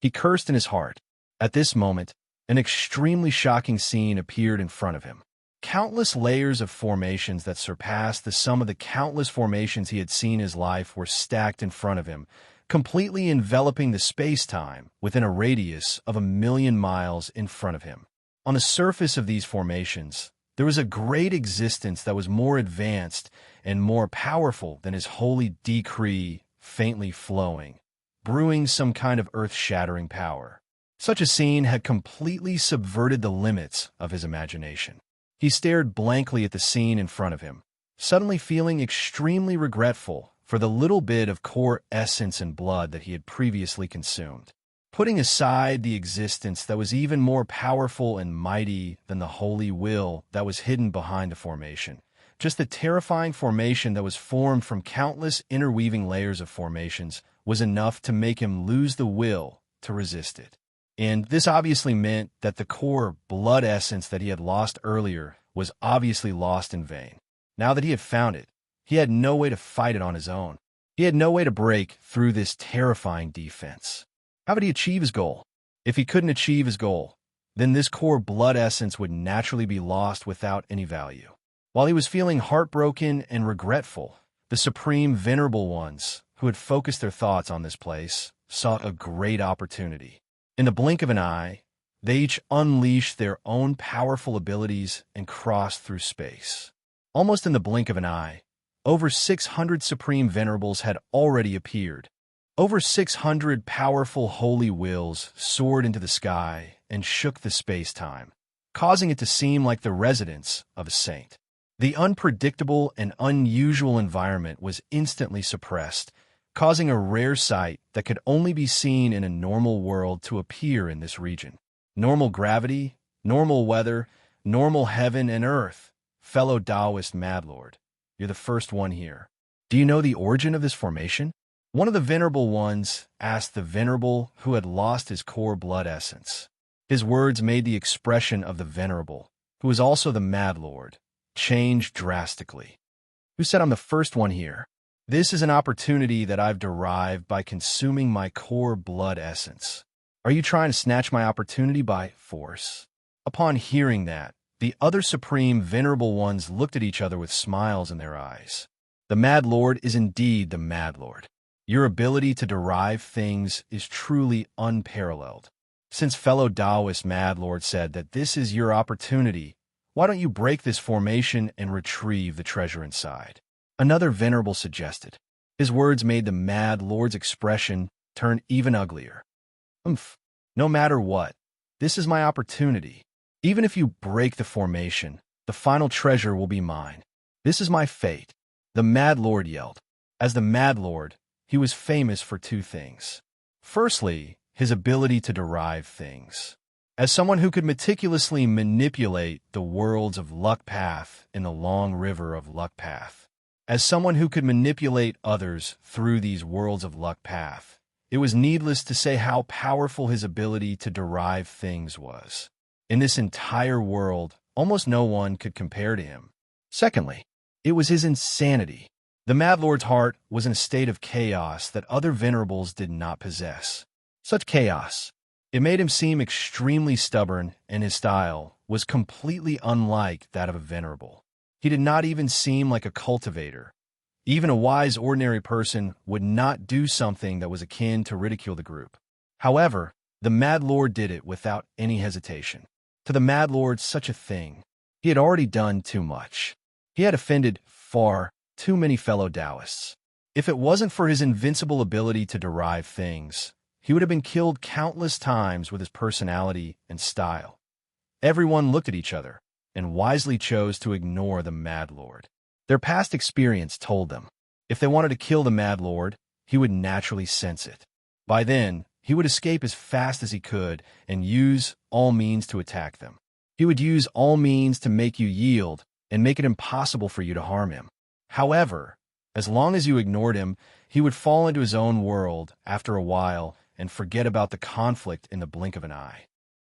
He cursed in his heart. At this moment, an extremely shocking scene appeared in front of him. Countless layers of formations that surpassed the sum of the countless formations he had seen in his life were stacked in front of him, completely enveloping the space-time within a radius of 1,000,000 miles in front of him. On the surface of these formations, there was a great existence that was more advanced and more powerful than his holy decree, faintly flowing, brewing some kind of earth-shattering power. Such a scene had completely subverted the limits of his imagination. He stared blankly at the scene in front of him, suddenly feeling extremely regretful for the little bit of core essence and blood that he had previously consumed. Putting aside the existence that was even more powerful and mighty than the holy will that was hidden behind the formation, just the terrifying formation that was formed from countless interweaving layers of formations was enough to make him lose the will to resist it. And this obviously meant that the core blood essence that he had lost earlier was obviously lost in vain. Now that he had found it, he had no way to fight it on his own. He had no way to break through this terrifying defense. How would he achieve his goal? If he couldn't achieve his goal, then this core blood essence would naturally be lost without any value. While he was feeling heartbroken and regretful, the Supreme Venerable Ones, who had focused their thoughts on this place, saw a great opportunity. In the blink of an eye, they each unleashed their own powerful abilities and crossed through space. Almost in the blink of an eye, over 600 Supreme Venerables had already appeared. Over 600 powerful holy wills soared into the sky and shook the space-time, causing it to seem like the residence of a saint. The unpredictable and unusual environment was instantly suppressed, causing a rare sight that could only be seen in a normal world to appear in this region. Normal gravity, normal weather, normal heaven and earth. Fellow Taoist Madlord, you're the first one here. Do you know the origin of this formation? One of the Venerable Ones asked the Venerable who had lost his core blood essence. His words made the expression of the Venerable, who was also the Madlord, change drastically. Who said I'm the first one here? This is an opportunity that I've derived by consuming my core blood essence. Are you trying to snatch my opportunity by force? Upon hearing that, the other Supreme Venerable Ones looked at each other with smiles in their eyes. The Mad Lord is indeed the Mad Lord. Your ability to derive things is truly unparalleled. Since fellow Taoist Mad Lord said that this is your opportunity, why don't you break this formation and retrieve the treasure inside? Another Venerable suggested. His words made the Mad Lord's expression turn even uglier. No matter what, this is my opportunity. Even if you break the formation, the final treasure will be mine. This is my fate, the Mad Lord yelled. As the Mad Lord, he was famous for two things. Firstly, his ability to derive things. As someone who could meticulously manipulate the worlds of luck path in the long river of luck path. As someone who could manipulate others through these worlds of luck path, it was needless to say how powerful his ability to derive things was. In this entire world, almost no one could compare to him. Secondly, it was his insanity. The Mad Lord's heart was in a state of chaos that other Venerables did not possess. Such chaos. It made him seem extremely stubborn, and his style was completely unlike that of a Venerable. He did not even seem like a cultivator. Even a wise ordinary person would not do something that was akin to ridicule the group. However, the Mad Lord did it without any hesitation. To the Mad Lord, such a thing. He had already done too much. He had offended far too many fellow Taoists. If it wasn't for his invincible ability to derive things, he would have been killed countless times with his personality and style. Everyone looked at each other and wisely chose to ignore the Mad Lord. Their past experience told them, if they wanted to kill the Mad Lord, he would naturally sense it. By then, he would escape as fast as he could and use all means to attack them. He would use all means to make you yield and make it impossible for you to harm him. However, as long as you ignored him, he would fall into his own world after a while and forget about the conflict in the blink of an eye.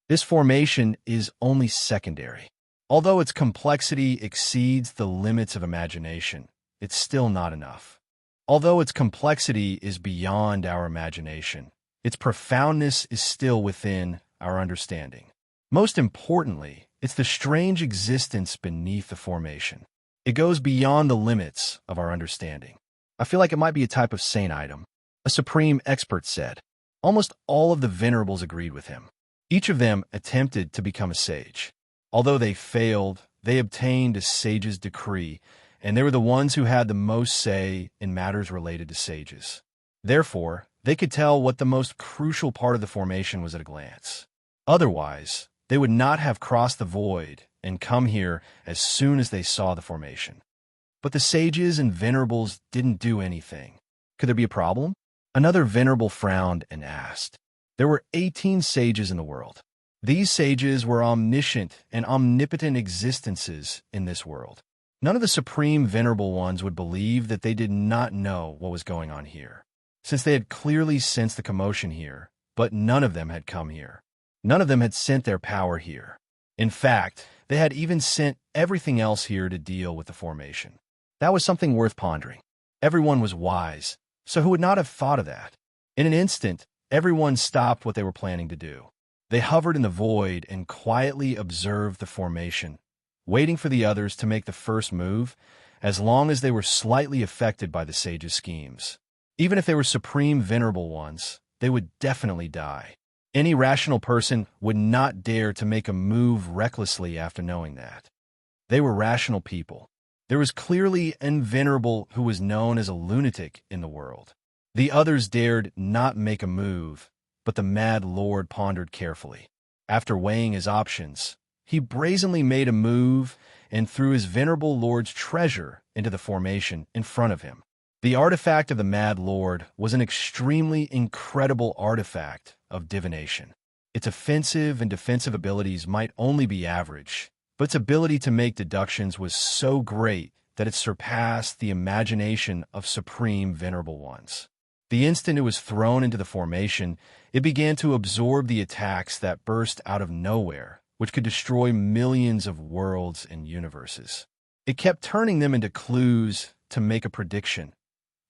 This formation is only secondary. Although its complexity exceeds the limits of imagination, it's still not enough. Although its complexity is beyond our imagination, its profoundness is still within our understanding. Most importantly, it's the strange existence beneath the formation. It goes beyond the limits of our understanding. I feel like it might be a type of saint item, a supreme expert said. Almost all of the venerables agreed with him. Each of them attempted to become a sage. Although they failed, they obtained a sage's decree, and they were the ones who had the most say in matters related to sages. Therefore, they could tell what the most crucial part of the formation was at a glance. Otherwise, they would not have crossed the void and come here as soon as they saw the formation. But the sages and venerables didn't do anything. Could there be a problem? Another venerable frowned and asked. There were 18 sages in the world. These sages were omniscient and omnipotent existences in this world. None of the supreme venerable ones would believe that they did not know what was going on here, since they had clearly sensed the commotion here, but none of them had come here. None of them had sent their power here. In fact, they had even sent everything else here to deal with the formation. That was something worth pondering. Everyone was wise, so who would not have thought of that? In an instant, everyone stopped what they were planning to do. They hovered in the void and quietly observed the formation, waiting for the others to make the first move, as long as they were slightly affected by the sage's schemes. Even if they were supreme venerable ones, they would definitely die. Any rational person would not dare to make a move recklessly after knowing that. They were rational people. There was clearly an venerable who was known as a lunatic in the world. The others dared not make a move, but the mad lord pondered carefully. After weighing his options, he brazenly made a move and threw his venerable lord's treasure into the formation in front of him. The artifact of the mad lord was an extremely incredible artifact of divination. Its offensive and defensive abilities might only be average, but its ability to make deductions was so great that it surpassed the imagination of supreme venerable ones. The instant it was thrown into the formation, it began to absorb the attacks that burst out of nowhere, which could destroy millions of worlds and universes. It kept turning them into clues to make a prediction.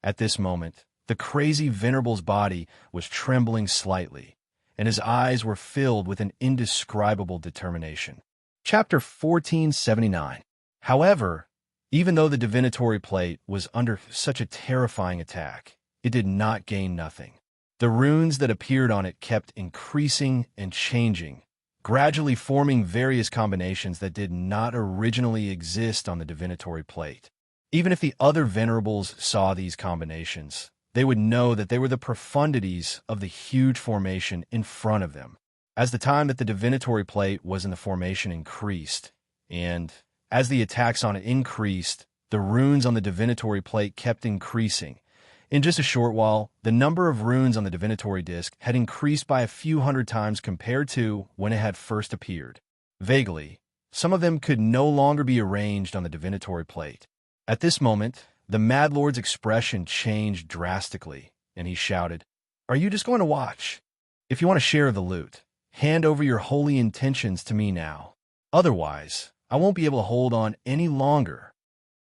At this moment, the crazy venerable's body was trembling slightly, and his eyes were filled with an indescribable determination. Chapter 1479. However, even though the divinatory plate was under such a terrifying attack, it did not gain nothing. The runes that appeared on it kept increasing and changing, gradually forming various combinations that did not originally exist on the divinatory plate. Even if the other venerables saw these combinations, they would know that they were the profundities of the huge formation in front of them. As the time that the divinatory plate was in the formation increased, and as the attacks on it increased, the runes on the divinatory plate kept increasing. In just a short while, the number of runes on the divinatory disc had increased by a few hundred times compared to when it had first appeared. Vaguely, some of them could no longer be arranged on the divinatory plate. At this moment, the Mad Lord's expression changed drastically, and he shouted, "Are you just going to watch? If you want a share of the loot, hand over your holy intentions to me now. Otherwise, I won't be able to hold on any longer."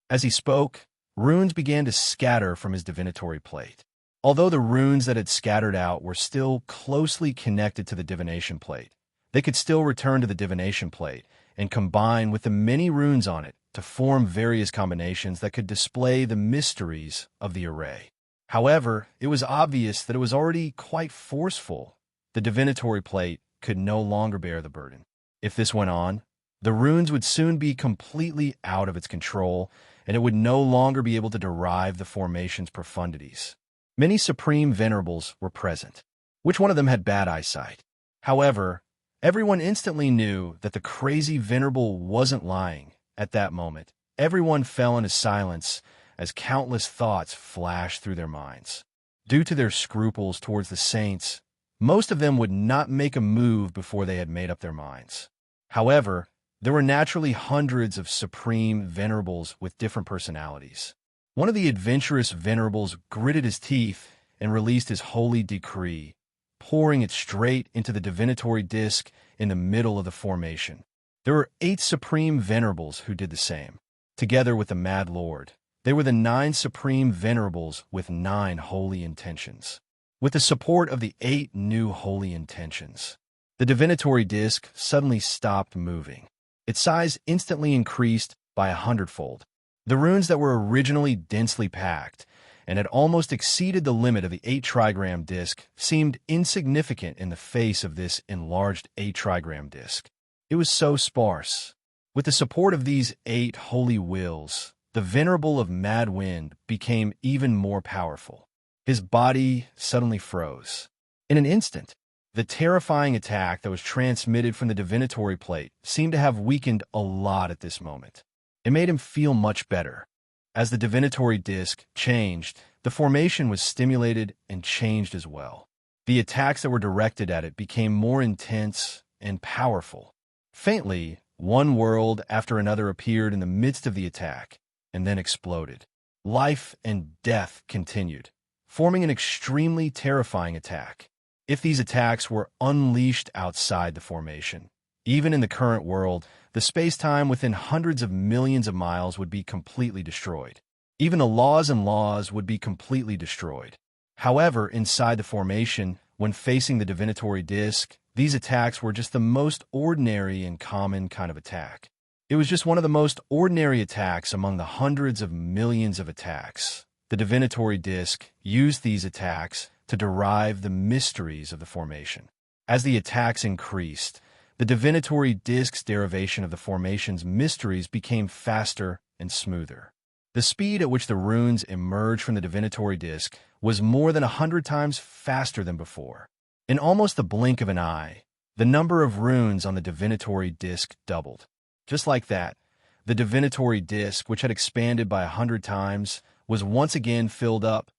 As he spoke, runes began to scatter from his divinatory plate. Although the runes that had scattered out were still closely connected to the divination plate, they could still return to the divination plate and combine with the many runes on it to form various combinations that could display the mysteries of the array. However, it was obvious that it was already quite forceful. The divinatory plate could no longer bear the burden. If this went on, the runes would soon be completely out of its control, and it would no longer be able to derive the formation's profundities. Many supreme venerables were present. Which one of them had bad eyesight? However, everyone instantly knew that the crazy venerable wasn't lying. At that moment, everyone fell into silence as countless thoughts flashed through their minds. Due to their scruples towards the saints, most of them would not make a move before they had made up their minds. However, There were naturally hundreds of supreme venerables with different personalities. One of the adventurous venerables gritted his teeth and released his holy decree, pouring it straight into the divinatory disk in the middle of the formation. There were 8 supreme venerables who did the same. Together with the Mad Lord, they were the 9 supreme venerables with 9 holy intentions. With the support of the 8 new holy intentions, the divinatory disk suddenly stopped moving. Its size instantly increased by 100-fold. The runes that were originally densely packed and had almost exceeded the limit of the 8-trigram disk seemed insignificant in the face of this enlarged 8-trigram disk. It was so sparse. With the support of these 8 holy wills, the Venerable of Mad Wind became even more powerful. His body suddenly froze. In an instant, the terrifying attack that was transmitted from the divinatory plate seemed to have weakened a lot at this moment. It made him feel much better. As the divinatory disk changed, the formation was stimulated and changed as well. The attacks that were directed at it became more intense and powerful. Faintly, one world after another appeared in the midst of the attack and then exploded. Life and death continued, forming an extremely terrifying attack. If these attacks were unleashed outside the formation, even in the current world, the space-time within hundreds of millions of miles would be completely destroyed. Even the laws and laws would be completely destroyed. However, inside the formation, when facing the divinatory disk, these attacks were just the most ordinary and common kind of attack. It was just one of the most ordinary attacks among the hundreds of millions of attacks. The divinatory disk used these attacks to derive the mysteries of the formation. As the attacks increased, the divinatory disk's derivation of the formation's mysteries became faster and smoother. The speed at which the runes emerged from the divinatory disk was more than 100 times faster than before. In almost the blink of an eye, the number of runes on the divinatory disk doubled. Just like that, the divinatory disk, which had expanded by 100 times, was once again filled up.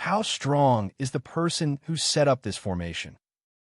How strong is the person who set up this formation?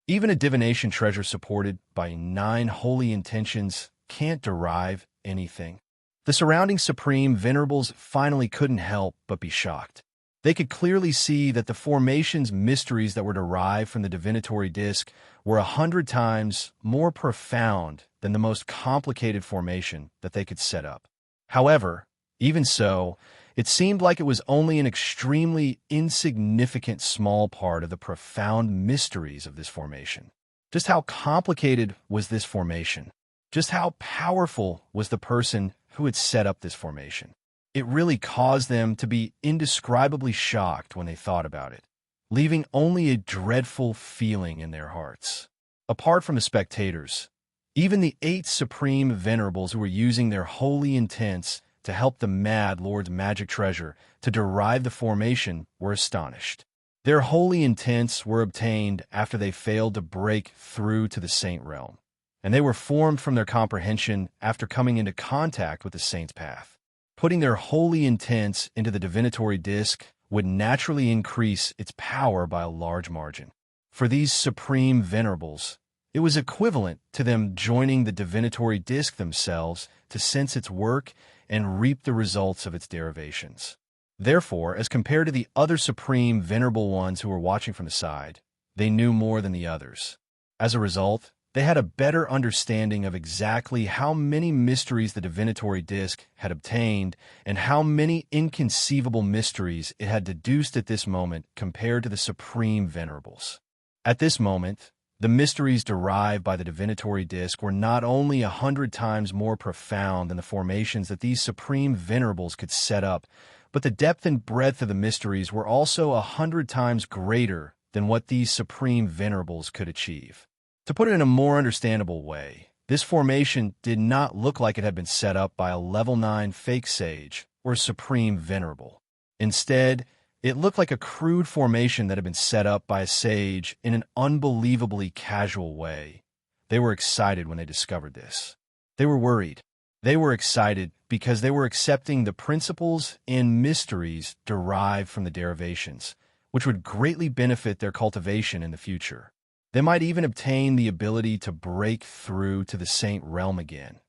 Even a divination treasure supported by 9 holy intentions can't derive anything. The surrounding supreme venerables finally couldn't help but be shocked. They could clearly see that the formation's mysteries that were derived from the divinatory disk were 100 times more profound than the most complicated formation that they could set up. However, even so, it seemed like it was only an extremely insignificant small part of the profound mysteries of this formation. Just how complicated was this formation? Just how powerful was the person who had set up this formation? It really caused them to be indescribably shocked when they thought about it, leaving only a dreadful feeling in their hearts. Apart from the spectators, even the 8 supreme venerables who were using their holy intents to help the Mad Lord's magic treasure to derive the formation were astonished. Their holy intents were obtained after they failed to break through to the Saint realm, and they were formed from their comprehension after coming into contact with the Saint's path. Putting their holy intents into the divinatory disk would naturally increase its power by a large margin. For these supreme venerables, it was equivalent to them joining the divinatory disk themselves to sense its work and reap the results of its derivations. Therefore, as compared to the other supreme venerable ones who were watching from the side, they knew more than the others. As a result, they had a better understanding of exactly how many mysteries the divinatory disk had obtained and how many inconceivable mysteries it had deduced at this moment compared to the supreme venerables. At this moment, the mysteries derived by the divinatory disk were not only 100 times more profound than the formations that these supreme venerables could set up, but the depth and breadth of the mysteries were also 100 times greater than what these supreme venerables could achieve. To put it in a more understandable way, this formation did not look like it had been set up by a level 9 fake sage or a supreme venerable. Instead, it looked like a crude formation that had been set up by a sage in an unbelievably casual way. They were excited when they discovered this. They were worried. They were excited because they were accepting the principles and mysteries derived from the derivations, which would greatly benefit their cultivation in the future. They might even obtain the ability to break through to the Saint realm again,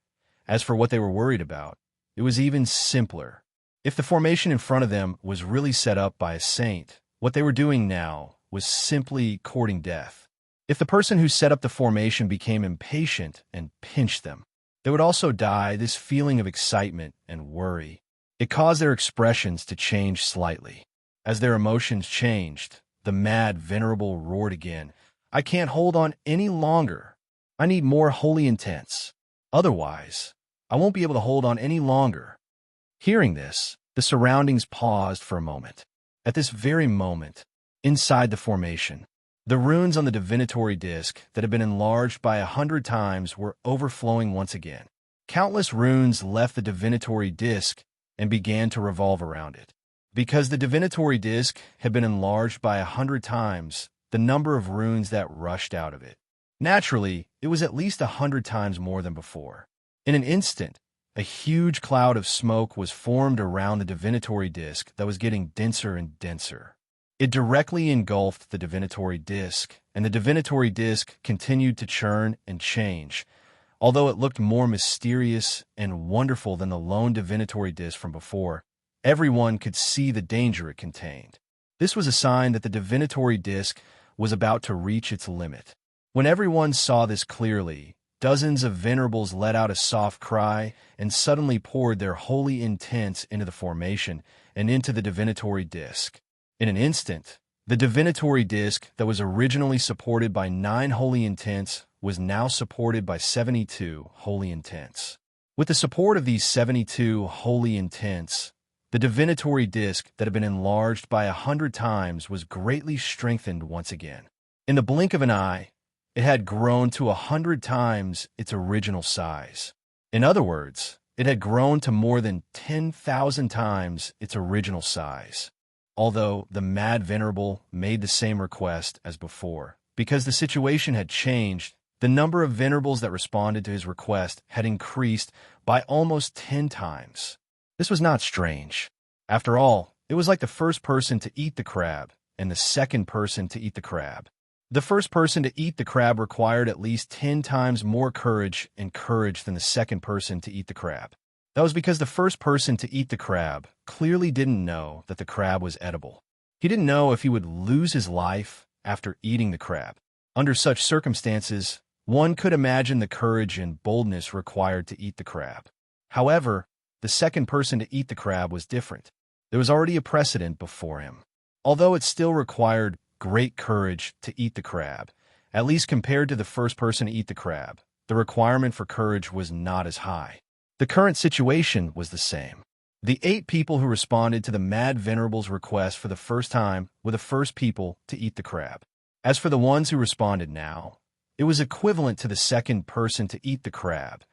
As for what they were worried about, it was even simpler. If the formation in front of them was really set up by a saint, what they were doing now was simply courting death. If the person who set up the formation became impatient and pinched them, they would also die this feeling of excitement and worry. It caused their expressions to change slightly. As their emotions changed, the mad venerable roared again, "I can't hold on any longer. I need more holy intents. Otherwise, I won't be able to hold on any longer." Hearing this, the surroundings paused for a moment. At this very moment, inside the formation, the runes on the divinatory disk that had been enlarged by 100 times were overflowing once again. Countless runes left the divinatory disk and began to revolve around it. Because the divinatory disk had been enlarged by 100 times, the number of runes that rushed out of it. Naturally, it was at least 100 times more than before. In an instant, a huge cloud of smoke was formed around the divinatory disk that was getting denser and denser. It directly engulfed the divinatory disk, and the divinatory disk continued to churn and change. Although it looked more mysterious and wonderful than the lone divinatory disk from before, everyone could see the danger it contained. This was a sign that the divinatory disk was about to reach its limit. When everyone saw this clearly, dozens of venerables let out a soft cry and suddenly poured their holy intents into the formation and into the divinatory disk. In an instant, the divinatory disk that was originally supported by 9 holy intents was now supported by 72 holy intents. With the support of these 72 holy intents, the divinatory disk that had been enlarged by 100 times was greatly strengthened once again. In the blink of an eye, it had grown to 100 times its original size. In other words, it had grown to more than 10,000 times its original size. Although the mad venerable made the same request as before, because the situation had changed, the number of venerables that responded to his request had increased by almost 10 times. This was not strange. After all, it was like the first person to eat the crab and the second person to eat the crab. The first person to eat the crab required at least 10 times more courage than the second person to eat the crab. That was because the first person to eat the crab clearly didn't know that the crab was edible. He didn't know if he would lose his life after eating the crab. Under such circumstances, one could imagine the courage and boldness required to eat the crab. However, the second person to eat the crab was different. There was already a precedent before him. Although it still required great courage to eat the crab, at least compared to the first person to eat the crab, the requirement for courage was not as high. The current situation was the same. The 8 people who responded to the mad venerable's request for the first time were the first people to eat the crab. As for the ones who responded now, it was equivalent to the second person to eat the crab.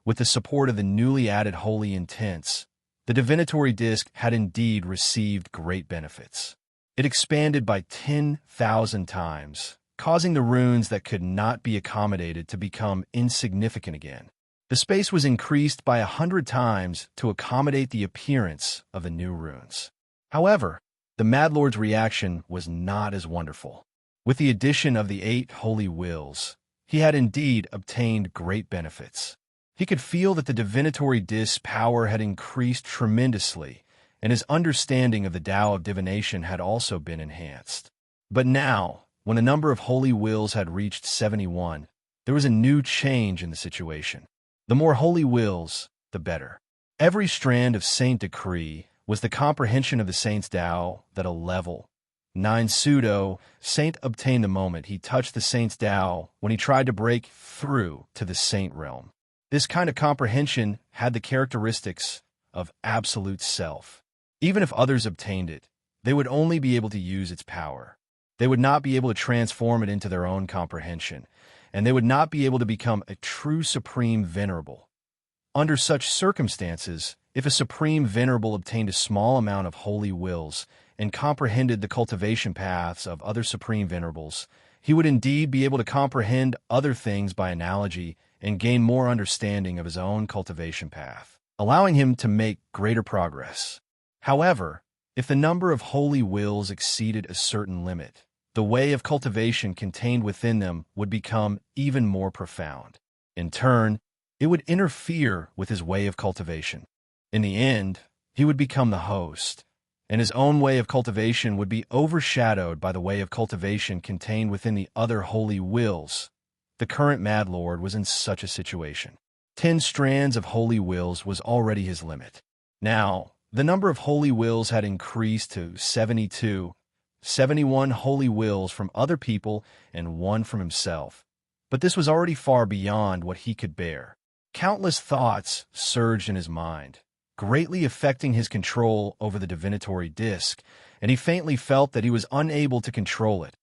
With the support of the newly added holy intents, the divinatory disk had indeed received great benefits. It expanded by 10,000 times, causing the runes that could not be accommodated to become insignificant again. The space was increased by 100 times to accommodate the appearance of the new runes. However, the Mad Lord's reaction was not as wonderful. With the addition of the 8 holy wills, he had indeed obtained great benefits. He could feel that the divinatory disk's power had increased tremendously, and his understanding of the Tao of divination had also been enhanced. But now, when the number of holy wills had reached 71, there was a new change in the situation. The more holy wills, the better. Every strand of saint decree was the comprehension of the saint's Tao that a level 9 pseudo-saint obtained the moment he touched the saint's Tao when he tried to break through to the saint realm. This kind of comprehension had the characteristics of absolute self. Even if others obtained it, they would only be able to use its power. They would not be able to transform it into their own comprehension, and they would not be able to become a true supreme venerable. Under such circumstances, if a supreme venerable obtained a small amount of holy wills and comprehended the cultivation paths of other supreme venerables, he would indeed be able to comprehend other things by analogy and gain more understanding of his own cultivation path, allowing him to make greater progress. However, if the number of holy wills exceeded a certain limit, the way of cultivation contained within them would become even more profound. In turn, It would interfere with his way of cultivation. In the end, he would become the host, and his own way of cultivation would be overshadowed by the way of cultivation contained within the other holy wills. The current Mad Lord was in such a situation. 10 strands of holy wills was already his limit. Now, the number of holy wills had increased to 72, 71 holy wills from other people and 1 from himself. But this was already far beyond what he could bear. Countless thoughts surged in his mind, greatly affecting his control over the divinatory disk, and he faintly felt that he was unable to control it.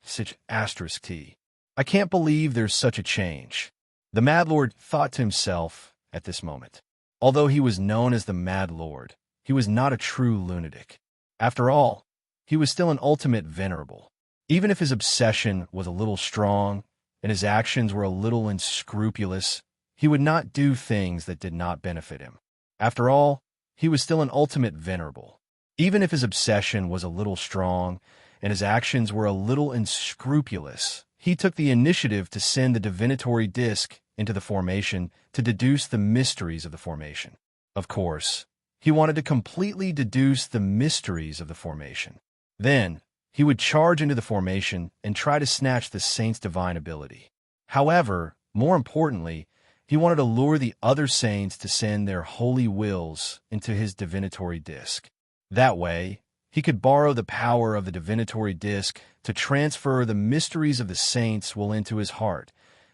Such asterisk T. I can't believe there's such a change. The Mad Lord thought to himself at this moment. Although he was known as the Mad Lord, he was not a true lunatic. After all, he was still an ultimate venerable. Even if his obsession was a little strong and his actions were a little unscrupulous, he would not do things that did not benefit him. After all, he was still an ultimate venerable. Even if his obsession was a little strong and his actions were a little unscrupulous, he took the initiative to send the divinatory disk into the formation to deduce the mysteries of the formation. Of course, he wanted to completely deduce the mysteries of the formation. Then, he would charge into the formation and try to snatch the saint's divine ability. However, more importantly, he wanted to lure the other saints to send their holy wills into his divinatory disk. That way, he could borrow the power of the divinatory disk to transfer the mysteries of the saints' will into his heart,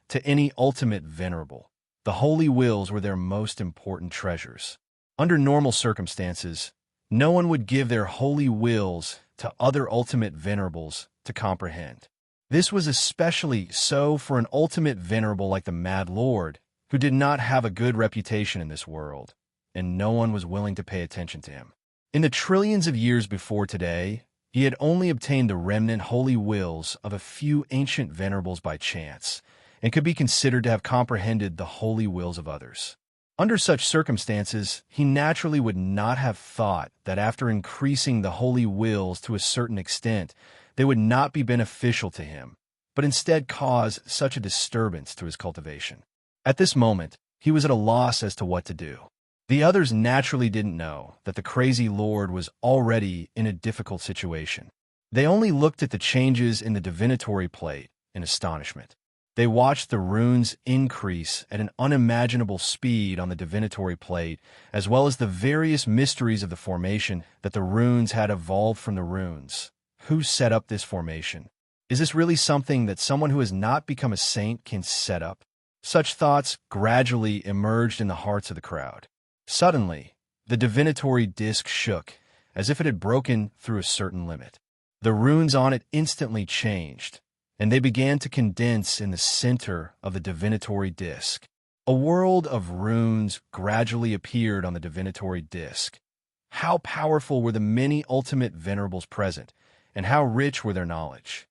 to any ultimate venerable. The holy wills were their most important treasures. Under normal circumstances, no one would give their holy wills to other ultimate venerables to comprehend. This was especially so for an ultimate venerable like the Mad Lord, who did not have a good reputation in this world, and no one was willing to pay attention to him. In the trillions of years before today, he had only obtained the remnant holy wills of a few ancient venerables by chance, and could be considered to have comprehended the holy wills of others. Under such circumstances, he naturally would not have thought that after increasing the holy wills to a certain extent, they would not be beneficial to him, but instead cause such a disturbance to his cultivation. At this moment, he was at a loss as to what to do. The others naturally didn't know that the crazy lord was already in a difficult situation. They only looked at the changes in the divinatory plate in astonishment. They watched the runes increase at an unimaginable speed on the divinatory plate, as well as the various mysteries of the formation that the runes had evolved from the runes. Who set up this formation? Is this really something that someone who has not become a saint can set up? Such thoughts gradually emerged in the hearts of the crowd. Suddenly, the divinatory disk shook, as if it had broken through a certain limit. The runes on it instantly changed, and they began to condense in the center of the divinatory disk. A world of runes gradually appeared on the divinatory disk. How powerful were the many ultimate venerables present, and how rich were their knowledge.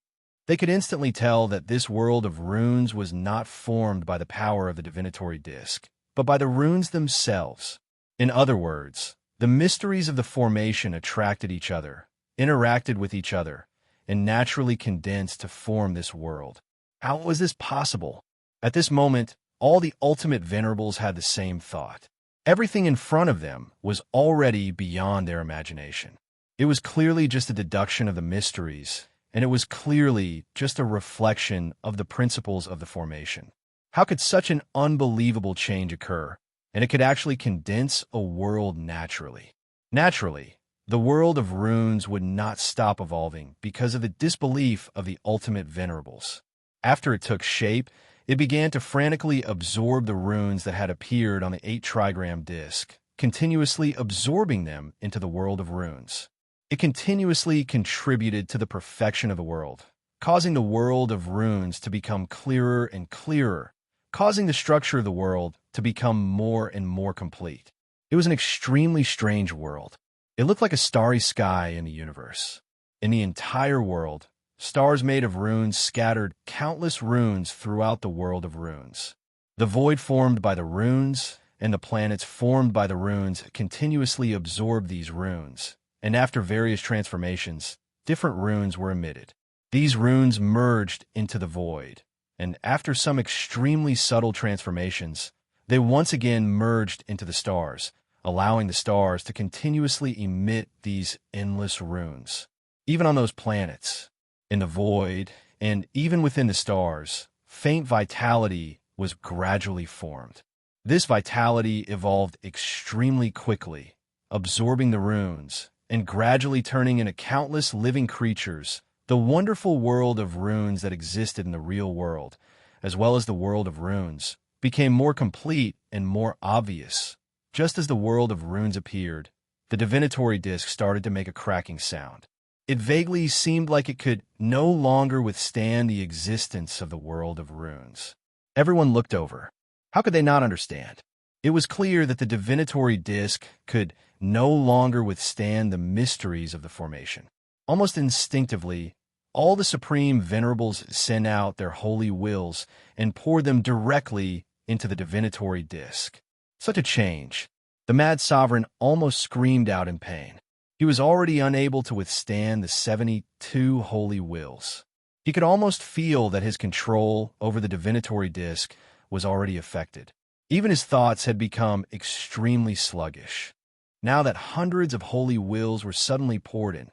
They could instantly tell that this world of runes was not formed by the power of the divinatory disk, but by the runes themselves. In other words, the mysteries of the formation attracted each other, interacted with each other, and naturally condensed to form this world. How was this possible? At this moment, all the ultimate venerables had the same thought. Everything in front of them was already beyond their imagination. It was clearly just a deduction of the mysteries, and it was clearly just a reflection of the principles of the formation. How could such an unbelievable change occur? And it could actually condense a world naturally. Naturally, the world of runes would not stop evolving because of the disbelief of the ultimate venerables. After it took shape, it began to frantically absorb the runes that had appeared on the 8-trigram disk, continuously absorbing them into the world of runes. It continuously contributed to the perfection of the world, causing the world of runes to become clearer and clearer, causing the structure of the world to become more and more complete. It was an extremely strange world. It looked like a starry sky in the universe. In the entire world, stars made of runes scattered countless runes throughout the world of runes. The void formed by the runes and the planets formed by the runes continuously absorbed these runes, and after various transformations, different runes were emitted. These runes merged into the void, and after some extremely subtle transformations, They once again merged into the stars, allowing the stars to continuously emit these endless runes. Even on those planets, in the void, and even within the stars, faint vitality was gradually formed. This vitality evolved extremely quickly, absorbing the runes and gradually turning into countless living creatures. The wonderful world of runes that existed in the real world, as well as the world of runes, became more complete and more obvious. Just as the world of runes appeared, the divinatory disc started to make a cracking sound. It vaguely seemed like it could no longer withstand the existence of the world of runes. Everyone looked over. How could they not understand? It was clear that the divinatory disc could no longer withstand the mysteries of the formation. Almost instinctively, all the supreme venerables sent out their holy wills and poured them directly into the divinatory disc. Such a change. The mad sovereign almost screamed out in pain. He was already unable to withstand the 72 holy wills. He could almost feel that his control over the divinatory disc was already affected. Even his thoughts had become extremely sluggish. Now that hundreds of holy wills were suddenly poured in,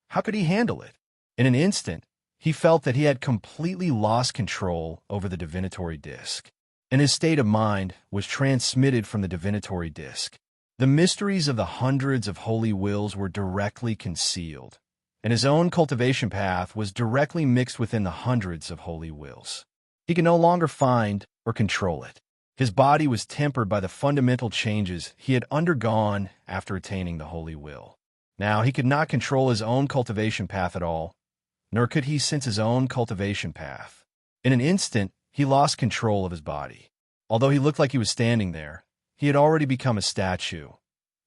how could he handle it? In an instant, he felt that he had completely lost control over the divinatory disc, and his state of mind was transmitted from the divinatory disc. The mysteries of the hundreds of holy wills were directly concealed, and his own cultivation path was directly mixed within the hundreds of holy wills. He could no longer find or control it. His body was tempered by the fundamental changes he had undergone after attaining the holy will. Now he could not control his own cultivation path at all, nor could he sense his own cultivation path. In an instant, he lost control of his body. Although he looked like he was standing there, he had already become a statue.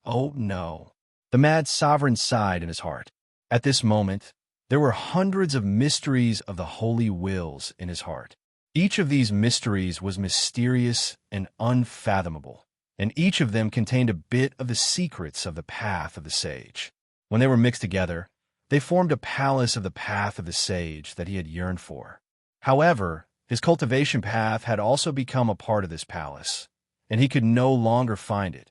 Oh no. The mad sovereign sighed in his heart. At this moment, there were hundreds of mysteries of the holy wills in his heart. Each of these mysteries was mysterious and unfathomable, and each of them contained a bit of the secrets of the path of the sage. When they were mixed together, they formed a palace of the path of the sage that he had yearned for. However, his cultivation path had also become a part of this palace, and he could no longer find it.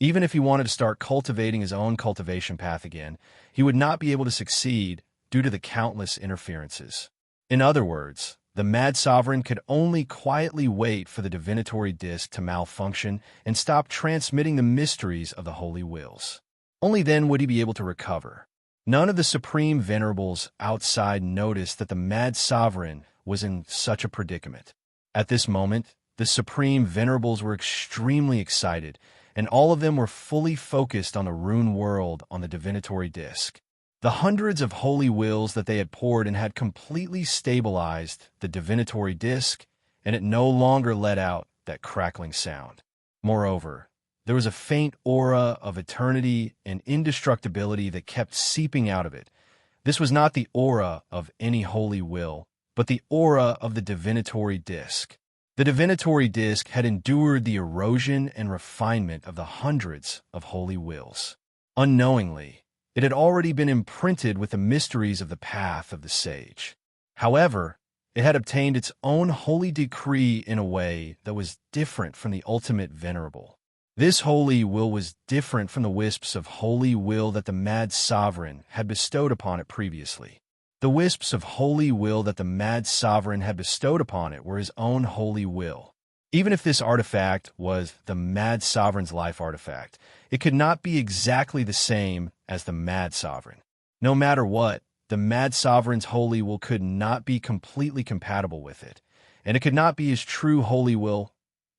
Even if he wanted to start cultivating his own cultivation path again, he would not be able to succeed due to the countless interferences. In other words, the mad sovereign could only quietly wait for the divinatory disc to malfunction and stop transmitting the mysteries of the holy wills. Only then would he be able to recover. None of the supreme venerables outside noticed that the mad sovereign was in such a predicament. At this moment, the supreme venerables were extremely excited, and all of them were fully focused on the rune world on the divinatory disc. The hundreds of holy wills that they had poured in had completely stabilized the divinatory disc, and it no longer let out that crackling sound. Moreover, there was a faint aura of eternity and indestructibility that kept seeping out of it. This was not the aura of any holy will, but the aura of the divinatory disc. The divinatory disc had endured the erosion and refinement of the hundreds of holy wills. Unknowingly, it had already been imprinted with the mysteries of the path of the sage. However, it had obtained its own holy decree in a way that was different from the ultimate venerable. This holy will was different from the wisps of holy will that the mad sovereign had bestowed upon it previously. The wisps of holy will that the mad sovereign had bestowed upon it were his own holy will. Even if this artifact was the mad sovereign's life artifact, it could not be exactly the same as the mad sovereign. No matter what, the mad sovereign's holy will could not be completely compatible with it, and it could not be his true holy will.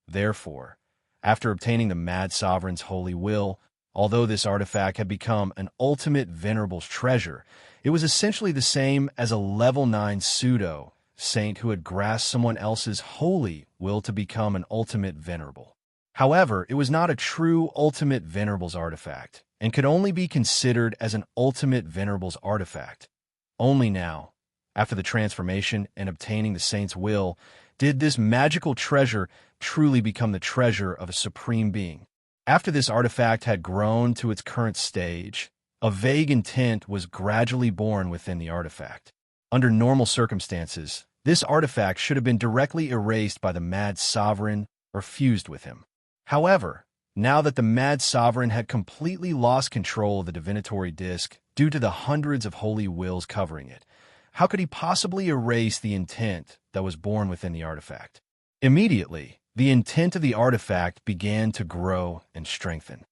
Therefore, after obtaining the mad sovereign's holy will, although this artifact had become an ultimate venerable's treasure, it was essentially the same as a level 9 pseudo saint who had grasped someone else's holy will to become an ultimate venerable. However, it was not a true ultimate venerable's artifact, and could only be considered as an ultimate venerable's artifact. Only now, after the transformation and obtaining the saint's will, did this magical treasure truly become the treasure of a supreme being. After this artifact had grown to its current stage, a vague intent was gradually born within the artifact. Under normal circumstances, this artifact should have been directly erased by the mad sovereign or fused with him. However, now that the mad sovereign had completely lost control of the divinatory disk due to the hundreds of holy wills covering it, how could he possibly erase the intent that was born within the artifact? Immediately, the intent of the artifact began to grow and strengthen.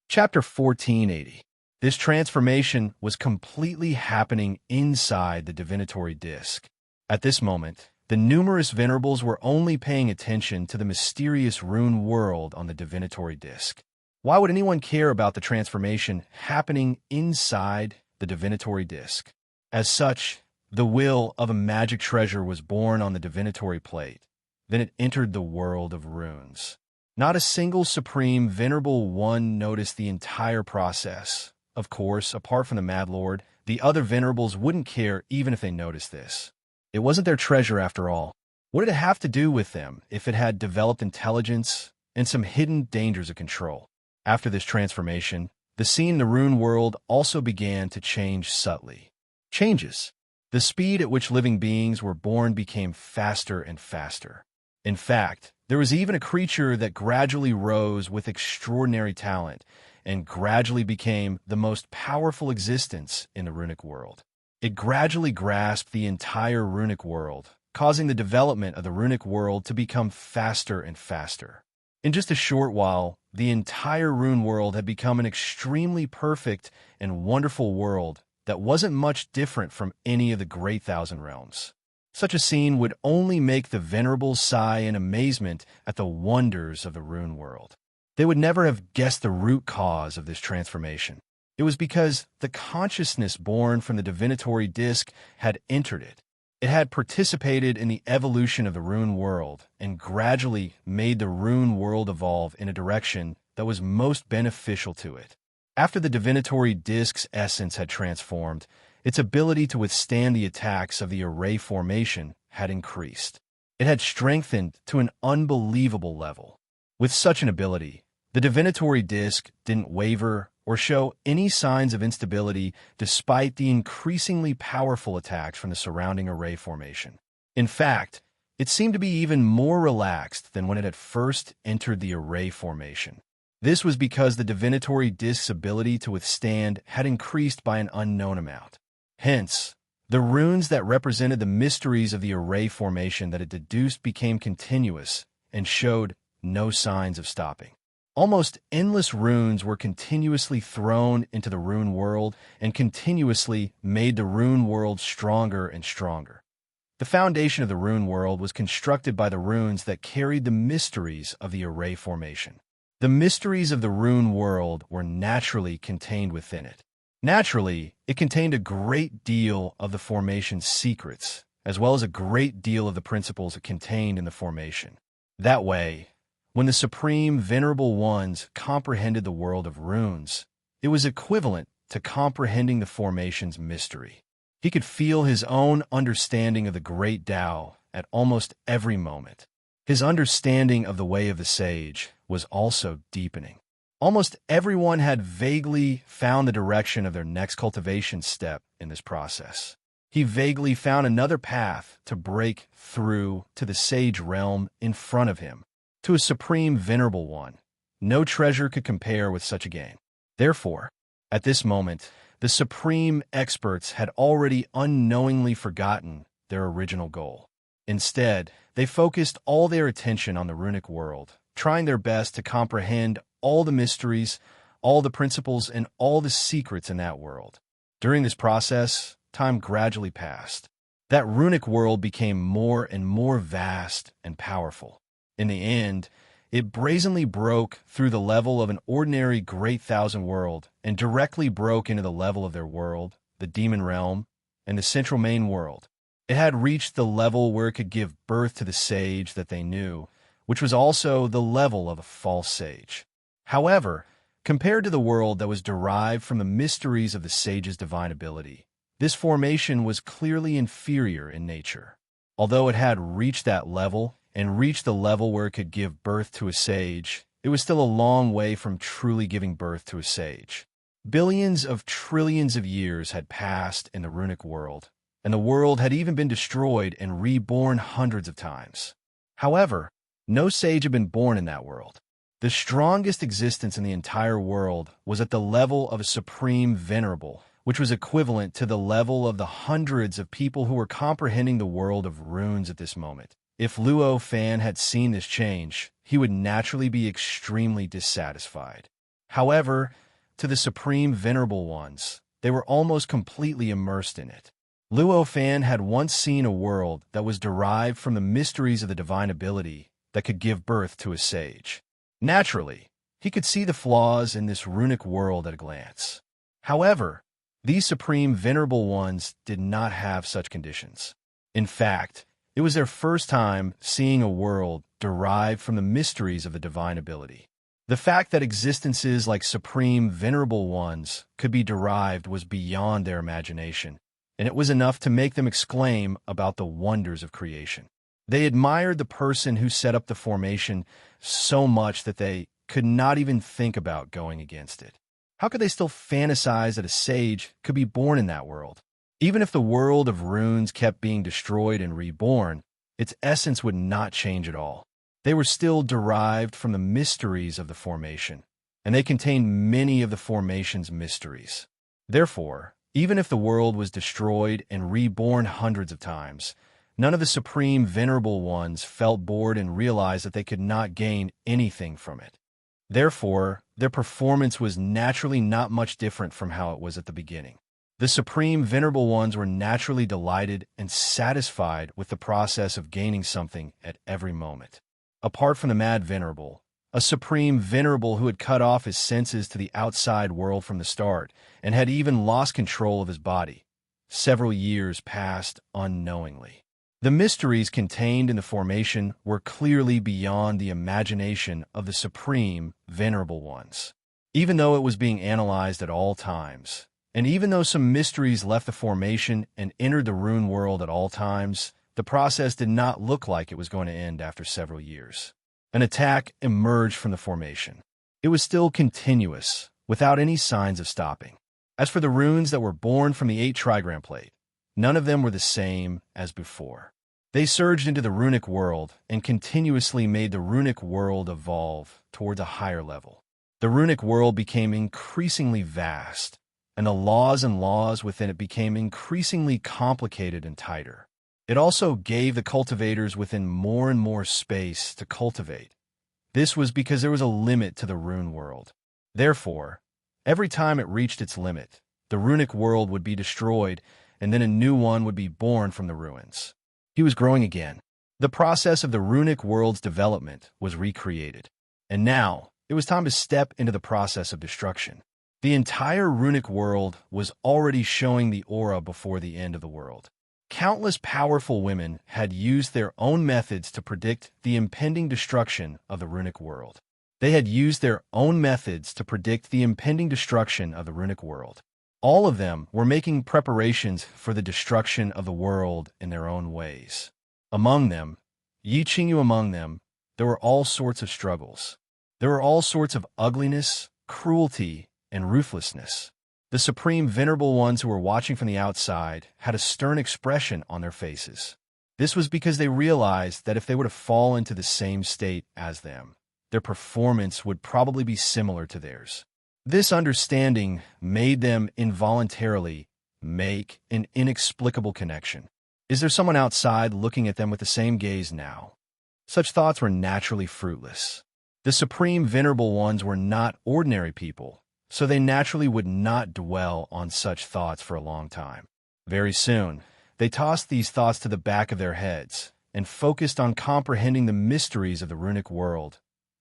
Chapter 1480. This transformation was completely happening inside the divinatory disk. At this moment, the numerous venerables were only paying attention to the mysterious rune world on the divinatory disk. Why would anyone care about the transformation happening inside the divinatory disk? As such, the will of a magic treasure was born on the divinatory plate. Then it entered the world of runes. Not a single supreme venerable one noticed the entire process. Of course, apart from the Mad Lord, the other venerables wouldn't care even if they noticed this. It wasn't their treasure after all. What did it have to do with them if it had developed intelligence and some hidden dangers of control? After this transformation, the scene in the rune world also began to change subtly. Changes. The speed at which living beings were born became faster and faster. In fact, there was even a creature that gradually rose with extraordinary talent and gradually became the most powerful existence in the runic world. It gradually grasped the entire runic world, causing the development of the runic world to become faster and faster. In just a short while, the entire rune world had become an extremely perfect and wonderful world that wasn't much different from any of the great Thousand Realms. Such a scene would only make the venerables sigh in amazement at the wonders of the rune world. They would never have guessed the root cause of this transformation. It was because the consciousness born from the divinatory disk had entered it. It had participated in the evolution of the rune world and gradually made the rune world evolve in a direction that was most beneficial to it. After the divinatory disk's essence had transformed, its ability to withstand the attacks of the array formation had increased. It had strengthened to an unbelievable level. With such an ability, the divinatory disk didn't waver or show any signs of instability despite the increasingly powerful attacks from the surrounding array formation. In fact, it seemed to be even more relaxed than when it had first entered the array formation. This was because the divinatory disk's ability to withstand had increased by an unknown amount. Hence, the runes that represented the mysteries of the array formation that it deduced became continuous and showed no signs of stopping. Almost endless runes were continuously thrown into the rune world and continuously made the rune world stronger and stronger. The foundation of the rune world was constructed by the runes that carried the mysteries of the array formation. The mysteries of the rune world were naturally contained within it. Naturally, it contained a great deal of the formation's secrets, as well as a great deal of the principles it contained in the formation. That way, when the supreme venerable ones comprehended the world of runes, it was equivalent to comprehending the formation's mystery. He could feel his own understanding of the great Tao at almost every moment. His understanding of the way of the sage was also deepening. Almost everyone had vaguely found the direction of their next cultivation step in this process. He vaguely found another path to break through to the sage realm in front of him, to a supreme venerable one. No treasure could compare with such a gain. Therefore, at this moment, the supreme experts had already unknowingly forgotten their original goal. Instead, they focused all their attention on the runic world, trying their best to comprehend all the mysteries, all the principles, and all the secrets in that world. During this process, time gradually passed. That runic world became more and more vast and powerful. In the end, it brazenly broke through the level of an ordinary Great Thousand world and directly broke into the level of their world, the demon realm, and the central main world. It had reached the level where it could give birth to the sage that they knew, which was also the level of a false sage. However, compared to the world that was derived from the mysteries of the sage's divine ability, this formation was clearly inferior in nature. Although it had reached that level and reached the level where it could give birth to a sage, it was still a long way from truly giving birth to a sage. Billions of trillions of years had passed in the runic world, and the world had even been destroyed and reborn hundreds of times. However, No sage had been born in that world. The strongest existence in the entire world was at the level of a supreme venerable, which was equivalent to the level of the hundreds of people who were comprehending the world of runes at this moment. If Luo Fan had seen this change, he would naturally be extremely dissatisfied. However, to the supreme venerable ones, they were almost completely immersed in it. Luo Fan had once seen a world that was derived from the mysteries of the divine ability that could give birth to a sage. Naturally, he could see the flaws in this runic world at a glance. However, these supreme venerable ones did not have such conditions. In fact, it was their first time seeing a world derived from the mysteries of the divine ability. The fact that existences like supreme venerable ones could be derived was beyond their imagination, and it was enough to make them exclaim about the wonders of creation. They admired the person who set up the formation so much that they could not even think about going against it. How could they still fantasize that a sage could be born in that world? Even if the world of runes kept being destroyed and reborn, its essence would not change at all. They were still derived from the mysteries of the formation, and they contained many of the formation's mysteries. Therefore, even if the world was destroyed and reborn hundreds of times, none of the supreme venerable ones felt bored and realized that they could not gain anything from it. Therefore, their performance was naturally not much different from how it was at the beginning. The supreme venerable ones were naturally delighted and satisfied with the process of gaining something at every moment. Apart from the mad venerable, a supreme venerable who had cut off his senses to the outside world from the start and had even lost control of his body, several years passed unknowingly. The mysteries contained in the formation were clearly beyond the imagination of the supreme venerable ones. Even though it was being analyzed at all times, and even though some mysteries left the formation and entered the rune world at all times, the process did not look like it was going to end after several years. An attack emerged from the formation. It was still continuous, without any signs of stopping. As for the runes that were born from the 8 trigram plate, none of them were the same as before. They surged into the runic world and continuously made the runic world evolve towards a higher level. The runic world became increasingly vast, and the laws within it became increasingly complicated and tighter. It also gave the cultivators within more and more space to cultivate. This was because there was a limit to the rune world. Therefore, every time it reached its limit, the runic world would be destroyed, and then a new one would be born from the ruins. He was growing again. The process of the runic world's development was recreated. And now, it was time to step into the process of destruction. The entire runic world was already showing the aura before the end of the world. Countless powerful women had used their own methods to predict the impending destruction of the runic world. They had used their own methods to predict the impending destruction of the runic world. All of them were making preparations for the destruction of the world in their own ways. Among them, there were all sorts of struggles. There were all sorts of ugliness, cruelty, and ruthlessness. The supreme venerable ones who were watching from the outside had a stern expression on their faces. This was because they realized that if they were to fall into the same state as them, their performance would probably be similar to theirs. This understanding made them involuntarily make an inexplicable connection. Is there someone outside looking at them with the same gaze now? Such thoughts were naturally fruitless. The supreme venerable ones were not ordinary people, so they naturally would not dwell on such thoughts for a long time. Very soon, they tossed these thoughts to the back of their heads and focused on comprehending the mysteries of the runic world.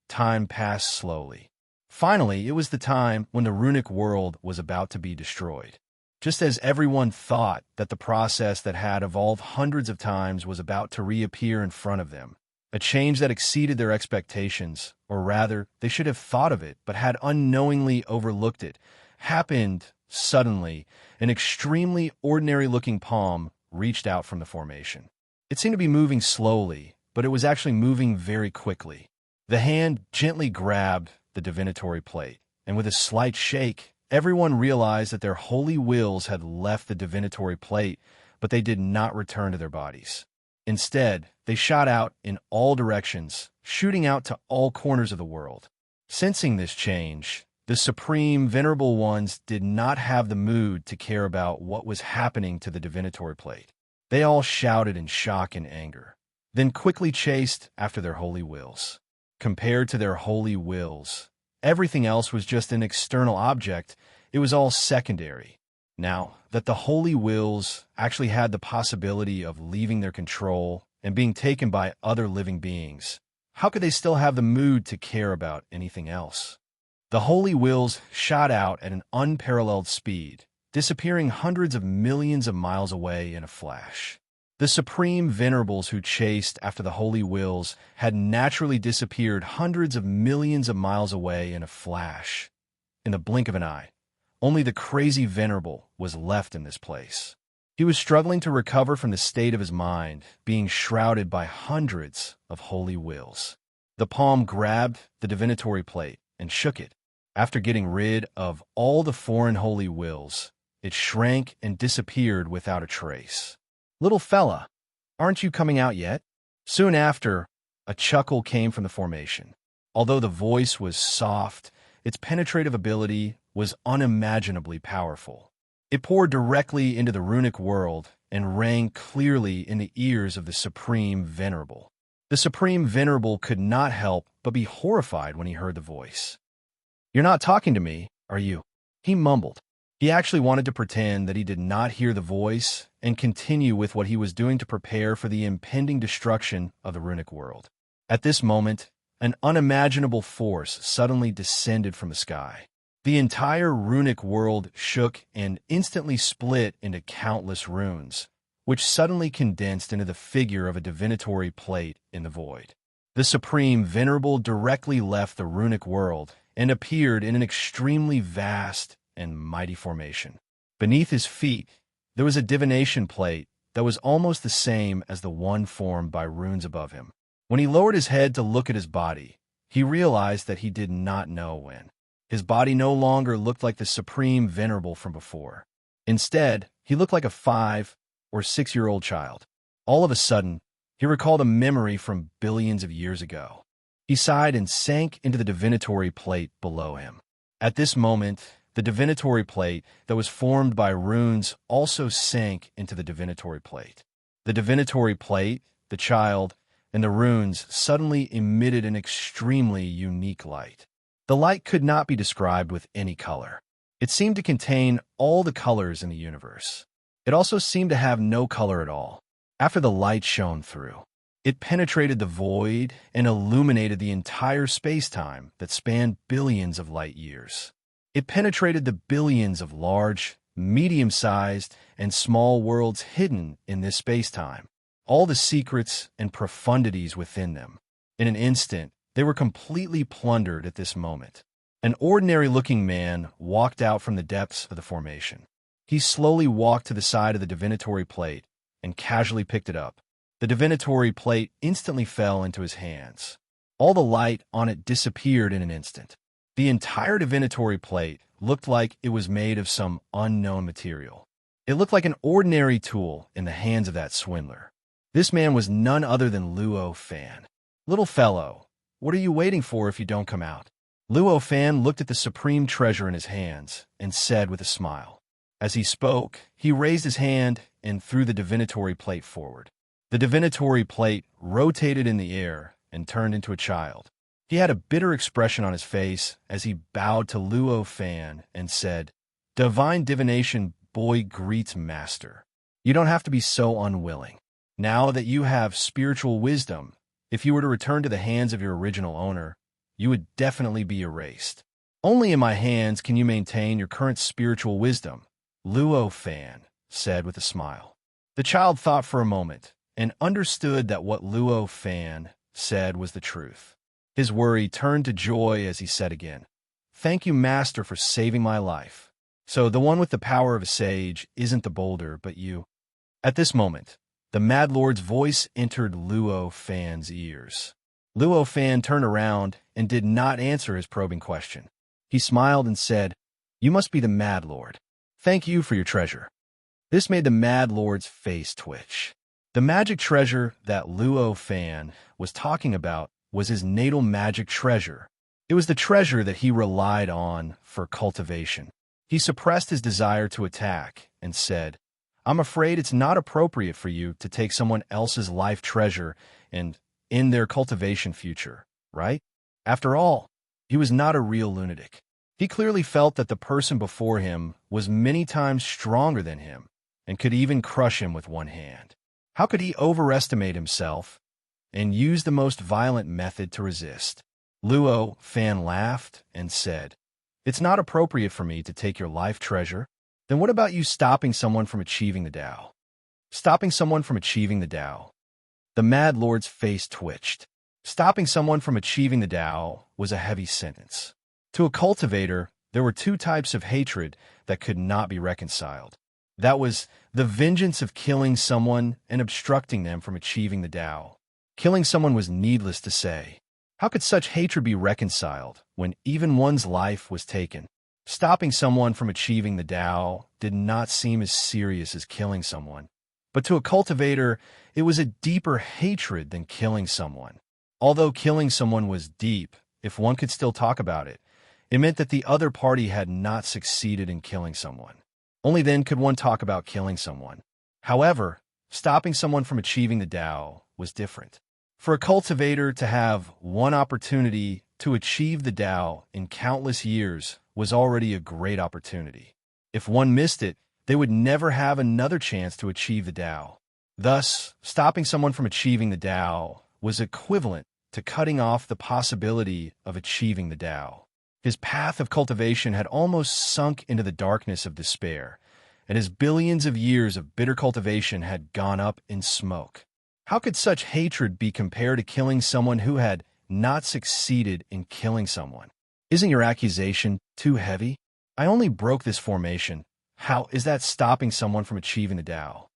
Time passed slowly. Finally, it was the time when the runic world was about to be destroyed. Just as everyone thought that the process that had evolved hundreds of times was about to reappear in front of them, a change that exceeded their expectations, or rather, they should have thought of it but had unknowingly overlooked it, happened suddenly. An extremely ordinary-looking palm reached out from the formation. It seemed to be moving slowly, but it was actually moving very quickly. The hand gently grabbed the divinatory plate, and with a slight shake, everyone realized that their holy wills had left the divinatory plate, but they did not return to their bodies. Instead, they shot out in all directions, shooting out to all corners of the world. Sensing this change, the supreme venerable ones did not have the mood to care about what was happening to the divinatory plate. They all shouted in shock and anger, then quickly chased after their holy wills. Compared to their holy wills, everything else was just an external object. It was all secondary. Now that the holy wills actually had the possibility of leaving their control and being taken by other living beings, how could they still have the mood to care about anything else? The holy wills shot out at an unparalleled speed, disappearing hundreds of millions of miles away in a flash. The supreme venerables who chased after the holy wills had naturally disappeared hundreds of millions of miles away in a flash. In the blink of an eye, only the crazy venerable was left in this place. He was struggling to recover from the state of his mind, being shrouded by hundreds of holy wills. The palm grabbed the divinatory plate and shook it. After getting rid of all the foreign holy wills, it shrank and disappeared without a trace. "Little fella, aren't you coming out yet?" Soon after, a chuckle came from the formation. Although the voice was soft, its penetrative ability was unimaginably powerful. It poured directly into the runic world and rang clearly in the ears of the Supreme Venerable. The Supreme Venerable could not help but be horrified when he heard the voice. "You're not talking to me, are you?" he mumbled. He actually wanted to pretend that he did not hear the voice and continue with what he was doing to prepare for the impending destruction of the runic world. At this moment, an unimaginable force suddenly descended from the sky. The entire runic world shook and instantly split into countless runes, which suddenly condensed into the figure of a divinatory plate in the void. The Supreme Venerable directly left the runic world and appeared in an extremely vast and mighty formation. Beneath his feet, there was a divination plate that was almost the same as the one formed by runes above him. When he lowered his head to look at his body, he realized that he did not know when. His body no longer looked like the Supreme Venerable from before. Instead, he looked like a 5- or 6-year-old child. All of a sudden, he recalled a memory from billions of years ago. He sighed and sank into the divinatory plate below him. At this moment, the divinatory plate that was formed by runes also sank into the divinatory plate. The divinatory plate, the child, and the runes suddenly emitted an extremely unique light. The light could not be described with any color. It seemed to contain all the colors in the universe. It also seemed to have no color at all. After the light shone through, it penetrated the void and illuminated the entire space-time that spanned billions of light years. It penetrated the billions of large, medium-sized, and small worlds hidden in this space-time, all the secrets and profundities within them. In an instant, they were completely plundered at this moment. An ordinary-looking man walked out from the depths of the formation. He slowly walked to the side of the divinatory plate and casually picked it up. The divinatory plate instantly fell into his hands. All the light on it disappeared in an instant. The entire divinatory plate looked like it was made of some unknown material. It looked like an ordinary tool in the hands of that swindler. This man was none other than Luo Fan. "Little fellow, what are you waiting for if you don't come out?" Luo Fan looked at the supreme treasure in his hands and said with a smile. As he spoke, he raised his hand and threw the divinatory plate forward. The divinatory plate rotated in the air and turned into a child. He had a bitter expression on his face as he bowed to Luo Fan and said, "Divine divination boy greets master. You don't have to be so unwilling. Now that you have spiritual wisdom, if you were to return to the hands of your original owner, you would definitely be erased. Only in my hands can you maintain your current spiritual wisdom," Luo Fan said with a smile. The child thought for a moment and understood that what Luo Fan said was the truth. His worry turned to joy as he said again, "Thank you, Master, for saving my life. So the one with the power of a sage isn't the boulder, but you." At this moment, the Mad Lord's voice entered Luo Fan's ears. Luo Fan turned around and did not answer his probing question. He smiled and said, "You must be the Mad Lord. Thank you for your treasure." This made the Mad Lord's face twitch. The magic treasure that Luo Fan was talking about was his natal magic treasure. It was the treasure that he relied on for cultivation. He suppressed his desire to attack and said, "I'm afraid it's not appropriate for you to take someone else's life treasure and in their cultivation future, right?" After all, he was not a real lunatic. He clearly felt that the person before him was many times stronger than him and could even crush him with one hand. How could he overestimate himself and use the most violent method to resist? Luo Fan laughed and said, "It's not appropriate for me to take your life treasure. Then what about you stopping someone from achieving the Tao?" Stopping someone from achieving the Tao. The Mad Lord's face twitched. Stopping someone from achieving the Tao was a heavy sentence. To a cultivator, there were two types of hatred that could not be reconciled. That was the vengeance of killing someone and obstructing them from achieving the Tao. Killing someone was needless to say. How could such hatred be reconciled when even one's life was taken? Stopping someone from achieving the Tao did not seem as serious as killing someone. But to a cultivator, it was a deeper hatred than killing someone. Although killing someone was deep, if one could still talk about it, it meant that the other party had not succeeded in killing someone. Only then could one talk about killing someone. However, stopping someone from achieving the Tao was different. For a cultivator to have one opportunity to achieve the Tao in countless years was already a great opportunity. If one missed it, they would never have another chance to achieve the Tao. Thus, stopping someone from achieving the Tao was equivalent to cutting off the possibility of achieving the Tao. His path of cultivation had almost sunk into the darkness of despair, and his billions of years of bitter cultivation had gone up in smoke. How could such hatred be compared to killing someone who had not succeeded in killing someone? Isn't your accusation too heavy? I only broke this formation. How is that stopping someone from achieving the Tao?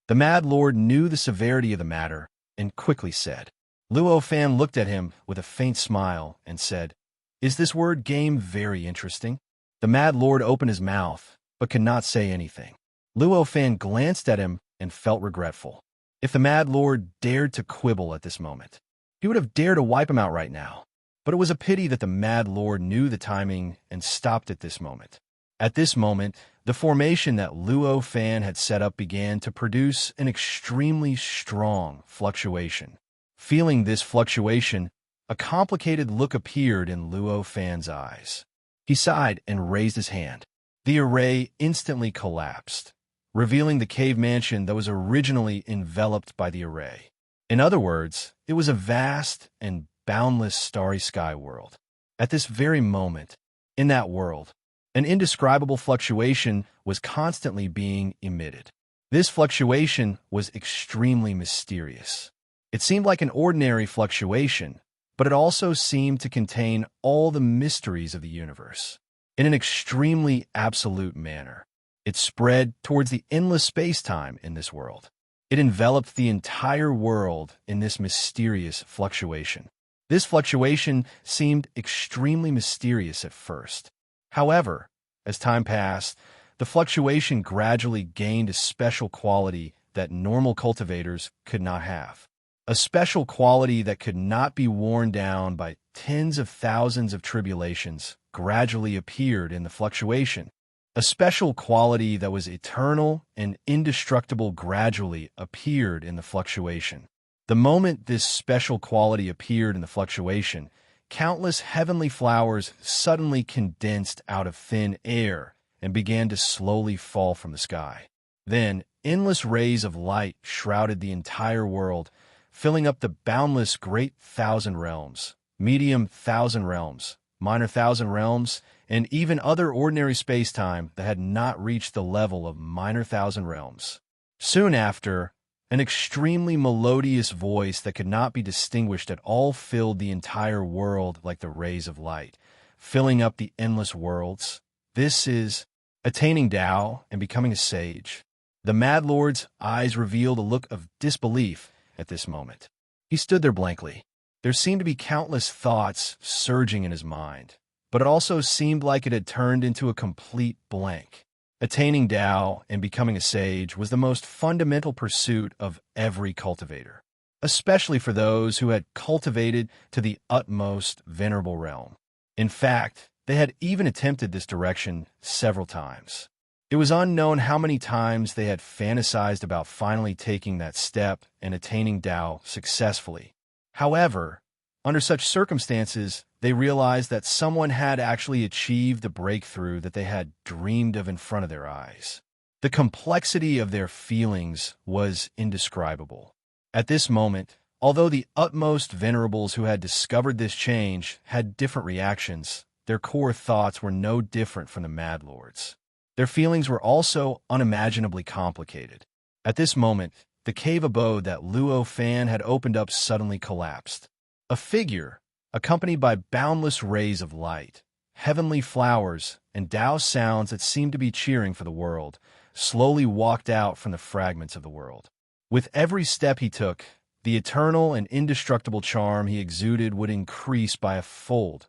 The Mad Lord knew the severity of the matter and quickly said. Luo Fan looked at him with a faint smile and said, "Is this word game very interesting?" The Mad Lord opened his mouth, but could not say anything. Luo Fan glanced at him and felt regretful. If the Mad Lord dared to quibble at this moment, he would have dared to wipe him out right now. But it was a pity that the Mad Lord knew the timing and stopped at this moment. At this moment, the formation that Luo Fan had set up began to produce an extremely strong fluctuation. Feeling this fluctuation, a complicated look appeared in Luo Fan's eyes. He sighed and raised his hand. The array instantly collapsed, revealing the cave mansion that was originally enveloped by the array. In other words, it was a vast and boundless starry sky world. At this very moment, in that world, an indescribable fluctuation was constantly being emitted. This fluctuation was extremely mysterious. It seemed like an ordinary fluctuation, but it also seemed to contain all the mysteries of the universe. In an extremely absolute manner, it spread towards the endless space-time in this world. It enveloped the entire world in this mysterious fluctuation. This fluctuation seemed extremely mysterious at first. However, as time passed, the fluctuation gradually gained a special quality that normal cultivators could not have. A special quality that could not be worn down by tens of thousands of tribulations gradually appeared in the fluctuation. A special quality that was eternal and indestructible gradually appeared in the fluctuation. The moment this special quality appeared in the fluctuation, countless heavenly flowers suddenly condensed out of thin air and began to slowly fall from the sky. Then, endless rays of light shrouded the entire world, filling up the boundless great thousand realms, medium thousand realms, minor thousand realms, and even other ordinary space-time that had not reached the level of minor thousand realms. Soon after, an extremely melodious voice that could not be distinguished at all filled the entire world like the rays of light, filling up the endless worlds. This is attaining Tao and becoming a sage. The Mad Lord's eyes revealed a look of disbelief at this moment. He stood there blankly. There seemed to be countless thoughts surging in his mind, but it also seemed like it had turned into a complete blank. Attaining Tao and becoming a sage was the most fundamental pursuit of every cultivator, especially for those who had cultivated to the utmost venerable realm. In fact, they had even attempted this direction several times. It was unknown how many times they had fantasized about finally taking that step and attaining Tao successfully. However, under such circumstances, they realized that someone had actually achieved the breakthrough that they had dreamed of in front of their eyes. The complexity of their feelings was indescribable. At this moment, although the utmost venerables who had discovered this change had different reactions, their core thoughts were no different from the Mad Lord's. Their feelings were also unimaginably complicated. At this moment, the cave abode that Luo Fan had opened up suddenly collapsed. A figure, accompanied by boundless rays of light, heavenly flowers, and Tao sounds that seemed to be cheering for the world, slowly walked out from the fragments of the world. With every step he took, the eternal and indestructible charm he exuded would increase by a fold.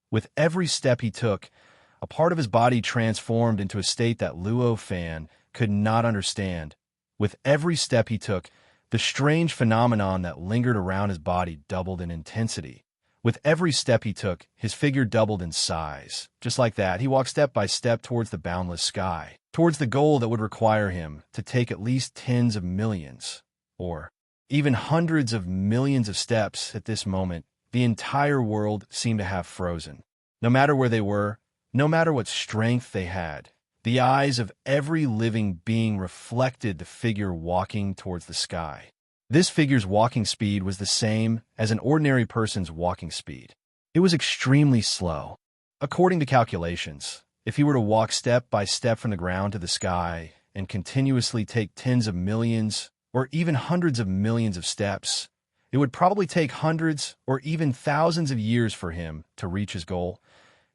With every step he took, a part of his body transformed into a state that Luo Fan could not understand. With every step he took, the strange phenomenon that lingered around his body doubled in intensity. With every step he took, his figure doubled in size. Just like that, he walked step by step towards the boundless sky, towards the goal that would require him to take at least tens of millions, or even hundreds of millions of steps. At this moment, the entire world seemed to have frozen. No matter where they were, no matter what strength they had, the eyes of every living being reflected the figure walking towards the sky. This figure's walking speed was the same as an ordinary person's walking speed. It was extremely slow. According to calculations, if he were to walk step by step from the ground to the sky and continuously take tens of millions or even hundreds of millions of steps, it would probably take hundreds or even thousands of years for him to reach his goal.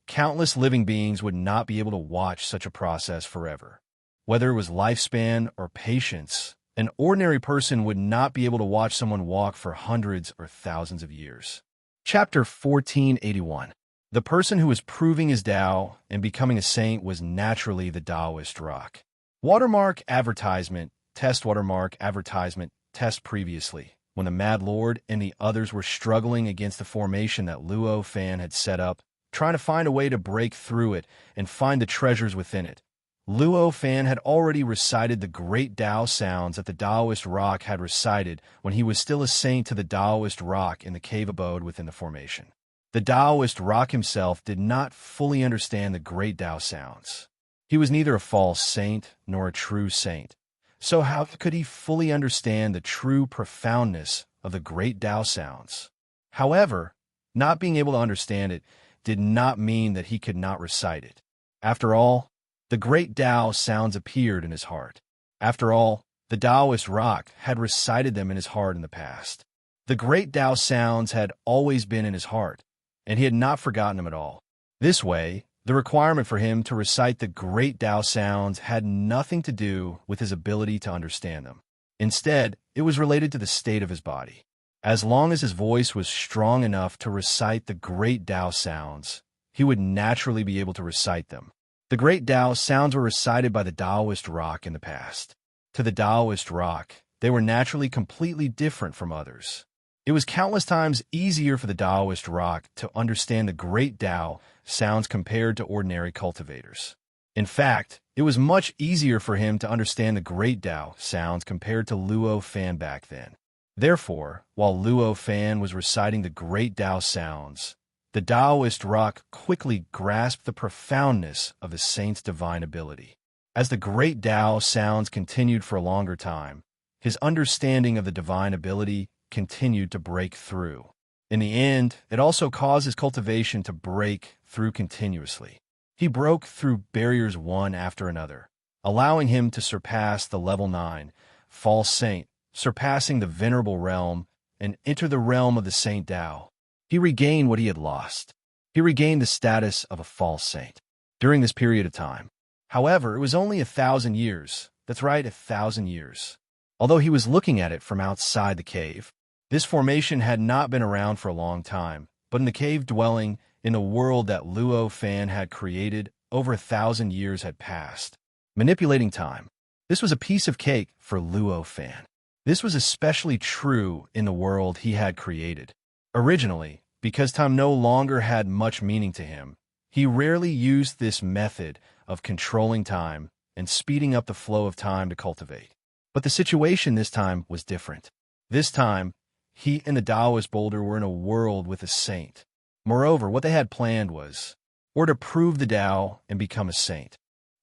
Countless living beings would not be able to watch such a process forever. Whether it was lifespan or patience, an ordinary person would not be able to watch someone walk for hundreds or thousands of years. Chapter 1481. The person who was proving his Tao and becoming a saint was naturally the Taoist rock. Watermark advertisement, test watermark advertisement, test previously. When the Mad Lord and the others were struggling against the formation that Luo Fan had set up, trying to find a way to break through it and find the treasures within it, Luo Fan had already recited the great Tao sounds that the Taoist rock had recited when he was still a saint to the Taoist rock in the cave abode within the formation. The Taoist rock himself did not fully understand the great Tao sounds. He was neither a false saint nor a true saint. So how could he fully understand the true profoundness of the great Tao sounds? However, not being able to understand it did not mean that he could not recite it. After all, the great Tao sounds appeared in his heart. After all, the Taoist rock had recited them in his heart in the past. The great Tao sounds had always been in his heart, and he had not forgotten them at all. This way, the requirement for him to recite the great Tao sounds had nothing to do with his ability to understand them. Instead, it was related to the state of his body. As long as his voice was strong enough to recite the great Tao sounds, he would naturally be able to recite them. The great Tao sounds were recited by the Taoist rock in the past. To the Taoist rock, they were naturally completely different from others. It was countless times easier for the Taoist rock to understand the great Tao sounds compared to ordinary cultivators. In fact, it was much easier for him to understand the great Tao sounds compared to Luo Fan back then. Therefore, while Luo Fan was reciting the great Tao sounds, the Taoist rock quickly grasped the profoundness of the saint's divine ability. As the great Tao sounds continued for a longer time, his understanding of the divine ability continued to break through. In the end, it also caused his cultivation to break through continuously. He broke through barriers one after another, allowing him to surpass the level 9, false saint, surpassing the venerable realm, and enter the realm of the Saint Tao. He regained what he had lost. He regained the status of a false saint. During this period of time, however, it was only 1,000 years. That's right, 1,000 years. Although he was looking at it from outside the cave, this formation had not been around for a long time, but in the cave dwelling, in the world that Luo Fan had created, over 1,000 years had passed. Manipulating time. This was a piece of cake for Luo Fan. This was especially true in the world he had created. Originally, because time no longer had much meaning to him, he rarely used this method of controlling time and speeding up the flow of time to cultivate. But the situation this time was different. This time, he and the Taoist boulder were in a world with a saint. Moreover, what they had planned was, or to prove the Tao and become a saint.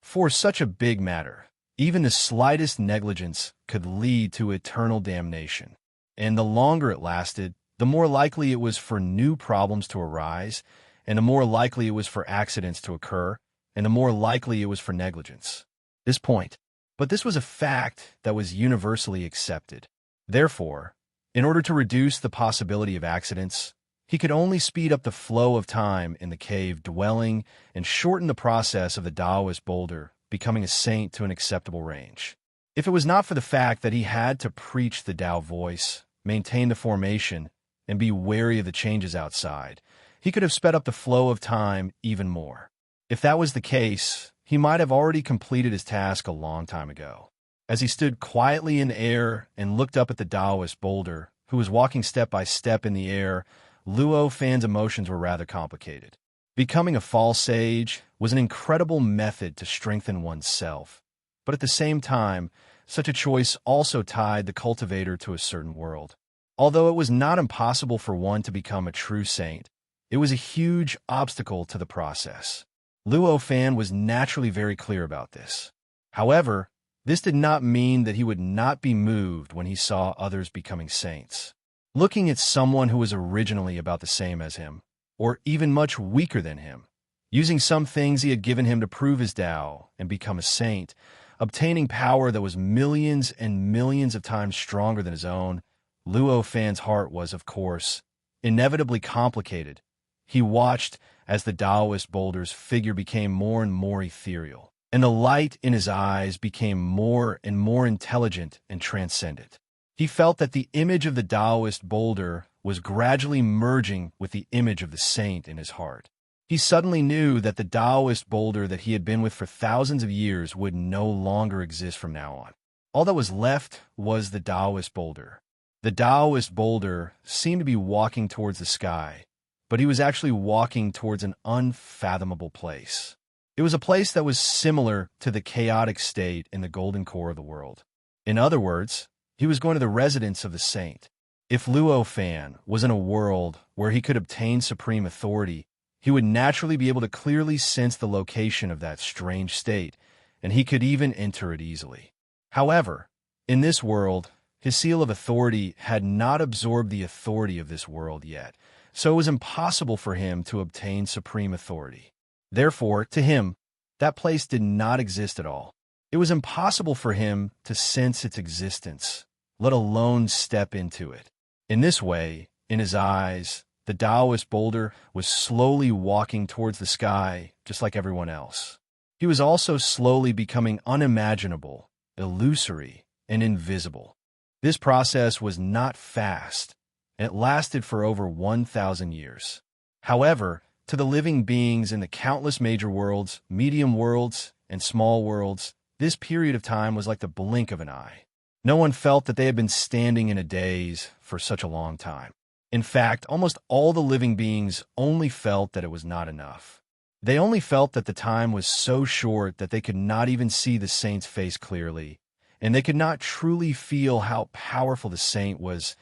For such a big matter, even the slightest negligence could lead to eternal damnation. And the longer it lasted, the more likely it was for new problems to arise, and the more likely it was for accidents to occur, and the more likely it was for negligence. But this was a fact that was universally accepted. Therefore, in order to reduce the possibility of accidents, he could only speed up the flow of time in the cave dwelling and shorten the process of the Taoist boulder becoming a saint to an acceptable range. If it was not for the fact that he had to preach the Tao voice, maintain the formation, and be wary of the changes outside, he could have sped up the flow of time even more. If that was the case, he might have already completed his task a long time ago. As he stood quietly in the air and looked up at the Taoist boulder, who was walking step by step in the air, Luo Fan's emotions were rather complicated. Becoming a false sage was an incredible method to strengthen oneself, but at the same time, such a choice also tied the cultivator to a certain world. Although it was not impossible for one to become a true saint, it was a huge obstacle to the process. Luo Fan was naturally very clear about this. However, this did not mean that he would not be moved when he saw others becoming saints. Looking at someone who was originally about the same as him, or even much weaker than him, using some things he had given him to prove his Tao and become a saint, obtaining power that was millions and millions of times stronger than his own, Luo Fan's heart was, of course, inevitably complicated. He watched as the Taoist boulder's figure became more and more ethereal, and the light in his eyes became more and more intelligent and transcendent. He felt that the image of the Taoist boulder was gradually merging with the image of the saint in his heart. He suddenly knew that the Taoist boulder that he had been with for thousands of years would no longer exist from now on. All that was left was the Taoist boulder. The Taoist boulder seemed to be walking towards the sky, but he was actually walking towards an unfathomable place. It was a place that was similar to the chaotic state in the golden core of the world. In other words, he was going to the residence of the saint. If Luo Fan was in a world where he could obtain supreme authority, he would naturally be able to clearly sense the location of that strange state, and he could even enter it easily. However, in this world, his seal of authority had not absorbed the authority of this world yet, so it was impossible for him to obtain supreme authority. Therefore, to him, that place did not exist at all. It was impossible for him to sense its existence, let alone step into it. In this way, in his eyes, the Taoist boulder was slowly walking towards the sky, just like everyone else. He was also slowly becoming unimaginable, illusory, and invisible. This process was not fast, and it lasted for over 1,000 years. However, to the living beings in the countless major worlds, medium worlds, and small worlds, this period of time was like the blink of an eye. No one felt that they had been standing in a daze for such a long time. In fact, almost all the living beings only felt that it was not enough. They only felt that the time was so short that they could not even see the saint's face clearly, and they could not truly feel how powerful the saint was.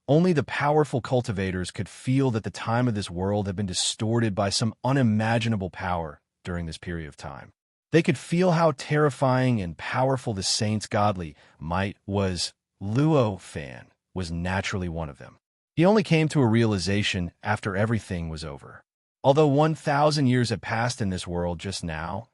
Only the powerful cultivators could feel that the time of this world had been distorted by some unimaginable power during this period of time. They could feel how terrifying and powerful the saint's godly might was. Luo Fan was naturally one of them. He only came to a realization after everything was over. Although 1,000 years had passed in this world just now,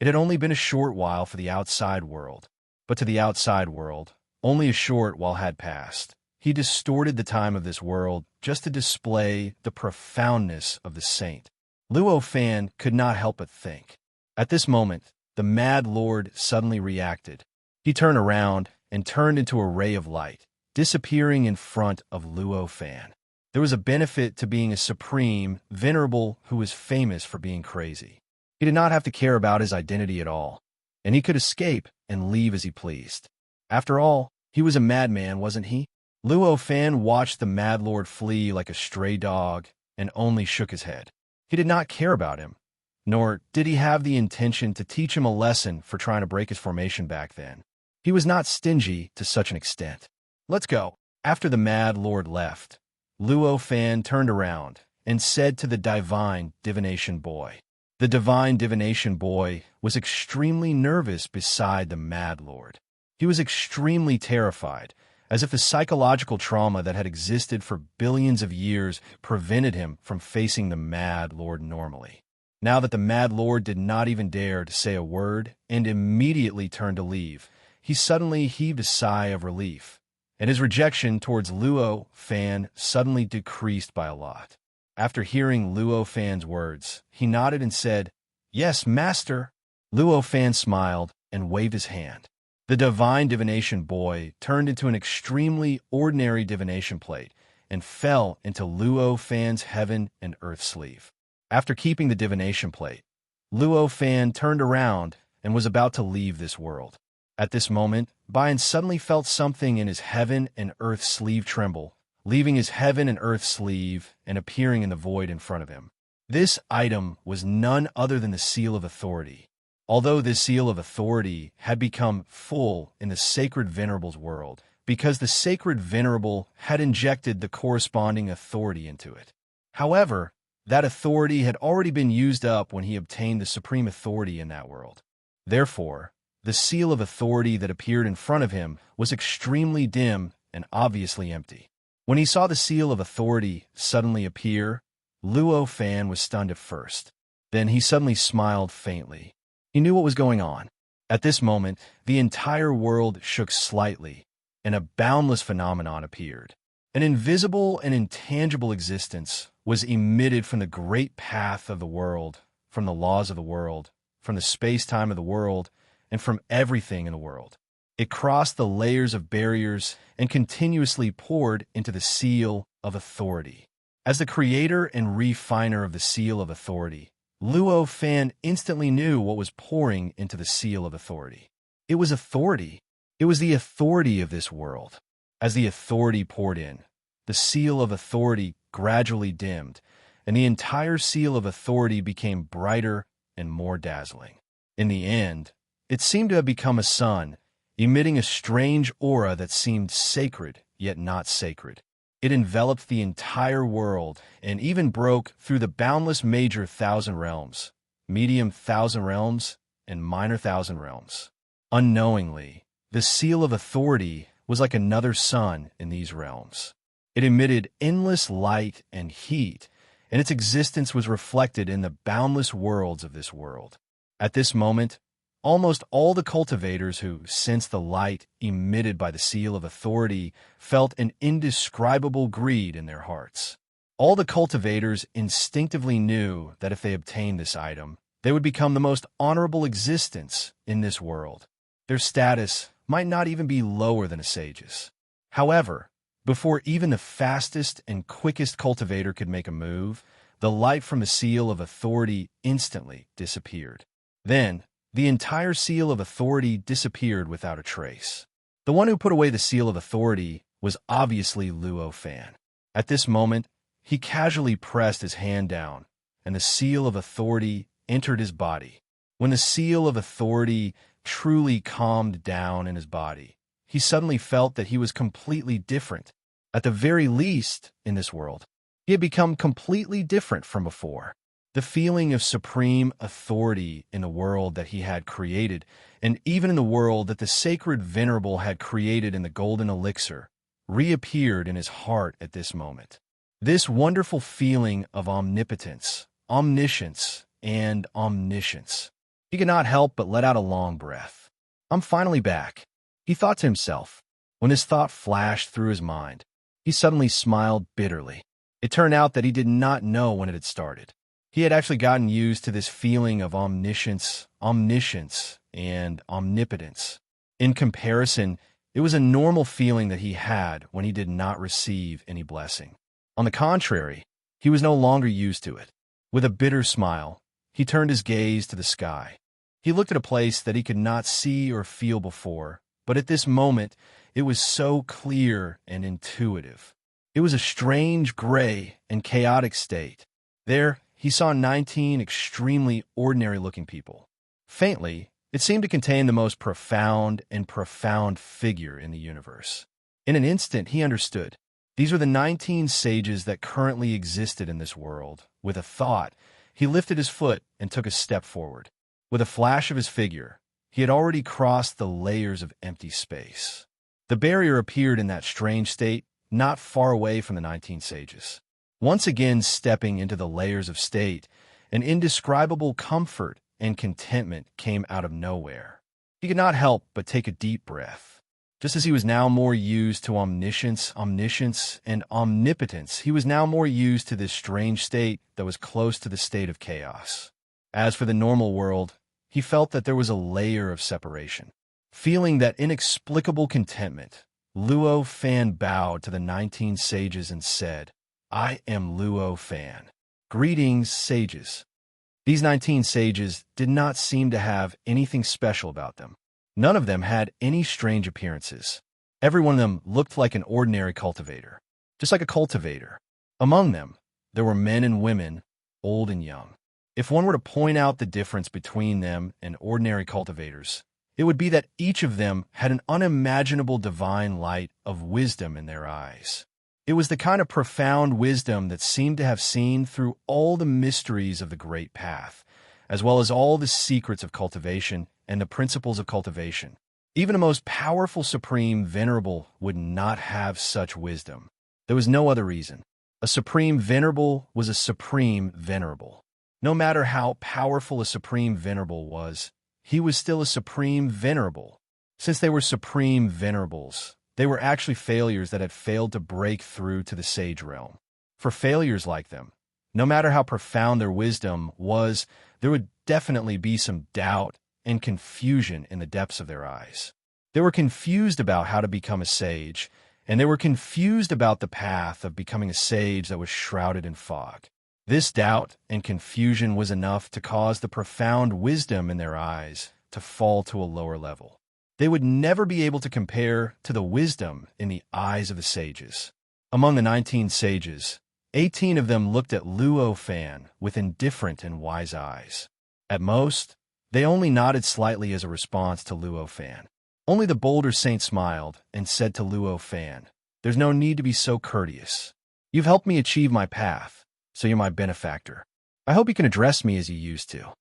it had only been a short while for the outside world. But to the outside world, only a short while had passed. He distorted the time of this world just to display the profoundness of the saint. Luo Fan could not help but think. At this moment, the Mad Lord suddenly reacted. He turned around and turned into a ray of light, disappearing in front of Luo Fan. There was a benefit to being a supreme, venerable who was famous for being crazy. He did not have to care about his identity at all. and he could escape and leave as he pleased. After all, he was a madman, wasn't he? Luo Fan watched the Mad Lord flee like a stray dog and only shook his head. He did not care about him, nor did he have the intention to teach him a lesson for trying to break his formation back then. He was not stingy to such an extent. Let's go. After the Mad Lord left, Luo Fan turned around and said to the Divine Divination Boy. The Divine Divination Boy was extremely nervous beside the Mad Lord. He was extremely terrified, as if the psychological trauma that had existed for billions of years prevented him from facing the Mad Lord normally. Now that the Mad Lord did not even dare to say a word and immediately turned to leave, he suddenly heaved a sigh of relief, and his rejection towards Luo Fan suddenly decreased by a lot. After hearing Luo Fan's words, he nodded and said, "Yes, master." Luo Fan smiled and waved his hand. The Divine Divination Boy turned into an extremely ordinary divination plate and fell into Luo Fan's heaven and earth sleeve. After keeping the divination plate, Luo Fan turned around and was about to leave this world. At this moment, Bian suddenly felt something in his heaven and earth sleeve tremble, leaving his heaven and earth sleeve and appearing in the void in front of him. This item was none other than the Seal of Authority. Although this Seal of Authority had become full in the Sacred Venerable's world, because the Sacred Venerable had injected the corresponding authority into it. However, that authority had already been used up when he obtained the supreme authority in that world. Therefore, the Seal of Authority that appeared in front of him was extremely dim and obviously empty. When he saw the Seal of Authority suddenly appear, Luo Fan was stunned at first. Then he suddenly smiled faintly. He knew what was going on. At this moment, the entire world shook slightly, and a boundless phenomenon appeared. An invisible and intangible existence was emitted from the great path of the world, from the laws of the world, from the space-time of the world, and from everything in the world. It crossed the layers of barriers and continuously poured into the Seal of Authority. As the creator and refiner of the Seal of Authority, Luo Fan instantly knew what was pouring into the Seal of Authority. It was authority. It was the authority of this world. As the authority poured in, the Seal of Authority gradually dimmed, and the entire Seal of Authority became brighter and more dazzling. In the end, it seemed to have become a sun, emitting a strange aura that seemed sacred yet not sacred. It enveloped the entire world and even broke through the boundless major thousand realms, medium thousand realms, and minor thousand realms. Unknowingly, the Seal of Authority was like another sun in these realms. It emitted endless light and heat, and its existence was reflected in the boundless worlds of this world. At this moment, almost all the cultivators who sensed the light emitted by the Seal of Authority felt an indescribable greed in their hearts. All the cultivators instinctively knew that if they obtained this item, they would become the most honorable existence in this world. Their status might not even be lower than a sage's. However, before even the fastest and quickest cultivator could make a move, the light from the Seal of Authority instantly disappeared. Then, the entire Seal of Authority disappeared without a trace. The one who put away the Seal of Authority was obviously Luo Fan. At this moment, he casually pressed his hand down, and the Seal of Authority entered his body. When the Seal of Authority truly calmed down in his body, he suddenly felt that he was completely different. At the very least, in this world, he had become completely different from before. The feeling of supreme authority in the world that he had created, and even in the world that the Sacred Venerable had created in the Golden Elixir, reappeared in his heart at this moment. This wonderful feeling of omnipotence, omniscience, and omniscience. He could not help but let out a long breath. "I'm finally back," he thought to himself. When this thought flashed through his mind, he suddenly smiled bitterly. It turned out that he did not know when it had started. He had actually gotten used to this feeling of omniscience, omniscience, and omnipotence. In comparison, it was a normal feeling that he had when he did not receive any blessing. On the contrary, he was no longer used to it. With a bitter smile, he turned his gaze to the sky. He looked at a place that he could not see or feel before, but at this moment, it was so clear and intuitive. It was a strange, gray, and chaotic state. There, he saw 19 extremely ordinary-looking people. Faintly, it seemed to contain the most profound figure in the universe. In an instant, he understood. These were the 19 sages that currently existed in this world. With a thought, he lifted his foot and took a step forward. With a flash of his figure, he had already crossed the layers of empty space. The barrier appeared in that strange state, not far away from the 19 sages. Once again stepping into the layers of state, an indescribable comfort and contentment came out of nowhere. He could not help but take a deep breath. Just as he was now more used to omniscience, and omnipotence, he was now more used to this strange state that was close to the state of chaos. As for the normal world, he felt that there was a layer of separation. Feeling that inexplicable contentment, Luo Fan bowed to the 19 sages and said, "I am Luo Fan. Greetings, sages." These 19 sages did not seem to have anything special about them. None of them had any strange appearances. Every one of them looked like an ordinary cultivator, just like a cultivator. Among them, there were men and women, old and young. If one were to point out the difference between them and ordinary cultivators, it would be that each of them had an unimaginable divine light of wisdom in their eyes. It was the kind of profound wisdom that seemed to have seen through all the mysteries of the Great Path, as well as all the secrets of cultivation and the principles of cultivation. Even a most powerful Supreme Venerable would not have such wisdom. There was no other reason. A Supreme Venerable was a Supreme Venerable. No matter how powerful a Supreme Venerable was, he was still a Supreme Venerable. Since they were Supreme Venerables, they were actually failures that had failed to break through to the sage realm. For failures like them, no matter how profound their wisdom was, there would definitely be some doubt and confusion in the depths of their eyes. They were confused about how to become a sage, and they were confused about the path of becoming a sage that was shrouded in fog. This doubt and confusion was enough to cause the profound wisdom in their eyes to fall to a lower level. They would never be able to compare to the wisdom in the eyes of the sages. Among the 19 sages, 18 of them looked at Luo Fan with indifferent and wise eyes. At most, they only nodded slightly as a response to Luo Fan. Only the bolder saint smiled and said to Luo Fan, "There's no need to be so courteous. You've helped me achieve my path, so you're my benefactor. I hope you can address me as you used to."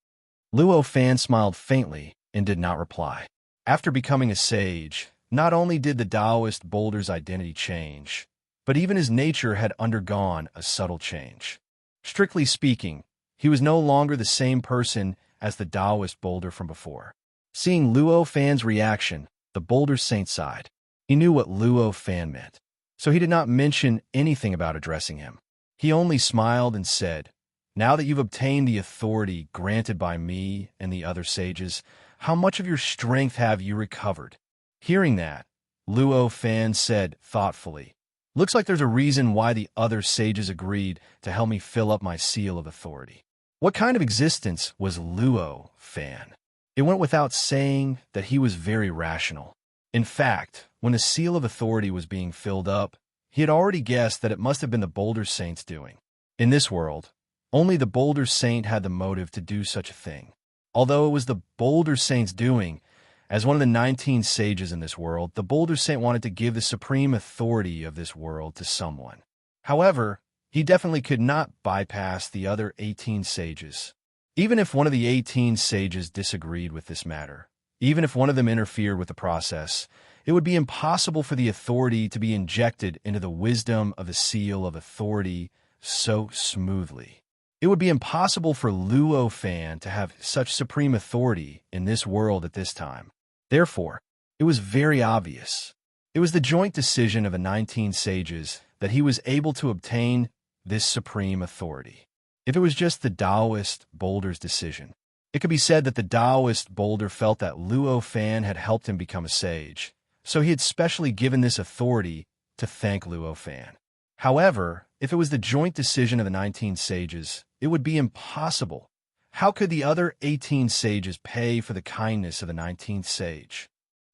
Luo Fan smiled faintly and did not reply. After becoming a sage, not only did the Taoist boulder's identity change, but even his nature had undergone a subtle change. Strictly speaking, he was no longer the same person as the Taoist boulder from before. Seeing Luo Fan's reaction, the boulder saint sighed. He knew what Luo Fan meant, so he did not mention anything about addressing him. He only smiled and said, "Now that you've obtained the authority granted by me and the other sages, how much of your strength have you recovered?" Hearing that, Luo Fan said thoughtfully, "Looks like there's a reason why the other sages agreed to help me fill up my seal of authority." What kind of existence was Luo Fan? It went without saying that he was very rational. In fact, when the seal of authority was being filled up, he had already guessed that it must have been the Boulder Saint's doing. In this world, only the Boulder Saint had the motive to do such a thing. Although it was the Boulder Saint's doing, as one of the 19 sages in this world, the Boulder Saint wanted to give the supreme authority of this world to someone. However, he definitely could not bypass the other 18 sages. Even if one of the 18 sages disagreed with this matter, even if one of them interfered with the process, it would be impossible for the authority to be injected into the wisdom of the seal of authority so smoothly. It would be impossible for Luo Fan to have such supreme authority in this world at this time. Therefore, it was very obvious. It was the joint decision of the 19 sages that he was able to obtain this supreme authority. If it was just the Taoist boulder's decision, it could be said that the Taoist boulder felt that Luo Fan had helped him become a sage, so he had specially given this authority to thank Luo Fan. However, if it was the joint decision of the 19 sages, it would be impossible, how could the other 18 sages pay for the kindness of the 19th sage?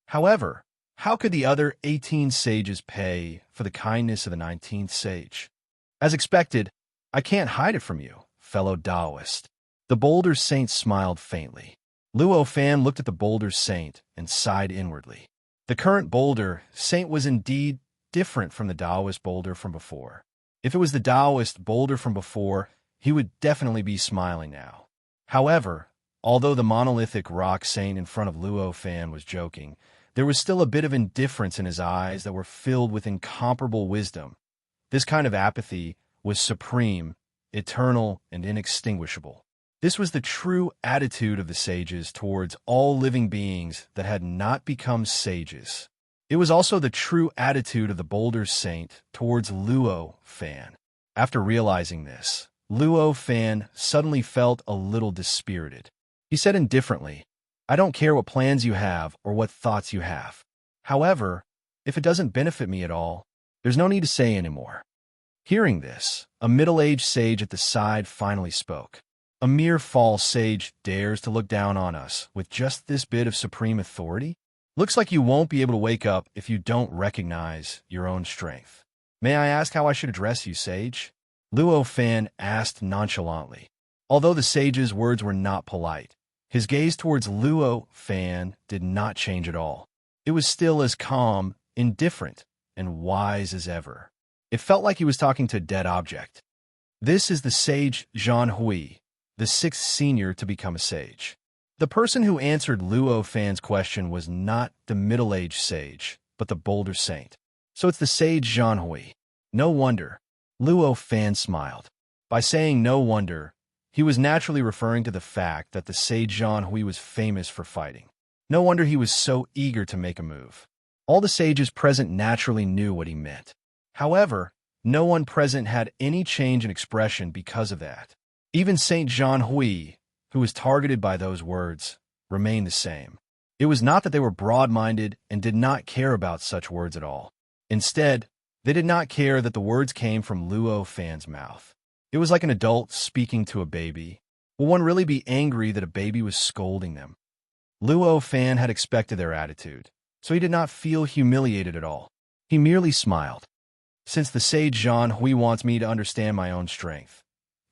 However, how could the other 18 sages pay for the kindness of the 19th sage? As expected, I can't hide it from you, fellow Taoist. The boulder saint smiled faintly. Luo Fan looked at the boulder saint and sighed inwardly. The current boulder saint was indeed different from the Taoist boulder from before. If it was the Taoist boulder from before, he would definitely be smiling now. However, although the monolithic rock saint in front of Luo Fan was joking, there was still a bit of indifference in his eyes that were filled with incomparable wisdom. This kind of apathy was supreme, eternal, and inextinguishable. This was the true attitude of the sages towards all living beings that had not become sages. It was also the true attitude of the boulder saint towards Luo Fan. After realizing this, Luo Fan suddenly felt a little dispirited. He said indifferently, "I don't care what plans you have or what thoughts you have. However, if it doesn't benefit me at all, there's no need to say anymore." Hearing this, a middle-aged sage at the side finally spoke. "A mere false sage dares to look down on us with just this bit of supreme authority? Looks like you won't be able to wake up if you don't recognize your own strength. May I ask how I should address you, sage?" Luo Fan asked nonchalantly. Although the sage's words were not polite, his gaze towards Luo Fan did not change at all. It was still as calm, indifferent, and wise as ever. It felt like he was talking to a dead object. This is the sage Zhan Hui, the sixth senior to become a sage. The person who answered Luo Fan's question was not the middle-aged sage, but the boulder saint. So it's the sage Zhan Hui. No wonder. Luo Fan smiled. By saying no wonder, he was naturally referring to the fact that the sage Zhan Hui was famous for fighting. No wonder he was so eager to make a move. All the sages present naturally knew what he meant. However, no one present had any change in expression because of that. Even Saint Zhan Hui, who was targeted by those words, remained the same. It was not that they were broad-minded and did not care about such words at all. Instead, they did not care that the words came from Luo Fan's mouth. It was like an adult speaking to a baby. Will one really be angry that a baby was scolding them? Luo Fan had expected their attitude, so he did not feel humiliated at all. He merely smiled. "Since the sage Zhan Hui wants me to understand my own strength,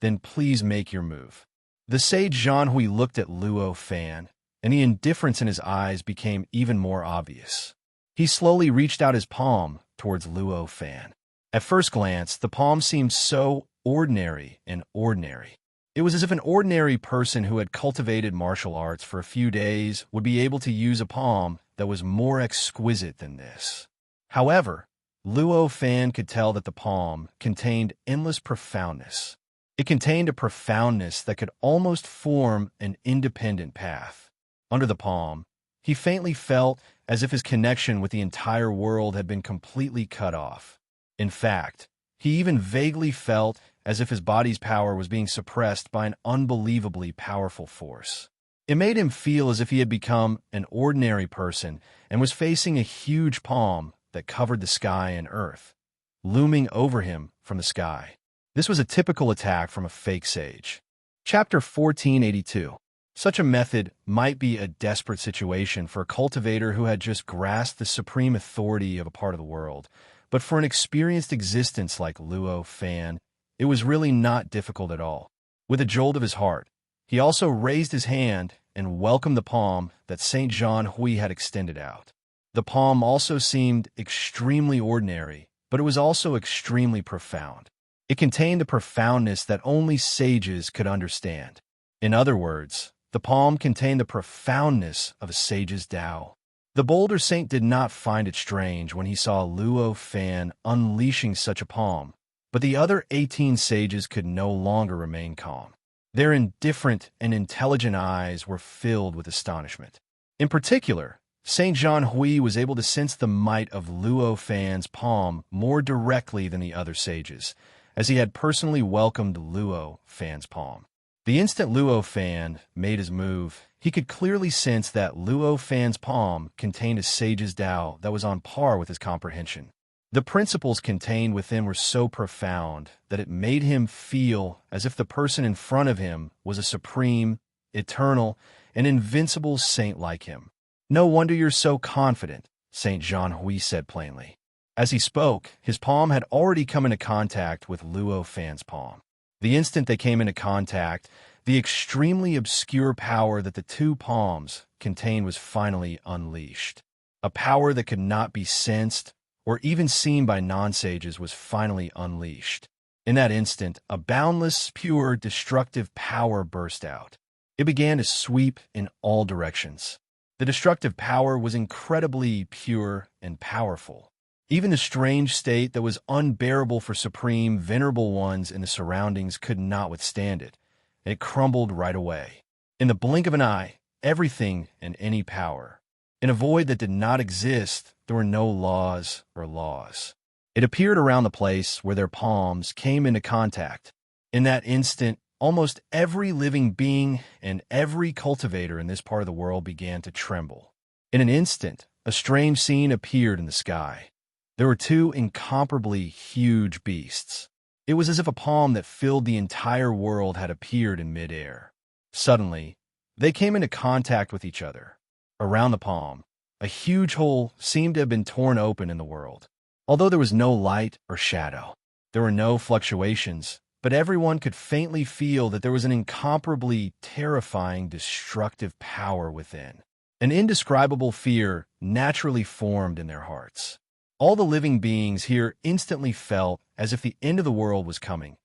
then please make your move." The sage Zhan Hui looked at Luo Fan, and the indifference in his eyes became even more obvious. He slowly reached out his palm towards Luo Fan. At first glance, the palm seemed so ordinary and ordinary. It was as if an ordinary person who had cultivated martial arts for a few days would be able to use a palm that was more exquisite than this. However, Luo Fan could tell that the palm contained endless profoundness. It contained a profoundness that could almost form an independent path. Under the palm, he faintly felt as if his connection with the entire world had been completely cut off. In fact, he even vaguely felt as if his body's power was being suppressed by an unbelievably powerful force. It made him feel as if he had become an ordinary person and was facing a huge palm that covered the sky and earth, looming over him from the sky. This was a typical attack from a fake sage. Chapter 1482. Such a method might be a desperate situation for a cultivator who had just grasped the supreme authority of a part of the world, but for an experienced existence like Luo Fan, it was really not difficult at all. With a jolt of his heart, he also raised his hand and welcomed the palm that Saint Zhan Hui had extended out. The palm also seemed extremely ordinary, but it was also extremely profound. It contained a profoundness that only sages could understand. In other words, the palm contained the profoundness of a sage's Tao. The boulder saint did not find it strange when he saw Luo Fan unleashing such a palm, but the other 18 sages could no longer remain calm. Their indifferent and intelligent eyes were filled with astonishment. In particular, Saint Zhan Hui was able to sense the might of Luo Fan's palm more directly than the other sages, as he had personally welcomed Luo Fan's palm. The instant Luo Fan made his move, he could clearly sense that Luo Fan's palm contained a sage's Tao that was on par with his comprehension. The principles contained within were so profound that it made him feel as if the person in front of him was a supreme, eternal, and invincible saint like him. "No wonder you're so confident," Saint Jean Hui said plainly. As he spoke, his palm had already come into contact with Luo Fan's palm. The instant they came into contact, the extremely obscure power that the two palms contained was finally unleashed. A power that could not be sensed or even seen by non-sages was finally unleashed. In that instant, a boundless, pure, destructive power burst out. It began to sweep in all directions. The destructive power was incredibly pure and powerful. Even the strange state that was unbearable for supreme, venerable ones in the surroundings could not withstand it, and it crumbled right away. In the blink of an eye, everything and any power. In a void that did not exist, there were no laws or laws. It appeared around the place where their palms came into contact. In that instant, almost every living being and every cultivator in this part of the world began to tremble. In an instant, a strange scene appeared in the sky. There were two incomparably huge beasts. It was as if a palm that filled the entire world had appeared in midair. Suddenly, they came into contact with each other. Around the palm, a huge hole seemed to have been torn open in the world. Although there was no light or shadow, there were no fluctuations, but everyone could faintly feel that there was an incomparably terrifying, destructive power within. An indescribable fear naturally formed in their hearts. All the living beings here instantly felt as if the end of the world was coming.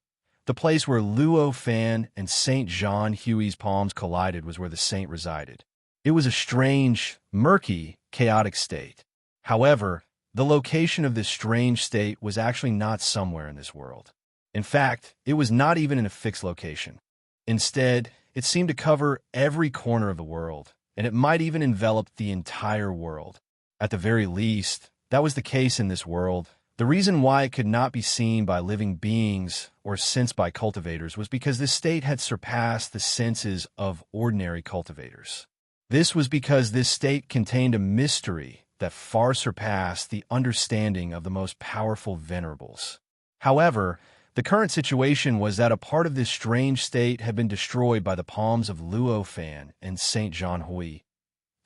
The place where Luo Fan and Saint Jean Huey's palms collided was where the saint resided. It was a strange, murky, chaotic state. However, the location of this strange state was actually not somewhere in this world. In fact, it was not even in a fixed location. Instead, it seemed to cover every corner of the world, and it might even envelop the entire world. At the very least, that was the case in this world. The reason why it could not be seen by living beings or sensed by cultivators was because this state had surpassed the senses of ordinary cultivators. This was because this state contained a mystery that far surpassed the understanding of the most powerful venerables. However, the current situation was that a part of this strange state had been destroyed by the palms of Luo Fan and Saint Jean Hui.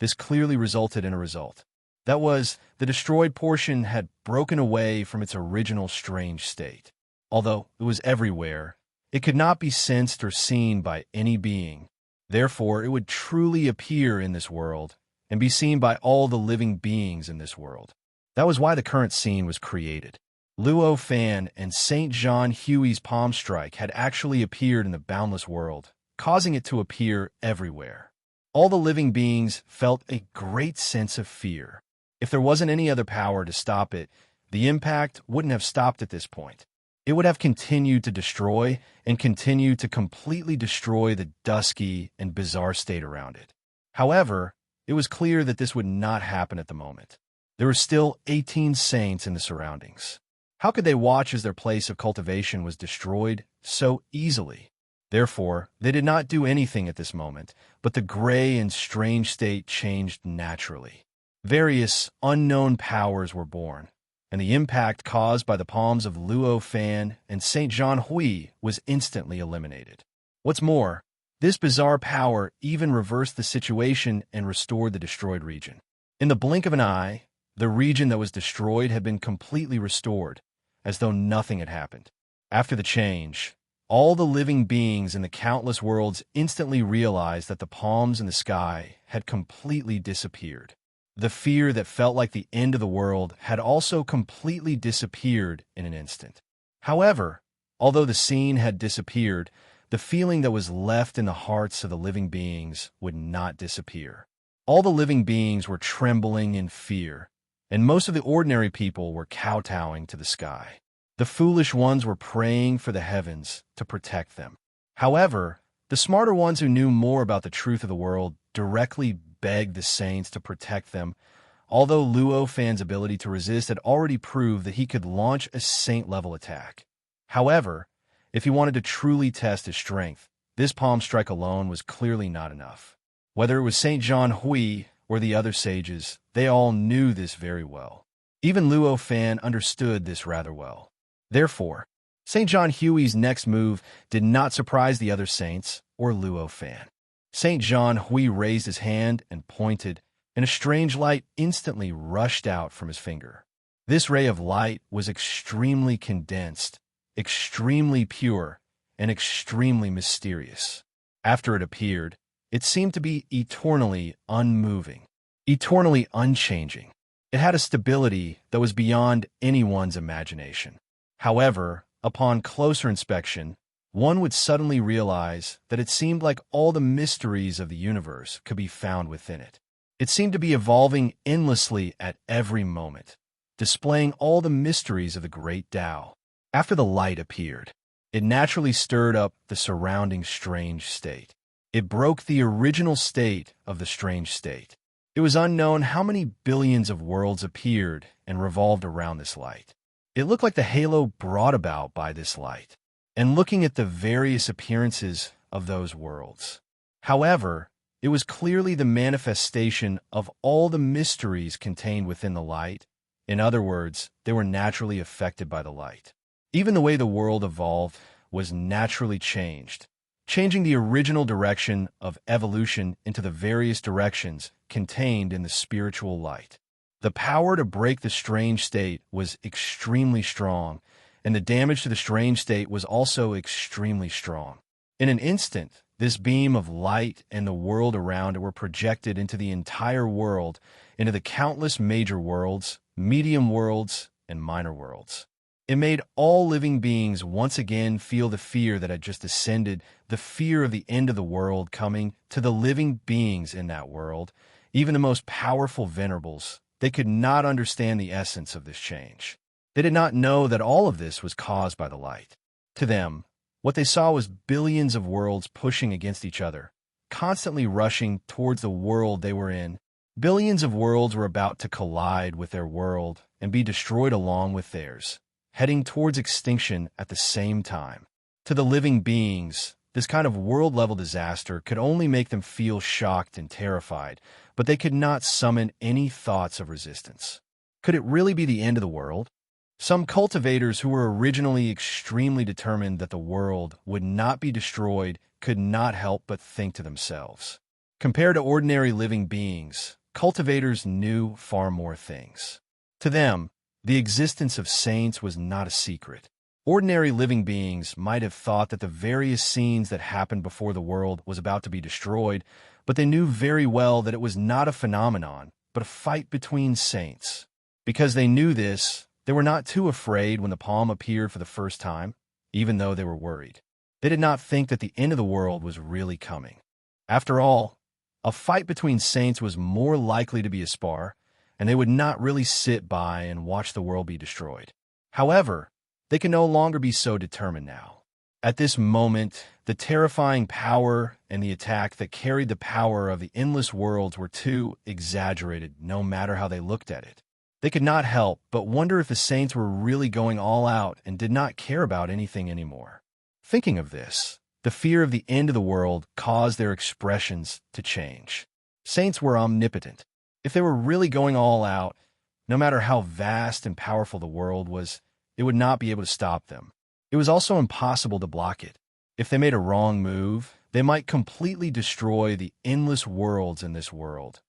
This clearly resulted in a result. That was, the destroyed portion had broken away from its original strange state. Although it was everywhere, it could not be sensed or seen by any being. Therefore, it would truly appear in this world and be seen by all the living beings in this world. That was why the current scene was created. Luo Fan and Saint Jean Huey's palm strike had actually appeared in the boundless world, causing it to appear everywhere. All the living beings felt a great sense of fear. If there wasn't any other power to stop it, the impact wouldn't have stopped at this point. It would have continued to destroy and continue to completely destroy the dusky and bizarre state around it. However, it was clear that this would not happen at the moment. There were still 18 saints in the surroundings. How could they watch as their place of cultivation was destroyed so easily? Therefore, they did not do anything at this moment, but the gray and strange state changed naturally. Various unknown powers were born, and the impact caused by the palms of Luo Fan and Saint Jean Hui was instantly eliminated. What's more, this bizarre power even reversed the situation and restored the destroyed region. In the blink of an eye, the region that was destroyed had been completely restored, as though nothing had happened. After the change, all the living beings in the countless worlds instantly realized that the palms in the sky had completely disappeared. The fear that felt like the end of the world had also completely disappeared in an instant. However, although the scene had disappeared, the feeling that was left in the hearts of the living beings would not disappear. All the living beings were trembling in fear, and most of the ordinary people were kowtowing to the sky. The foolish ones were praying for the heavens to protect them. However, the smarter ones who knew more about the truth of the world directly begged the saints to protect them, although Luo Fan's ability to resist had already proved that he could launch a saint-level attack. However, if he wanted to truly test his strength, this palm strike alone was clearly not enough. Whether it was Saint Jean Hui or the other sages, they all knew this very well. Even Luo Fan understood this rather well. Therefore, St. John Huey's next move did not surprise the other saints or Luo Fan. St. John Hui raised his hand and pointed, and a strange light instantly rushed out from his finger. This ray of light was extremely condensed, extremely pure, and extremely mysterious. After it appeared, it seemed to be eternally unmoving, eternally unchanging. It had a stability that was beyond anyone's imagination. However, upon closer inspection, one would suddenly realize that it seemed like all the mysteries of the universe could be found within it. It seemed to be evolving endlessly at every moment, displaying all the mysteries of the great Tao. After the light appeared, it naturally stirred up the surrounding strange state. It broke the original state of the strange state. It was unknown how many billions of worlds appeared and revolved around this light. It looked like the halo brought about by this light, and looking at the various appearances of those worlds. However, it was clearly the manifestation of all the mysteries contained within the light. In other words, they were naturally affected by the light. Even the way the world evolved was naturally changed, changing the original direction of evolution into the various directions contained in the spiritual light. The power to break the strange state was extremely strong, and the damage to the strange state was also extremely strong. In an instant, this beam of light and the world around it were projected into the entire world, into the countless major worlds, medium worlds, and minor worlds. It made all living beings once again feel the fear that had just ascended, the fear of the end of the world coming to the living beings in that world, even the most powerful venerables. They could not understand the essence of this change. They did not know that all of this was caused by the light. To them, what they saw was billions of worlds pushing against each other, constantly rushing towards the world they were in. Billions of worlds were about to collide with their world and be destroyed along with theirs, heading towards extinction at the same time. To the living beings, this kind of world-level disaster could only make them feel shocked and terrified, but they could not summon any thoughts of resistance. Could it really be the end of the world? Some cultivators who were originally extremely determined that the world would not be destroyed could not help but think to themselves. Compared to ordinary living beings, cultivators knew far more things. To them, the existence of saints was not a secret. Ordinary living beings might have thought that the various scenes that happened before the world was about to be destroyed, but they knew very well that it was not a phenomenon, but a fight between saints. Because they knew this, they were not too afraid when the palm appeared for the first time, even though they were worried. They did not think that the end of the world was really coming. After all, a fight between saints was more likely to be a spar, and they would not really sit by and watch the world be destroyed. However, they can no longer be so determined now. At this moment, the terrifying power and the attack that carried the power of the endless worlds were too exaggerated, no matter how they looked at it. They could not help but wonder if the saints were really going all out and did not care about anything anymore. Thinking of this, the fear of the end of the world caused their expressions to change. Saints were omnipotent. If they were really going all out, no matter how vast and powerful the world was, it would not be able to stop them. It was also impossible to block it. If they made a wrong move, they might completely destroy the endless worlds in this world.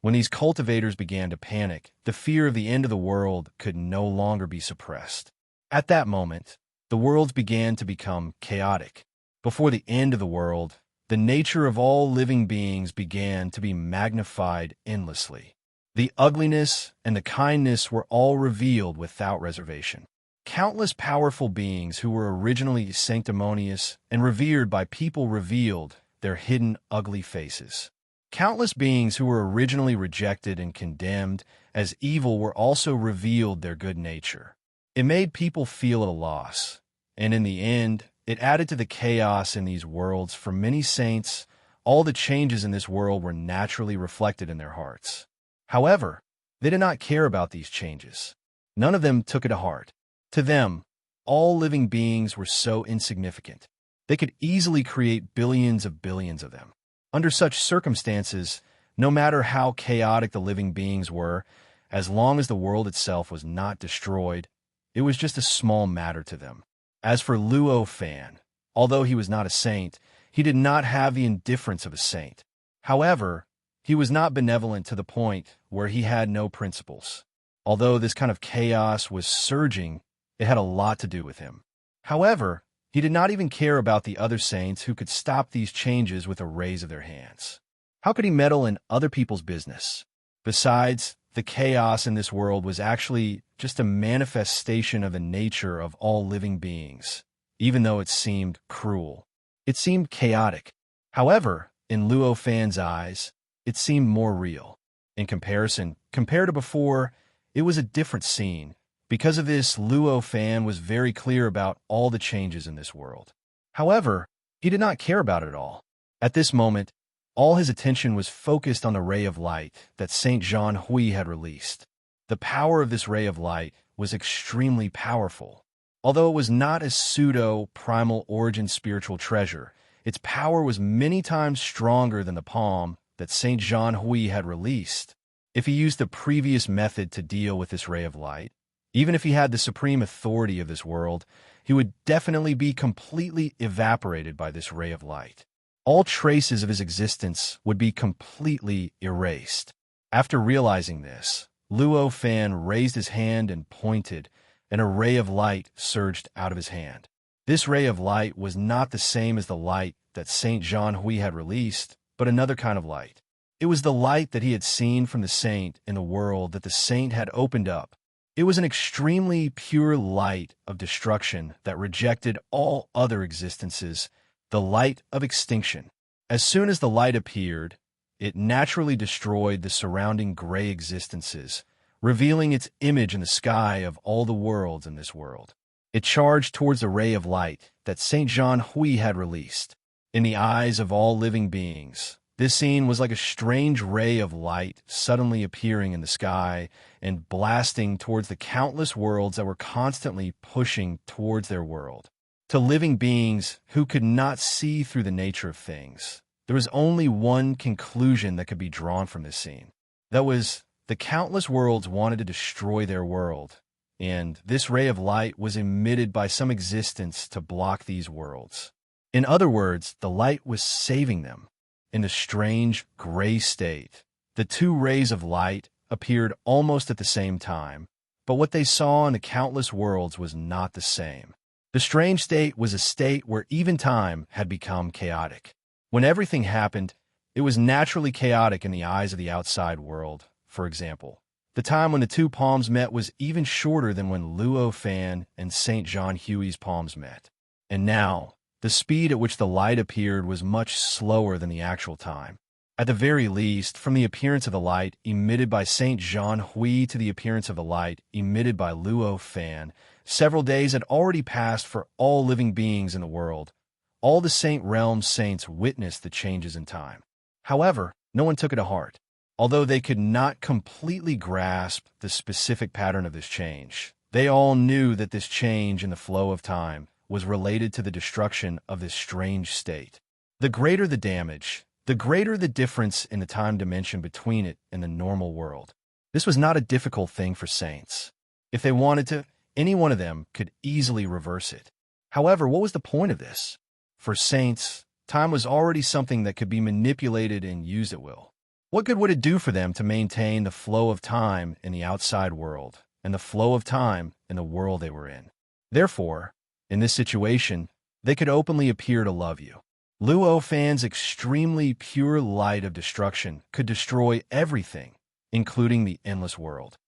When these cultivators began to panic, the fear of the end of the world could no longer be suppressed. At that moment, the worlds began to become chaotic. Before the end of the world, the nature of all living beings began to be magnified endlessly. The ugliness and the kindness were all revealed without reservation. Countless powerful beings who were originally sanctimonious and revered by people revealed their hidden ugly faces. Countless beings who were originally rejected and condemned as evil were also revealed their good nature. It made people feel at a loss, and in the end, it added to the chaos in these worlds. For many saints, all the changes in this world were naturally reflected in their hearts. However, they did not care about these changes. None of them took it to heart. To them, all living beings were so insignificant. They could easily create billions of them. Under such circumstances, no matter how chaotic the living beings were, As long as the world itself was not destroyed, it was just a small matter to them. As for Luo Fan, although he was not a saint, he did not have the indifference of a saint. However, he was not benevolent to the point where he had no principles. Although this kind of chaos was surging, it had a lot to do with him. However, he did not even care about the other saints who could stop these changes with a raise of their hands. How could he meddle in other people's business? Besides, the chaos in this world was actually just a manifestation of the nature of all living beings, even though it seemed cruel. It seemed chaotic. However, in Luo Fan's eyes, it seemed more real. In comparison, compared to before, it was a different scene. Because of this, Luo Fan was very clear about all the changes in this world. However, he did not care about it all. At this moment, all his attention was focused on the ray of light that Saint Jean Hui had released. The power of this ray of light was extremely powerful. Although it was not a pseudo-primal origin spiritual treasure, its power was many times stronger than the palm that Saint Jean Hui had released. If he used the previous method to deal with this ray of light, even if he had the supreme authority of this world, he would definitely be completely evaporated by this ray of light. All traces of his existence would be completely erased. After realizing this, Luo Fan raised his hand and pointed, and a ray of light surged out of his hand. This ray of light was not the same as the light that Saint Jean Hui had released, but another kind of light. It was the light that he had seen from the saint in the world that the saint had opened up. It was an extremely pure light of destruction that rejected all other existences, the light of extinction. As soon as the light appeared, it naturally destroyed the surrounding gray existences, revealing its image in the sky of all the worlds in this world. It charged towards the ray of light that Saint Jean Hui had released. In the eyes of all living beings, this scene was like a strange ray of light suddenly appearing in the sky and blasting towards the countless worlds that were constantly pushing towards their world. To living beings who could not see through the nature of things, there was only one conclusion that could be drawn from this scene. That was, the countless worlds wanted to destroy their world, and this ray of light was emitted by some existence to block these worlds. In other words, the light was saving them. In the strange gray state, the two rays of light appeared almost at the same time, but what they saw in the countless worlds was not the same. The strange state was a state where even time had become chaotic. When everything happened, it was naturally chaotic in the eyes of the outside world. For example, the time when the two palms met was even shorter than when Luo Fan and Saint Jean Hui's palms met. And now, the speed at which the light appeared was much slower than the actual time. At the very least, from the appearance of the light emitted by Saint Jean Hui to the appearance of the light emitted by Luo Fan, several days had already passed for all living beings in the world. All the Saint Realm saints witnessed the changes in time. However, no one took it to heart. Although they could not completely grasp the specific pattern of this change, they all knew that this change in the flow of time was related to the destruction of this strange state. The greater the damage, the greater the difference in the time dimension between it and the normal world. This was not a difficult thing for saints. If they wanted to, any one of them could easily reverse it. However, what was the point of this? For saints, time was already something that could be manipulated and used at will. What good would it do for them to maintain the flow of time in the outside world and the flow of time in the world they were in? Therefore, in this situation, they could openly appear to love you. Luo Fan's extremely pure light of destruction could destroy everything, including the endless world.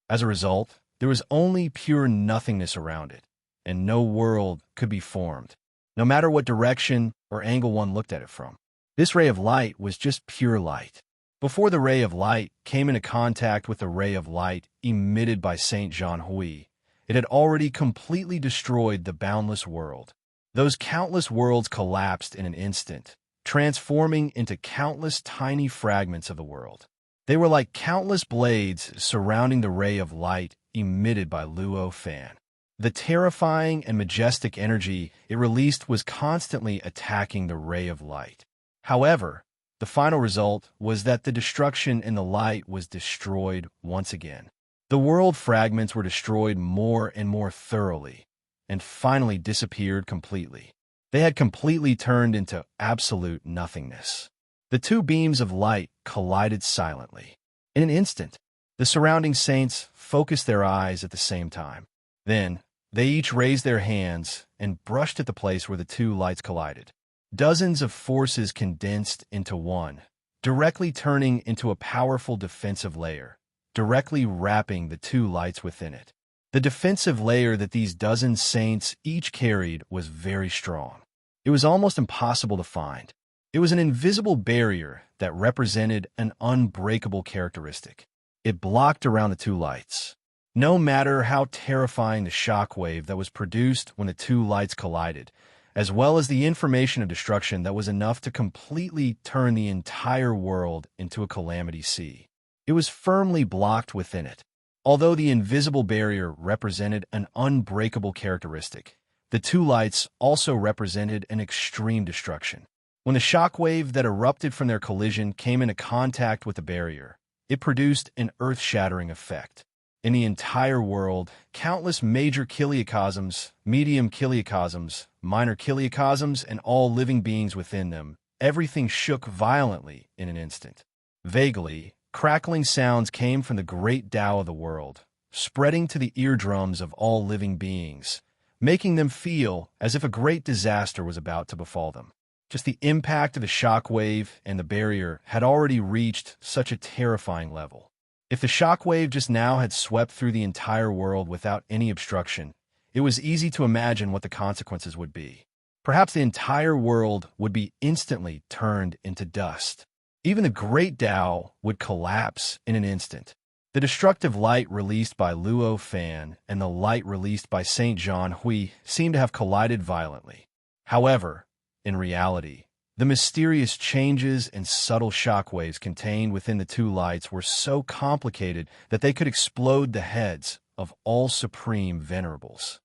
As a result, there was only pure nothingness around it, and no world could be formed, no matter what direction or angle one looked at it from. This ray of light was just pure light. Before the ray of light came into contact with the ray of light emitted by Saint Jean Hui, it had already completely destroyed the boundless world. Those countless worlds collapsed in an instant, transforming into countless tiny fragments of the world. They were like countless blades surrounding the ray of light emitted by Luo Fan. The terrifying and majestic energy it released was constantly attacking the ray of light. However, the final result was that the destruction in the light was destroyed once again. The world fragments were destroyed more and more thoroughly, and finally disappeared completely. They had completely turned into absolute nothingness. The two beams of light collided silently. In an instant, the surrounding saints focused their eyes at the same time. Then, they each raised their hands and brushed at the place where the two lights collided. Dozens of forces condensed into one, directly turning into a powerful defensive layer, directly wrapping the two lights within it. The defensive layer that these dozen saints each carried was very strong. It was almost impossible to find. It was an invisible barrier that represented an unbreakable characteristic. It blocked around the two lights. No matter how terrifying the shockwave that was produced when the two lights collided, as well as the information of destruction that was enough to completely turn the entire world into a calamity sea, it was firmly blocked within it. Although the invisible barrier represented an unbreakable characteristic, the two lights also represented an extreme destruction. When the shockwave that erupted from their collision came into contact with the barrier, it produced an earth-shattering effect. In the entire world, countless major kiliocosms, medium kiliocosms, minor kiliocosms, and all living beings within them, everything shook violently in an instant. Vaguely, crackling sounds came from the great Tao of the world, spreading to the eardrums of all living beings, making them feel as if a great disaster was about to befall them. Just the impact of the shockwave and the barrier had already reached such a terrifying level. If the shockwave just now had swept through the entire world without any obstruction, it was easy to imagine what the consequences would be. Perhaps the entire world would be instantly turned into dust. Even the great Tao would collapse in an instant. The destructive light released by Luo Fan and the light released by Saint John Hui seemed to have collided violently. However, in reality, the mysterious changes and subtle shockwaves contained within the two lights were so complicated that they could explode the heads of all supreme venerables.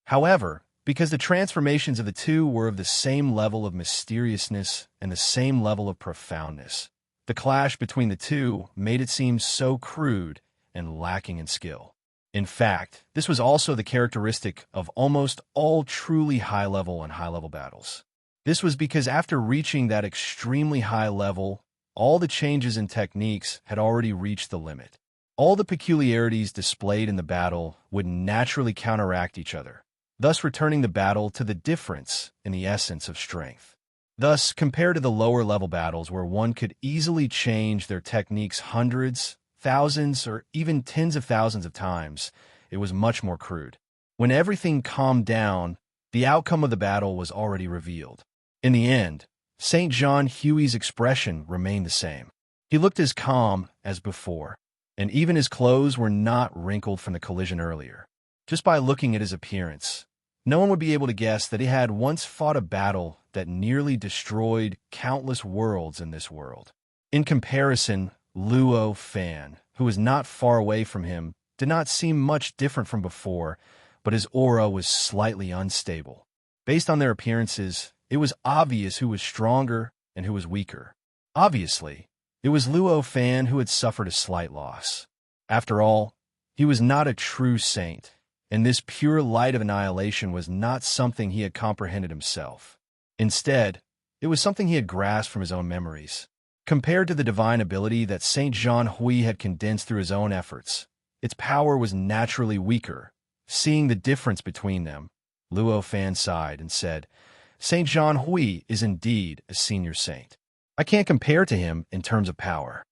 However, because the transformations of the two were of the same level of mysteriousness and the same level of profoundness, the clash between the two made it seem so crude and lacking in skill. In fact, this was also the characteristic of almost all truly high-level and high-level battles. This was because after reaching that extremely high level, all the changes in techniques had already reached the limit. All the peculiarities displayed in the battle would naturally counteract each other, thus returning the battle to the difference in the essence of strength. Thus, compared to the lower-level battles where one could easily change their techniques hundreds, thousands, or even tens of thousands of times, it was much more crude. When everything calmed down, the outcome of the battle was already revealed. In the end, St. John Huey's expression remained the same. He looked as calm as before, and even his clothes were not wrinkled from the collision earlier. Just by looking at his appearance, no one would be able to guess that he had once fought a battle that nearly destroyed countless worlds in this world. In comparison, Luo Fan, who was not far away from him, did not seem much different from before, but his aura was slightly unstable. Based on their appearances, it was obvious who was stronger and who was weaker. Obviously, it was Luo Fan who had suffered a slight loss. After all, he was not a true saint, and this pure light of annihilation was not something he had comprehended himself. Instead, it was something he had grasped from his own memories. Compared to the divine ability that Saint John Hui had condensed through his own efforts, its power was naturally weaker. Seeing the difference between them, Luo Fan sighed and said, Saint John Hui is indeed a senior saint. I can't compare to him in terms of power.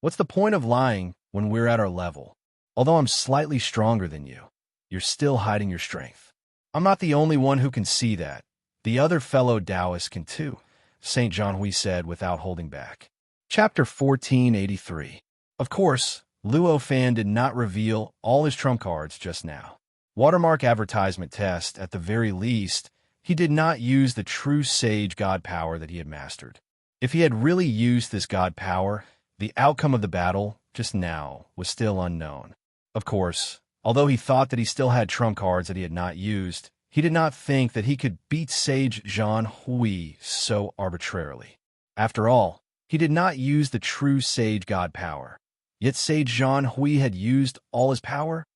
What's the point of lying when we're at our level? Although I'm slightly stronger than you, you're still hiding your strength. I'm not the only one who can see that. The other fellow Taoists can too, Saint John Hui said without holding back. Chapter 1483. Of course, Luo Fan did not reveal all his trump cards just now. Watermark advertisement test, at the very least, he did not use the true sage god power that he had mastered. If he had really used this god power, the outcome of the battle, just now, was still unknown. Of course, although he thought that he still had trump cards that he had not used, he did not think that he could beat Sage John Hui so arbitrarily. After all, he did not use the true sage god power. Yet Sage Zhang Hui had used all his power?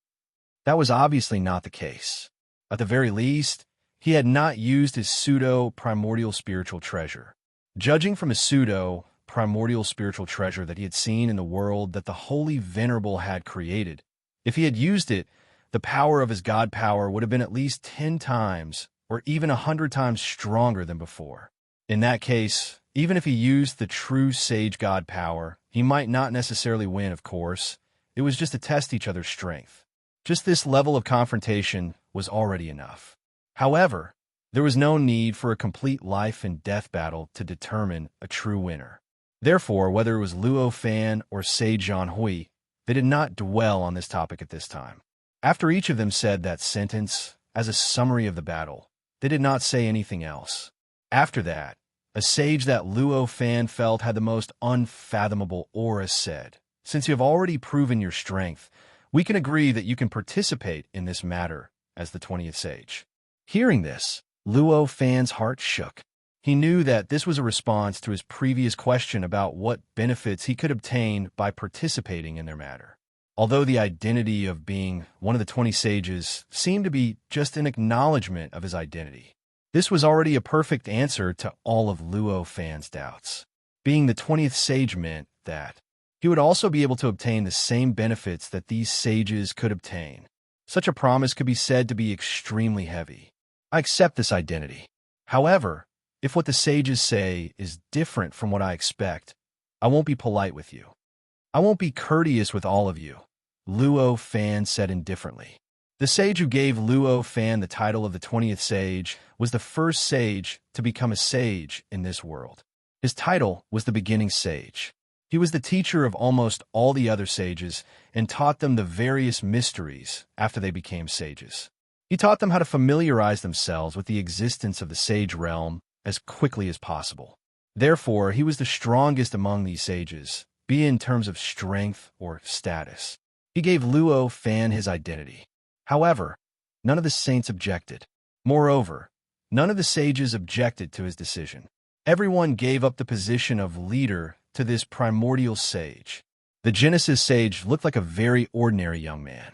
That was obviously not the case. At the very least, he had not used his pseudo-primordial spiritual treasure. Judging from his pseudo-primordial spiritual treasure that he had seen in the world that the Holy Venerable had created, if he had used it, the power of his god power would have been at least 10 times or even 100 times stronger than before. In that case, even if he used the true sage god power, he might not necessarily win, of course. It was just to test each other's strength. Just this level of confrontation was already enough. However, there was no need for a complete life and death battle to determine a true winner. Therefore, whether it was Luo Fan or Sage Zhang Hui, they did not dwell on this topic at this time. After each of them said that sentence, as a summary of the battle, they did not say anything else. After that, a sage that Luo Fan felt had the most unfathomable aura said, "Since you have already proven your strength, we can agree that you can participate in this matter as the 20th sage." Hearing this, Luo Fan's heart shook. He knew that this was a response to his previous question about what benefits he could obtain by participating in their matter. Although the identity of being one of the 20 sages seemed to be just an acknowledgement of his identity, this was already a perfect answer to all of Luo Fan's doubts. Being the 20th sage meant that he would also be able to obtain the same benefits that these sages could obtain. Such a promise could be said to be extremely heavy. I accept this identity. However, if what the sages say is different from what I expect, I won't be polite with you. I won't be courteous with all of you, Luo Fan said indifferently. The sage who gave Luo Fan the title of the 20th sage was the first sage to become a sage in this world. His title was the beginning sage. He was the teacher of almost all the other sages and taught them the various mysteries after they became sages. He taught them how to familiarize themselves with the existence of the sage realm as quickly as possible. Therefore, he was the strongest among these sages, be it in terms of strength or status. He gave Luo Fan his identity. However, none of the saints objected. Moreover, none of the sages objected to his decision. Everyone gave up the position of leader to this primordial sage. The Genesis sage looked like a very ordinary young man.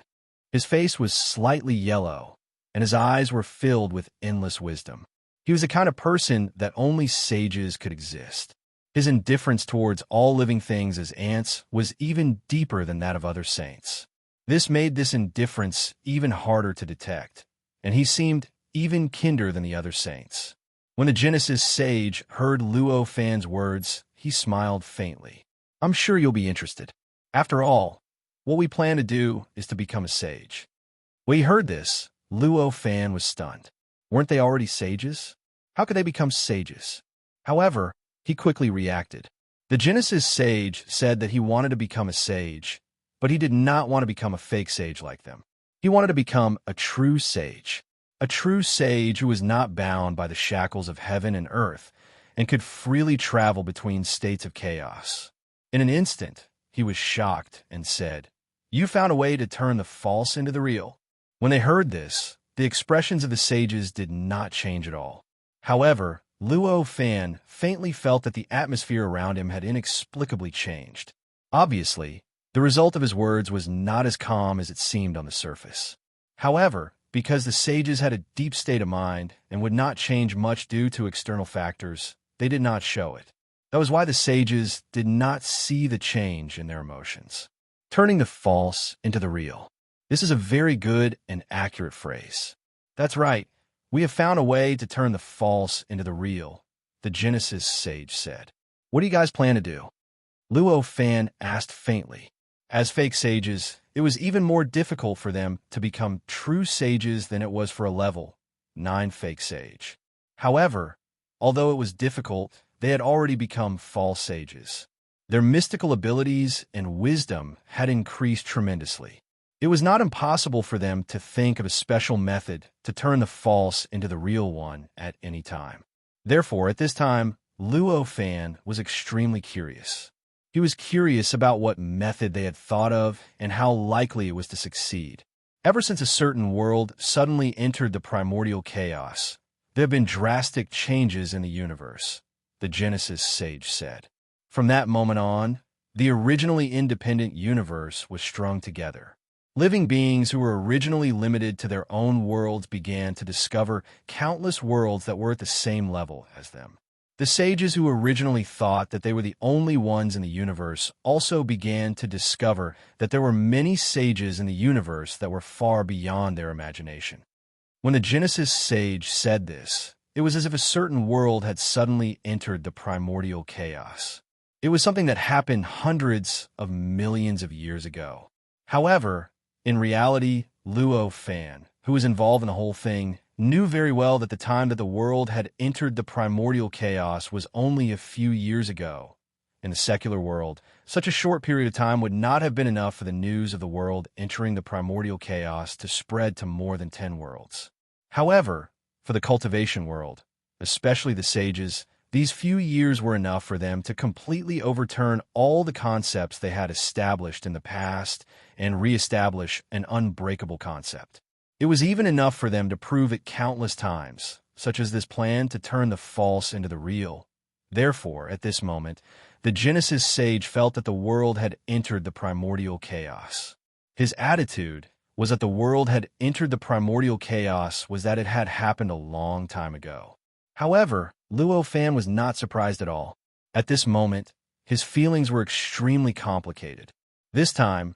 His face was slightly yellow, and his eyes were filled with endless wisdom. He was the kind of person that only sages could exist. His indifference towards all living things as ants was even deeper than that of other saints. This made this indifference even harder to detect, and he seemed even kinder than the other saints. When the Genesis sage heard Luo Fan's words, he smiled faintly. "I'm sure you'll be interested. After all, what we plan to do is to become a sage." When he heard this, Luo Fan was stunned. Weren't they already sages? How could they become sages? However, he quickly reacted. The Genesis sage said that he wanted to become a sage, but he did not want to become a fake sage like them. He wanted to become a true sage who was not bound by the shackles of heaven and earth and could freely travel between states of chaos. In an instant, he was shocked and said, "You found a way to turn the false into the real." When they heard this, the expressions of the sages did not change at all. However, Luo Fan faintly felt that the atmosphere around him had inexplicably changed. Obviously, the result of his words was not as calm as it seemed on the surface. However, because the sages had a deep state of mind and would not change much due to external factors, they did not show it. That was why the sages did not see the change in their emotions. Turning the false into the real. This is a very good and accurate phrase. That's right. We have found a way to turn the false into the real, the Genesis sage said. "What do you guys plan to do?" Luo Fan asked faintly. As fake sages, it was even more difficult for them to become true sages than it was for a level 9 fake sage. However, although it was difficult, they had already become false sages. Their mystical abilities and wisdom had increased tremendously. It was not impossible for them to think of a special method to turn the false into the real one at any time. Therefore, at this time, Luo Fan was extremely curious. He was curious about what method they had thought of and how likely it was to succeed. Ever since a certain world suddenly entered the primordial chaos, there have been drastic changes in the universe, the Genesis sage said. From that moment on, the originally independent universe was strung together. Living beings who were originally limited to their own worlds began to discover countless worlds that were at the same level as them. The sages who originally thought that they were the only ones in the universe also began to discover that there were many sages in the universe that were far beyond their imagination. When the Genesis sage said this, it was as if a certain world had suddenly entered the primordial chaos. It was something that happened hundreds of millions of years ago. However, in reality, Luo Fan, who was involved in the whole thing, knew very well that the time that the world had entered the primordial chaos was only a few years ago. In the secular world, such a short period of time would not have been enough for the news of the world entering the primordial chaos to spread to more than 10 worlds. However, for the cultivation world, especially the sages, these few years were enough for them to completely overturn all the concepts they had established in the past and re-establish an unbreakable concept. It was even enough for them to prove it countless times, such as this plan to turn the false into the real. Therefore, at this moment, the Genesis sage felt that the world had entered the primordial chaos. His attitude was that the world had entered the primordial chaos was that it had happened a long time ago. However, Luo Fan was not surprised at all. At this moment, his feelings were extremely complicated. This time,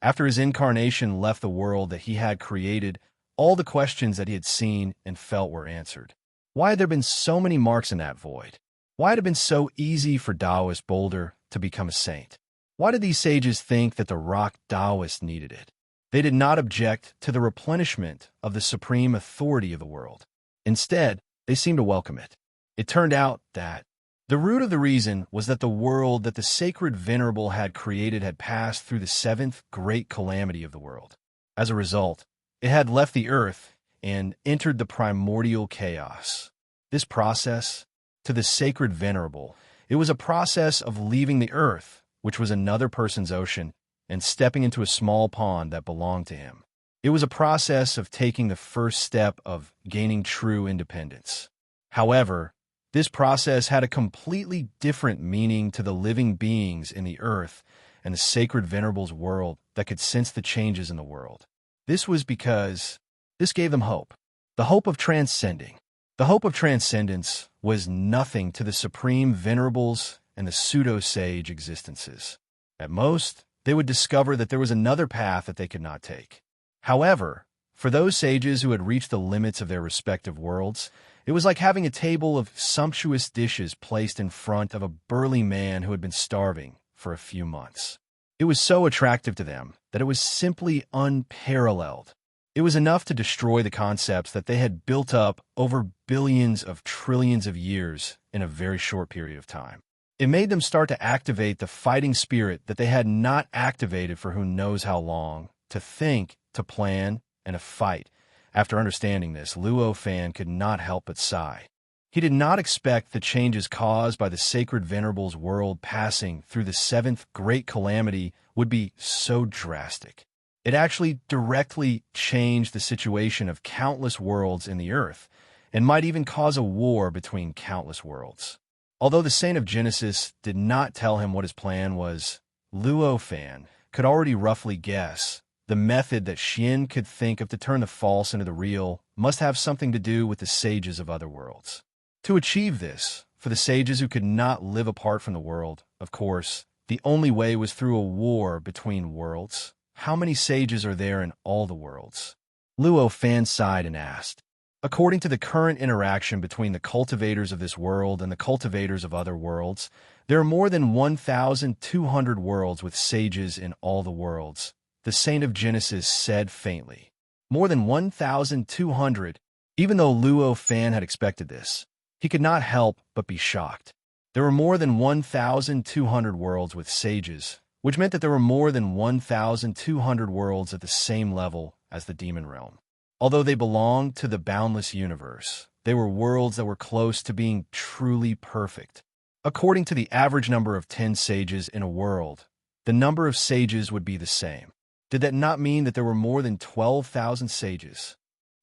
after his incarnation left the world that he had created, all the questions that he had seen and felt were answered. Why had there been so many marks in that void? Why had it been so easy for Taoist Boulder to become a saint? Why did these sages think that the rock Taoist needed it? They did not object to the replenishment of the supreme authority of the world. Instead, they seemed to welcome it. It turned out that the root of the reason was that the world that the sacred venerable had created had passed through the seventh great calamity of the world. As a result, it had left the earth and entered the primordial chaos. This process, to the sacred venerable, it was a process of leaving the earth, which was another person's ocean, and stepping into a small pond that belonged to him. It was a process of taking the first step of gaining true independence. However, this process had a completely different meaning to the living beings in the earth and the sacred venerable's world that could sense the changes in the world. This was because this gave them hope, the hope of transcending. The hope of transcendence was nothing to the supreme venerables and the pseudo-sage existences. At most, they would discover that there was another path that they could not take. However, for those sages who had reached the limits of their respective worlds, it was like having a table of sumptuous dishes placed in front of a burly man who had been starving for a few months. It was so attractive to them that it was simply unparalleled. It was enough to destroy the concepts that they had built up over billions of trillions of years in a very short period of time. It made them start to activate the fighting spirit that they had not activated for who knows how long, to think, to plan, and to fight. After understanding this, Luo Fan could not help but sigh. He did not expect the changes caused by the sacred venerable's world passing through the seventh great calamity would be so drastic. It actually directly changed the situation of countless worlds in the earth, and might even cause a war between countless worlds. Although the Saint of Genesis did not tell him what his plan was, Luo Fan could already roughly guess the method that Xian could think of to turn the false into the real must have something to do with the sages of other worlds. To achieve this, for the sages who could not live apart from the world, of course, the only way was through a war between worlds. How many sages are there in all the worlds? Luo Fan sighed and asked. According to the current interaction between the cultivators of this world and the cultivators of other worlds, there are more than 1,200 worlds with sages in all the worlds. The Saint of Genesis said faintly. More than 1,200. Even though Luo Fan had expected this, he could not help but be shocked. There were more than 1,200 worlds with sages, which meant that there were more than 1,200 worlds at the same level as the demon realm. Although they belonged to the boundless universe, they were worlds that were close to being truly perfect. According to the average number of 10 sages in a world, the number of sages would be the same. Did that not mean that there were more than 12,000 sages?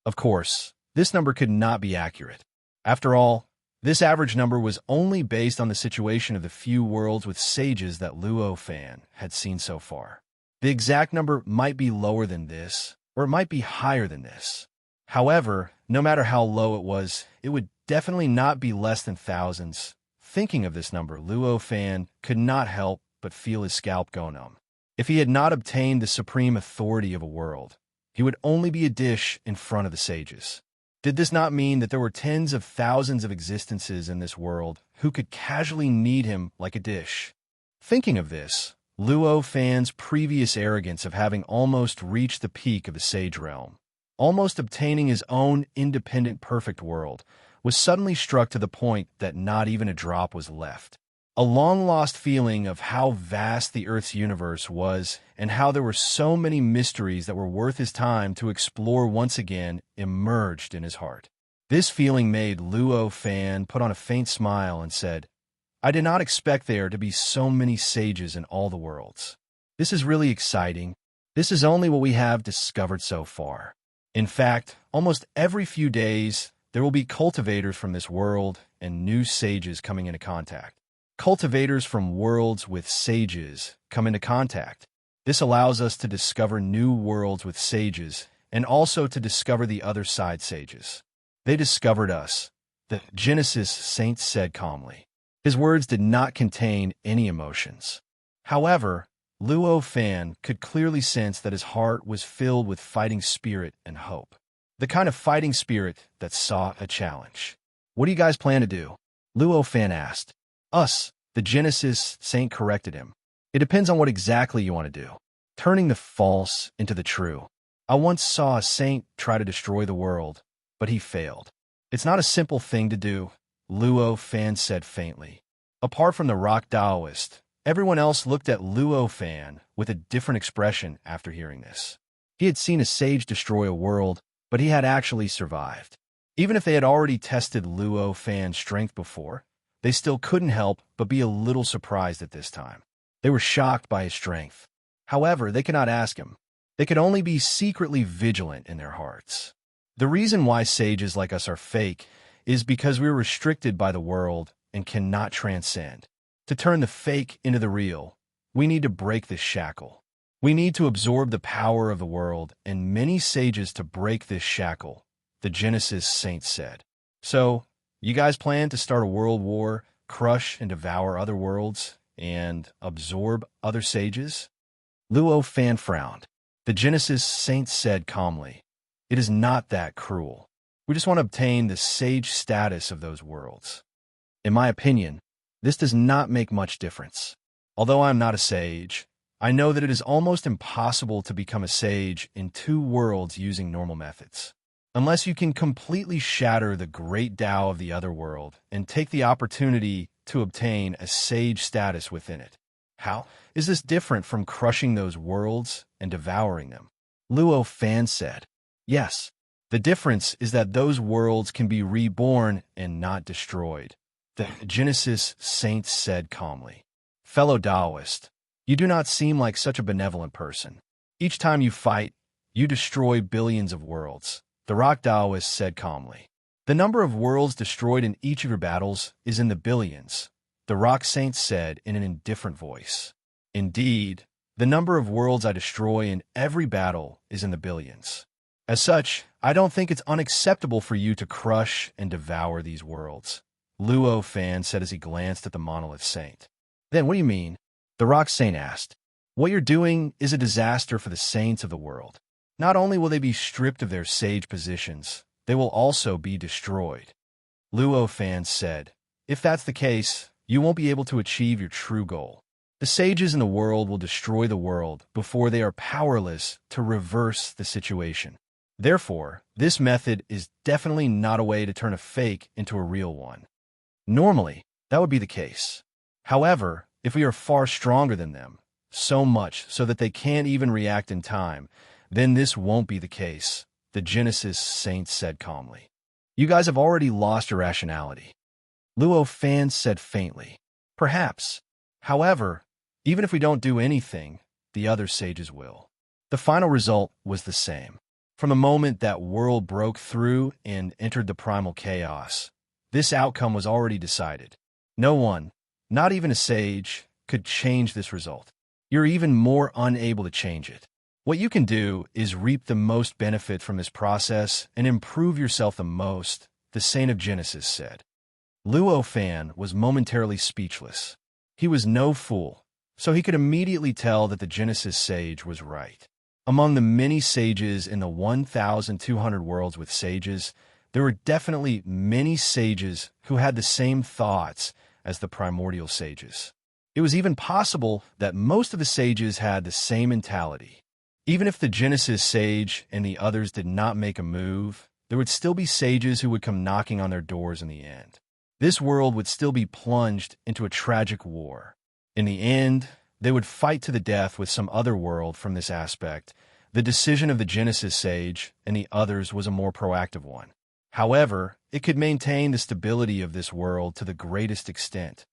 Of course, this number could not be accurate. After all, This average number was only based on the situation of the few worlds with sages that Luo Fan had seen so far. The exact number might be lower than this, or it might be higher than this. However, no matter how low it would definitely not be less than thousands. Thinking of this number, Luo Fan could not help but feel his scalp go numb. If he had not obtained the supreme authority of a world, he would only be a dish in front of the sages. Did this not mean that there were tens of thousands of existences in this world who could casually knead him like a dish? Thinking of this, Luo Fan's previous arrogance of having almost reached the peak of the sage realm, almost obtaining his own independent perfect world, was suddenly struck to the point that not even a drop was left. A long-lost feeling of how vast the Earth's universe was and how there were so many mysteries that were worth his time to explore once again emerged in his heart. This feeling made Luo Fan put on a faint smile and said, "I did not expect there to be so many sages in all the worlds. This is really exciting. This is only what we have discovered so far. In fact, almost every few days, there will be cultivators from this world and new sages coming into contact. Cultivators from worlds with sages come into contact. This allows us to discover new worlds with sages and also to discover the other side sages. They discovered us," the Genesis saint said calmly. His words did not contain any emotions. However, Luo Fan could clearly sense that his heart was filled with fighting spirit and hope. The kind of fighting spirit that saw a challenge. "What do you guys plan to do?" Luo Fan asked. "Us," the Genesis saint corrected him. "It depends on what exactly you want to do. Turning the false into the true. I once saw a saint try to destroy the world, but he failed. It's not a simple thing to do," Luo Fan said faintly. Apart from the rock Taoist, everyone else looked at Luo Fan with a different expression after hearing this. He had seen a sage destroy a world, but he had actually survived. Even if they had already tested Luo Fan's strength before, they still couldn't help but be a little surprised at this time. They were shocked by his strength. However, they could not ask him. They could only be secretly vigilant in their hearts. The reason why sages like us are fake is because we're restricted by the world and cannot transcend. To turn the fake into the real, we need to break this shackle. We need to absorb the power of the world and many sages to break this shackle, the Genesis saint said. "So, you guys plan to start a world war, crush and devour other worlds, and absorb other sages?" Luo Fan frowned. The Genesis saint said calmly, "It is not that cruel. We just want to obtain the sage status of those worlds. In my opinion, this does not make much difference. Although I am not a sage, I know that it is almost impossible to become a sage in two worlds using normal methods. Unless you can completely shatter the great Tao of the other world and take the opportunity to obtain a sage status within it. How is this different from crushing those worlds and devouring them?" Luo Fan said, "Yes, the difference is that those worlds can be reborn and not destroyed," the Genesis saint said calmly. "Fellow Taoist, you do not seem like such a benevolent person. Each time you fight, you destroy billions of worlds," the rock Taoist said calmly. "The number of worlds destroyed in each of your battles is in the billions," the rock saint said in an indifferent voice. "Indeed, the number of worlds I destroy in every battle is in the billions. As such, I don't think it's unacceptable for you to crush and devour these worlds," Luo Fan said as he glanced at the monolith saint. "Then what do you mean?" the rock saint asked. "What you're doing is a disaster for the saints of the world. Not only will they be stripped of their sage positions, they will also be destroyed," Luo Fan said. "If that's the case, you won't be able to achieve your true goal. The sages in the world will destroy the world before they are powerless to reverse the situation. Therefore, this method is definitely not a way to turn a fake into a real one. Normally, that would be the case. However, if we are far stronger than them, so much so that they can't even react in time, then this won't be the case," the Genesis saint said calmly. "You guys have already lost your rationality," Luo Fan said faintly. "Perhaps. However, even if we don't do anything, the other sages will." The final result was the same. From the moment that world broke through and entered the primal chaos, This outcome was already decided. No one, not even a sage, could change this result. You're even more unable to change it. What you can do is reap the most benefit from this process and improve yourself the most, the Saint of Genesis said. Luo Fan was momentarily speechless. He was no fool, so he could immediately tell that the Genesis sage was right. Among the many sages in the 1,200 worlds with sages, there were definitely many sages who had the same thoughts as the primordial sages. It was even possible that most of the sages had the same mentality. Even if the Genesis sage and the others did not make a move, there would still be sages who would come knocking on their doors in the end. This world would still be plunged into a tragic war. In the end, they would fight to the death with some other world from this aspect. The decision of the Genesis sage and the others was a more proactive one. However, it could maintain the stability of this world to the greatest extent.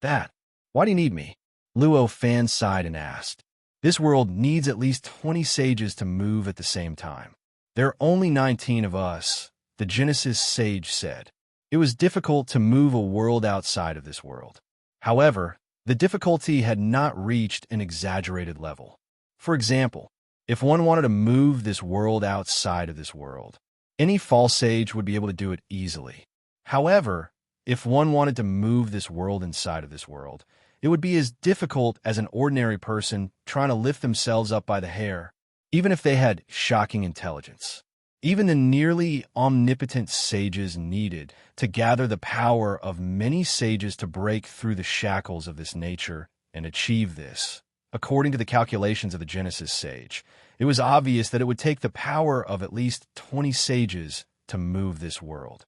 Why do you need me? Luo Fan sighed and asked. This world needs at least 20 sages to move at the same time. There are only 19 of us, the Genesis sage said. It was difficult to move a world outside of this world. However, the difficulty had not reached an exaggerated level. For example, if one wanted to move this world outside of this world, any false sage would be able to do it easily. However, if one wanted to move this world inside of this world, it would be as difficult as an ordinary person trying to lift themselves up by the hair, even if they had shocking intelligence. Even the nearly omnipotent sages needed to gather the power of many sages to break through the shackles of this nature and achieve this. According to the calculations of the Genesis sage, it was obvious that it would take the power of at least 20 sages to move this world.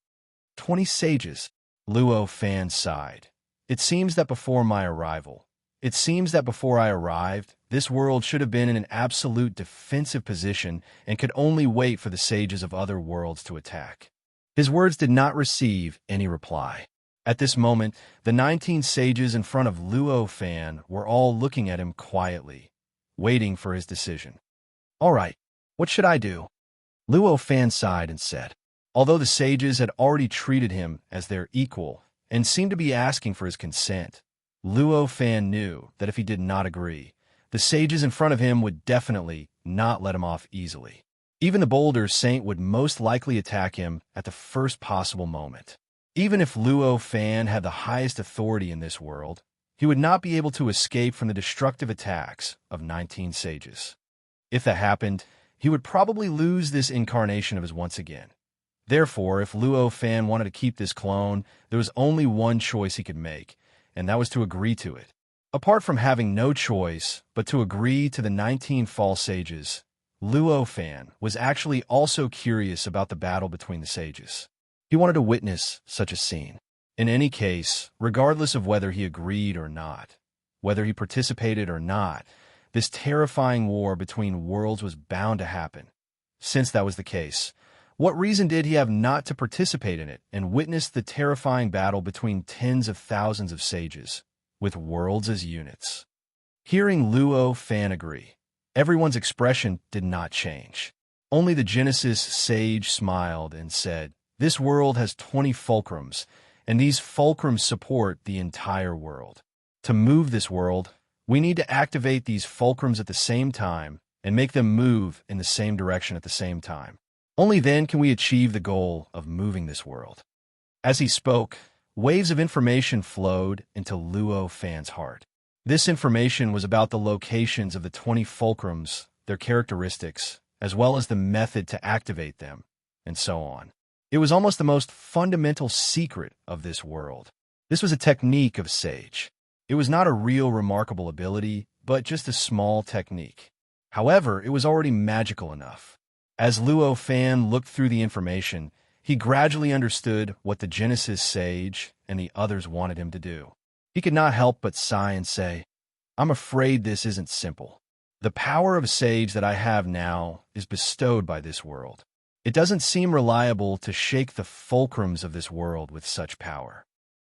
20 sages, Luo Fan sighed. It seems that before I arrived, this world should have been in an absolute defensive position and could only wait for the sages of other worlds to attack. His words did not receive any reply. At this moment, the 19 sages in front of Luo Fan were all looking at him quietly, waiting for his decision. All right, what should I do? Luo Fan sighed and said. Although the sages had already treated him as their equal and seemed to be asking for his consent, Luo Fan knew that if he did not agree, the sages in front of him would definitely not let him off easily. Even the bolder saint would most likely attack him at the first possible moment. Even if Luo Fan had the highest authority in this world, he would not be able to escape from the destructive attacks of 19 sages. If that happened, he would probably lose this incarnation of his once again. Therefore, if Luo Fan wanted to keep this clone, there was only one choice he could make, and that was to agree to it. Apart from having no choice but to agree to the 19 false sages, Luo Fan was actually also curious about the battle between the sages. He wanted to witness such a scene. In any case, regardless of whether he agreed or not, whether he participated or not, this terrifying war between worlds was bound to happen. Since that was the case, what reason did he have not to participate in it and witness the terrifying battle between tens of thousands of sages, with worlds as units? Hearing Luo Fan agree, everyone's expression did not change. Only the Genesis sage smiled and said, "This world has 20 fulcrums, and these fulcrums support the entire world. To move this world, we need to activate these fulcrums at the same time and make them move in the same direction at the same time. Only then can we achieve the goal of moving this world." As he spoke, waves of information flowed into Luo Fan's heart. This information was about the locations of the 20 fulcrums, their characteristics, as well as the method to activate them, and so on. It was almost the most fundamental secret of this world. This was a technique of sage. It was not a real remarkable ability, but just a small technique. However, it was already magical enough. As Luo Fan looked through the information, he gradually understood what the Genesis sage and the others wanted him to do. He could not help but sigh and say, "I'm afraid this isn't simple. The power of a sage that I have now is bestowed by this world. It doesn't seem reliable to shake the fulcrums of this world with such power."